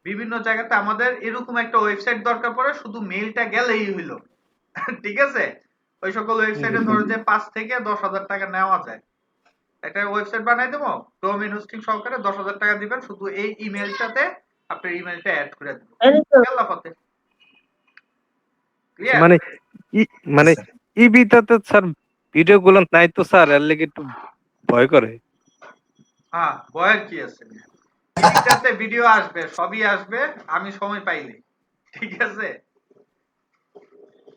বিভিন্ন জায়গাতে আমাদের এরকম একটা ওয়েবসাইট দরকার পড়ে, শুধু মেইলটা গেলেই হইলো। ঠিক আছে, ওই সকল ওয়েবসাইটে ধরো যে 5 থেকে 10,000 টাকা নেওয়া যায়। একটা ওয়েবসাইট বানাই দেবো ডোমেইন হোস্টিং সহকারে, 10,000 টাকা দিবেন, শুধু এই ইমেলটাতে আপনার ইমেলটা অ্যাড করে দেবো। আল্লাহ হাফেজ। ক্লিয়ার? মানে মানে ইবিটাতে স্যার ভিডিও গুলো নাই তো স্যার, এর লাগি একটু ভয় করে। হ্যাঁ, ভয়ের কি আছে? এটাতে ভিডিও আসবে, সবই আসবে, আমি সময় পাইলে। ঠিক আছে,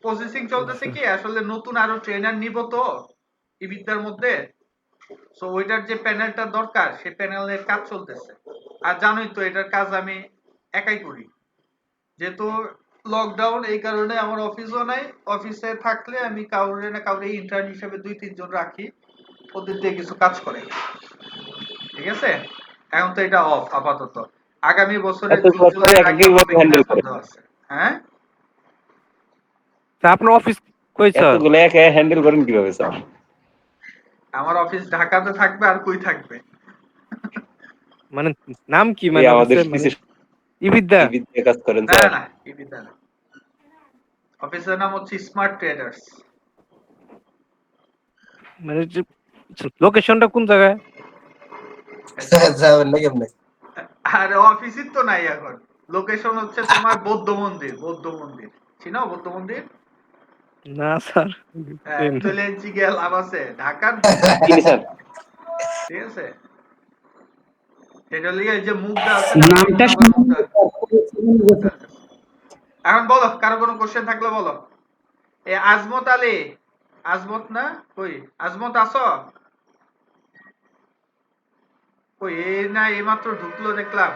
প্রসেসিং চলতেছে কি, আসলে নতুন আরো ট্রেনার নিব তো এই বিদ্যার মধ্যে। সো ওইটার যে প্যানেলটা দরকার সেই প্যানেলের কাজ চলতেছে। আর জানোই তো এটার কাজ আমি একাই করি, যেহেতু লকডাউন, এই কারণে আমার অফিসও নাই। অফিসে থাকলে আমি কাউরে না কাউরে ইন্টার্ন হিসেবে 2-3 জন রাখি, ওদের দিয়ে কিছু কাজ করে। ঠিক আছে, এখন তো এটা অফ আপাতত। আগামী বছরে জুন জুলাইয়ের আগে হবে কিনা সন্দেহ আছে। হ্যাঁ, আপনার অফিস কই স্যার? এতগুলো একা হ্যান্ডেল করেন কিভাবে স্যার? আমার অফিস ঢাকাতে থাকবে, আর কই থাকবে? মানে নাম কি, এই মানে আমাদের মানে ইবিদ্যা? ইবিতে কাজ করেন না স্যার? না, এই বিদ্যা না। অফিসের নাম হচ্ছে স্মার্ট ট্রেডার্স। মানে লোকেশনটা কোন জায়গায়? যাবেন না কেমনে? আরে অফিসই তো নাই এখন। লোকেশন হচ্ছে তোমার বৌদ্ধ মন্দির, বৌদ্ধ মন্দির। চিনো বৌদ্ধ মন্দির? না স্যার, চলে গিয়ে লাভ আছে, ঢাকার চিনি স্যার। ঠিক আছে, সেটা লিগে যে মুখটা আছে না, নামটা আমার মুখটা মুখটা আছে। এখন বলো, কারো কোনো কোশ্চেন থাকলে বলো। এ আজমত আলী, আজমত না, কই আজমত আছো? কই এই না, এইমাত্র ঢুকলো দেখলাম।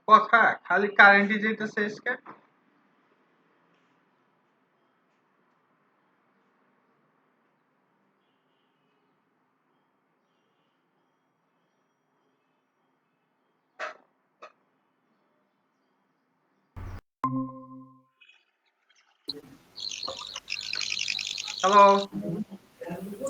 কথা খালি কারেন্টই যেতেছে আজকে। হ্যালো।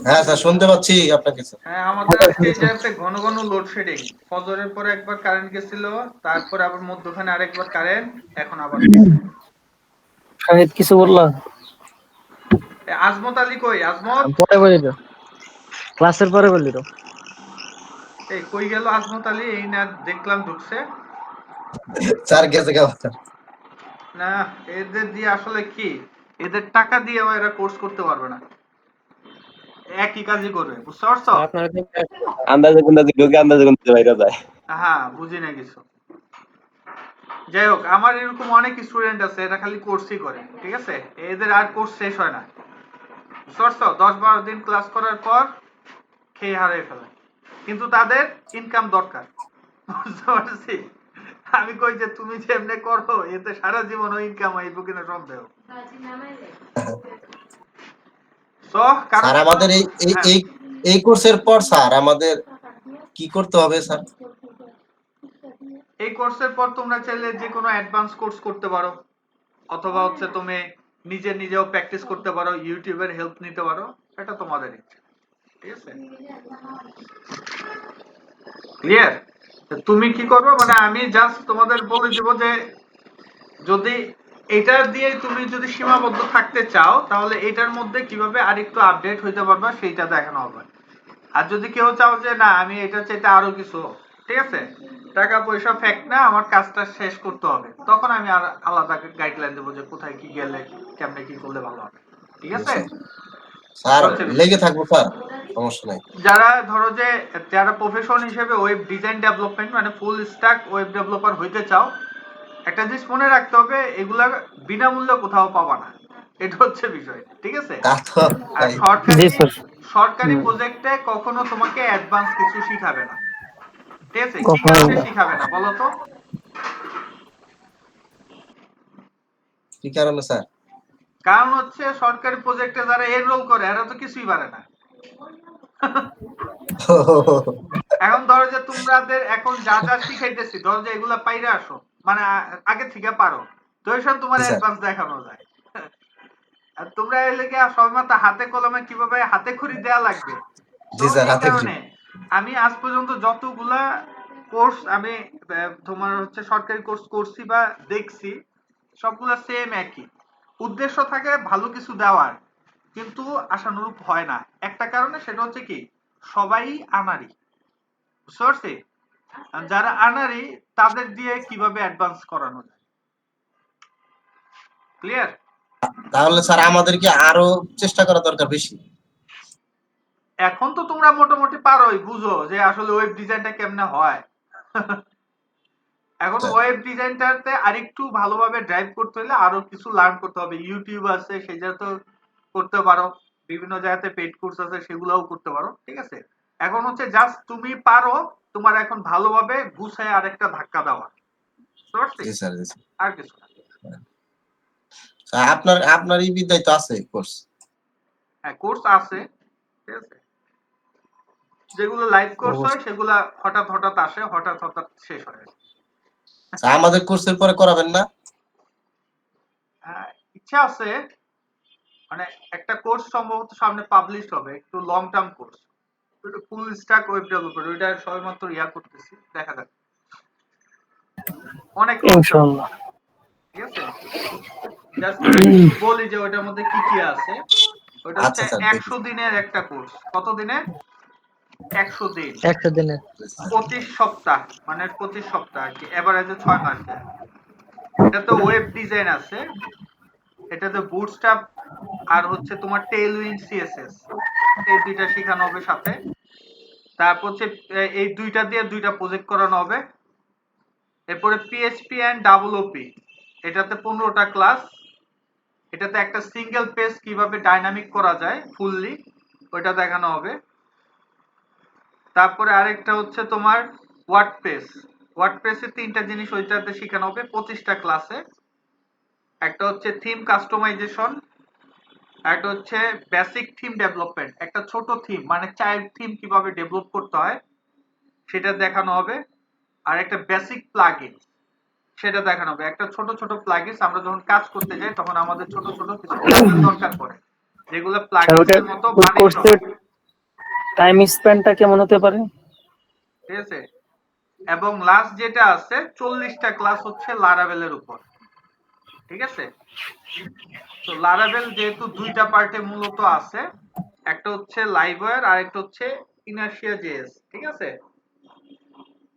হ্যাঁ স্যার, শুনতে পাচ্ছি আপনাকে স্যার। হ্যাঁ, আমাদের আজকে এই জায়গাতে ঘন ঘন লোডশেডিং। ফজরের পরে একবার কারেন্ট গেছিল, তারপরে আবার মধ্যখানে আরেকবার কারেন্ট, এখন আবার গেছে। শাহিদ কিছু বললা? আজমত আলী কই? আজমত পরে বলি তো, ক্লাসের পরে বলি তো। এই কই গেল আজমত আলী? এই না দেখলাম ঢুকছে। স্যার গেছে কেমন? না, এদের দিয়ে আসলে কি, এদের টাকা দিয়ে এরা কোর্স করতে পারবে না, একই কাজই করবে, বুঝতে পারছো? আপনারা আন্দাজে কুন্দাজে ঢুকে আন্দাজে কুন্দাজে বাইরে যায়। হ্যাঁ, বুঝি না কিছু। যাই হোক, আমার এরকম অনেক স্টুডেন্ট আছে, এরা খালি কোর্সই করে, ঠিক আছে? এদের আর কোর্স শেষ হয় না, বুঝতে পারছো? 10-12 দিন ক্লাস করার পর খেয়ে হারিয়ে ফেলে, কিন্তু তাদের ইনকাম দরকার, বুঝতে পারছি? আমি কই যে তুমি যে এমনি করো, এতে সারা জীবন ইনকাম হইব কিনা সন্দেহ। সো কারণ স্যার আমাদের এই এই হ্যাঁ, এই এই কোর্সের পর স্যার আমাদের কি করতে হবে স্যার? এই কোর্সের পর তোমরা চাইলে যে কোনো অ্যাডভান্স কোর্স করতে পারো, অথবা হচ্ছে তুমি নিজে নিজেও প্র্যাকটিস করতে পারো, ইউটিউবের হেল্প নিতে পারো, এটা তোমাদের ইচ্ছা, ঠিক আছে? ক্লিয়ার? তুমি কি করবে, মানে আমি জাস্ট তোমাদের বলে দেব যে যদি এটা দিয়ে তুমি যদি সীমাবদ্ধ থাকতে চাও, তাহলে এটার মধ্যে কিভাবে আরেকটু আপডেট হইতে পারবা সেইটা দেখানো হবে। আর যদি কেউ চাও যে না আমি এটা চাইতে আরো কিছু, ঠিক আছে, টাকা পয়সা ফ্যাক্ট না, আমার কাজটা শেষ করতে হবে, তখন আমি আর আলাদা গাইডলাইন দেবো যে কোথায় কি গেলে কেমনে কি করলে ভালো হবে, ঠিক আছে? স্যার চলছে বিষয়। লেগে থাকবো স্যার, সমস্যা নাই। যারা ধরো যে যারা প্রফেশন হিসেবে ওয়েব ডিজাইন ডেভেলপমেন্ট মানে ফুল স্ট্যাক ওয়েব ডেভেলপার হইতে চাও, একটা জিনিস মনে রাখতে হবে, এগুলা বিনামূল্যে কোথাও পাবা না, এটা হচ্ছে বিষয়, ঠিক আছে? তা তো আর তাই। জি স্যার। সরকারি প্রজেক্টে কখনো তোমাকে অ্যাডভান্স কিছু শিখাবে না, ঠিক আছে? কি কখনোই কারণে না। শিখাবে না বলো তো? কি কারণে স্যার? কারণ হচ্ছে সরকারি প্রজেক্টে যারা এনরোল করে এরা তো কিছুই পারে না। এখন ধরো যে তোমাদের এখন যা যা শিখাইতেছি, ধরো যে এগুলা পাইরে আসো, মানে আগে থেকে পারো, তো এইসব তোমার জি স্যার। অ্যাডভান্স দেখানো যায়। আর তোমরা এর লেগে সবেমাত্র হাতে কলমে কিভাবে হাতে খড়ি দেয়া লাগবে। তো জি স্যার, এই হাতে করি। কারণে আমি আজ পর্যন্ত যতগুলা কোর্স আমি তোমার হচ্ছে সরকারি কোর্স করছি বা দেখছি, সবগুলা সেম একই উদ্দেশ্য থাকে, ভালো কিছু দেওয়ার, কিন্তু আশানুরূপ হয় না একটা কারণে, সেটা হচ্ছে কি সবাই আনারি, বুঝতে পারছি? আর যারা আনারি তাদের দিয়ে কিভাবে অ্যাডভান্স করানো যায়, ক্লিয়ার? তাহলে স্যার আমাদেরকে আরো চেষ্টা করা দরকার বেশি। এখন তো তোমরা মোটামুটি পারোই, বুঝো যে আসলে ওয়েব ডিজাইনটা কেমনে হয়। এখন ওয়েব ডিজাইনটাতে আরেকটু ভালোভাবে ড্রাইভ করতে হলে আরো কিছু লার্ন করতে হবে, ইউটিউব আছে সেটা তো করতে পারো, বিভিন্ন জায়গাতে পেইড কোর্স আছে, সেগুলোও করতে পারো। ঠিক আছে, এখন হচ্ছে জাস্ট তুমি পারো, তোমার এখন ভালোভাবে গুছায় আরেকটা ধাক্কা দেওয়া। বুঝতে পারছি? জি স্যার, জি স্যার। আর কিছু না। আপনার এই বিদ্যায় তো আছে কোর্স। হ্যাঁ, কোর্স আছে। ঠিক আছে, যেগুলো লাইভ কোর্স হয় সেগুলা হঠাৎ হঠাৎ আসে, হঠাৎ হঠাৎ শেষ হয়। আমাদের কোর্সের পরে করাবেন না? ইচ্ছা আছে, মানে একটা কোর্স সম্ভবত সামনে পাবলিশ হবে, একটু লং টার্ম কোর্স, একটু ফুল স্ট্যাক ওয়েব ডেভেলপার, ওইটা সবেমাত্র করতেছি, দেখা যাক। অনেক ইনশাআল্লাহ। ঠিক আছে, জাস্ট বলি যে ওইটার মধ্যে কি কি আছে। ওটা হচ্ছে 100 দিনের একটা কোর্স। কত দিনের? 100 দিন, 100 দিনের 25 সপ্তাহ, মানে 25 সপ্তাহ আর কি, এভারেজে 6 মাস দেয়। এটাতে ওয়েব ডিজাইন আছে, এটাতে বুটস্ট্র্যাপ আর হচ্ছে তোমার টেইলউইন্ড সিএসএস, এই দুইটা শেখানো হবে সাথে। তারপর হচ্ছে এই দুইটা দিয়ে দুইটা প্রজেক্ট করানো হবে। এরপরে পিএইচপি এন্ড ওপি, এটাতে 15টা ক্লাস। এটাতে একটা সিঙ্গেল পেজ কিভাবে ডাইনামিক করা যায় ফুললি, ওইটা দেখানো হবে। তারপরে আরেকটা হচ্ছে তোমার ওয়ার্ডপ্রেসে 3টা জিনিস ওইটাতে শেখানো হবে 25টা ক্লাসে। একটা হচ্ছে থিম কাস্টমাইজেশন, একটা হচ্ছে বেসিক থিম ডেভেলপমেন্ট, একটা ছোট থিম মানে চাইল্ড থিম কিভাবে ডেভেলপ করতে হয় সেটা দেখানো হবে। আর একটা বেসিক প্লাগইন, সেটা দেখানো হবে। একটা ছোট ছোট প্লাগইনস আমরা যখন কাজ করতে যাই তখন আমাদের ছোট ছোট কিছু প্লাগইন দরকার পড়ে, যেগুলো প্লাগইনসের মতো বানাইতে কোর্সের হবে। টাইম স্পেন্ডটা কেমন হতে পারে? ঠিক আছে, এবং লাস্ট যেটা আছে 40টা ক্লাস হচ্ছে লারাভেলের উপর। ঠিক আছে, তো লারাভেল যেহেতু দুইটা পার্টে মূলত আছে, একটা হচ্ছে লাইভওয়্যার আর একটা হচ্ছে ইনার্শিয়া জেএস। ঠিক আছে,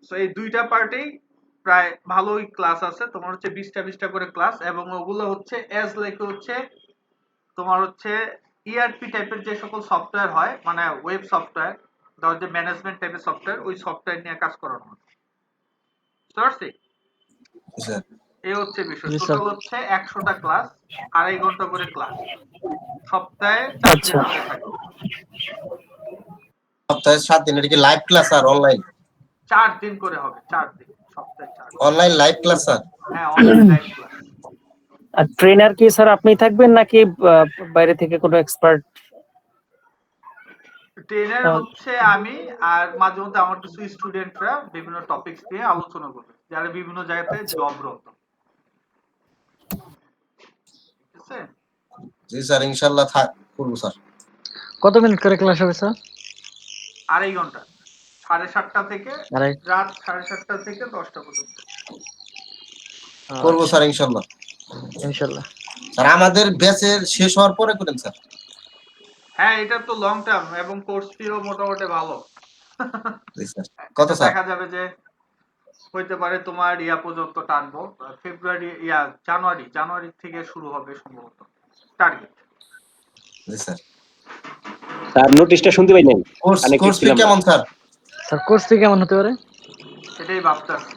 তো এই দুইটা পার্টেই প্রায় ভালোই ক্লাস আছে, তোমার হচ্ছে 20টা করে ক্লাস, এবং ওগুলো হচ্ছে এজ লাইক হচ্ছে তোমার হচ্ছে ইআরপি টাইপের যে সকল সফটওয়্যার হয়, মানে ওয়েব সফটওয়্যার, ধর যে ম্যানেজমেন্ট টাইপের সফটওয়্যার, ওই সফটওয়্যার নিয়ে কাজ করানো হয়। বুঝতে পারছি? এই হচ্ছে বিষয়। টোটাল হচ্ছে 100টা ক্লাস, 2.5 ঘন্টা করে ক্লাস, সপ্তাহে 4 দিন করে থাকে। সপ্তাহে 7 দিন। এটা কি লাইভ ক্লাস আর অনলাইন? 4 দিন করে হবে, 4 দিন, সপ্তাহে 4 দিন। Online live class sir? হ্যাঁ, অনলাইন লাইভ ক্লাস। আর ট্রেনার কি স্যার আপনি থাকবেন নাকি বাইরে থেকে কোনো এক্সপার্ট? ট্রেনার হচ্ছে আমি, আর মাঝে মধ্যে আমার কিছু স্টুডেন্টরা বিভিন্ন টপিকস নিয়ে আলোচনা করবে, যারা বিভিন্ন জায়গাতে জবরত। ঠিক আছে? জি স্যার, ইনশাআল্লাহ করব স্যার। কত মিনিট করে ক্লাস হবে স্যার? 2.5 ঘন্টা, 7:30টা থেকে রাত 7:30টা থেকে 10টা পর্যন্ত। করব স্যার ইনশাআল্লাহ। ইনশাআল্লাহ স্যার আমাদের ব্যাচের শেষ হওয়ার পরে করেন স্যার। হ্যাঁ, এটা তো লং টার্ম এবং কোর্স ফিও মোটামুটি ভালো। জি স্যার। কত স্যার? দেখা যাবে যে হইতে পারে তোমার পর্যন্ত টানবো, ফেব্রুয়ারি জানুয়ারি থেকে শুরু হবে সম্ভবত টার্গেট। জি স্যার। স্যার নোটিশটা শুনতে পাই নাই। কোর্স ফি কেমন স্যার? স্যার কোর্স ফি কেমন হতে পারে? সেটাই ভাবতাছি।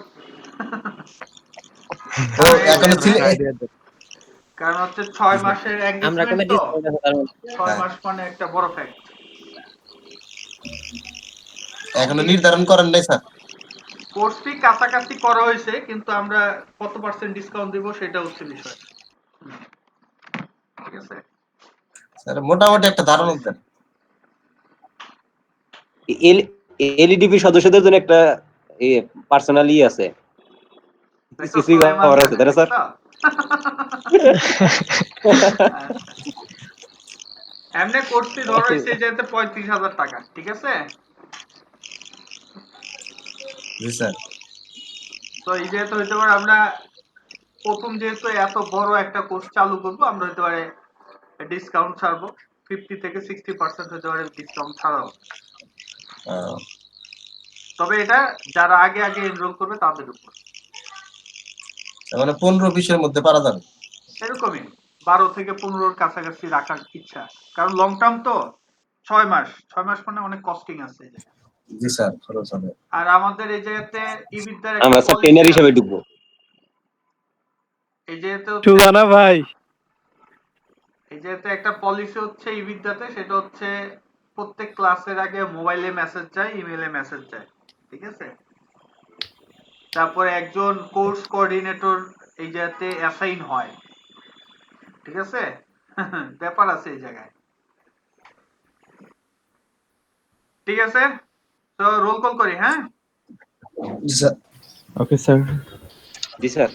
ও এখনো কারণ হচ্ছে 6 মাসের এনগেজমেন্ট তো, 6 মাস মানে একটা বড় ফ্যাক্ট। এখনো নির্ধারণ করেন নাই স্যার? কোর্স ফি কাছাকাছি করা হয়েছে, কিন্তু আমরা কত পার্সেন্ট ডিসকাউন্ট দিব সেটা হচ্ছে বিষয়। ঠিক আছে স্যার, মোটামুটি একটা ধারণা দেন। এলইডিপি সদস্যদের জন্য একটা পার্সোনালি আছে, সিসি কভার আছে, তাই না স্যার? এমনি কোর্স ফি ধরো সেই যেতে 35,000 টাকা। ঠিক আছে, জি স্যার। তো এই যেহেতু হইতে পারে আমরা প্রথম যেহেতু এত বড় একটা কোর্স চালু করব, আমরা হইতে পারে ডিসকাউন্ট ছাড়বো, 50 থেকে 60% হইতে পারে ডিসকাউন্ট ছাড়াও। তবে এটা যারা আগে এনরোল করবে তাদের উপর। মানে 15-20 এর মধ্যে পারা যাবে এরকমই 12 থেকে 15-র কাছাকাছি রাখার ইচ্ছা, কারণ লং টার্ম তো, 6 মাস মানে অনেক কস্টিং আছে। জি স্যার, খরচ হবে। আর আমাদের এই জায়গাতে ইবিদার আমরা স্যার ট্রেনার হিসেবে ঢুকবো। এই যেহেতু সুজানা ভাই, এই যে একটা পলিসি হচ্ছে এই বিদ্যাতে, সেটা হচ্ছে প্রত্যেক ক্লাসের আগে মোবাইলে মেসেজ যায়, ইমেইলে মেসেজ যায়, ঠিক আছে? তারপরে একজন কোর্স কোঅর্ডিনেটর এই জায়গাতে অ্যাসাইন হয়, ঠিক আছে? ব্যাপার আছে এই জায়গায়, ঠিক আছে? তো রোল কল করি, হ্যাঁ? জি স্যার। Okay sir. জি স্যার।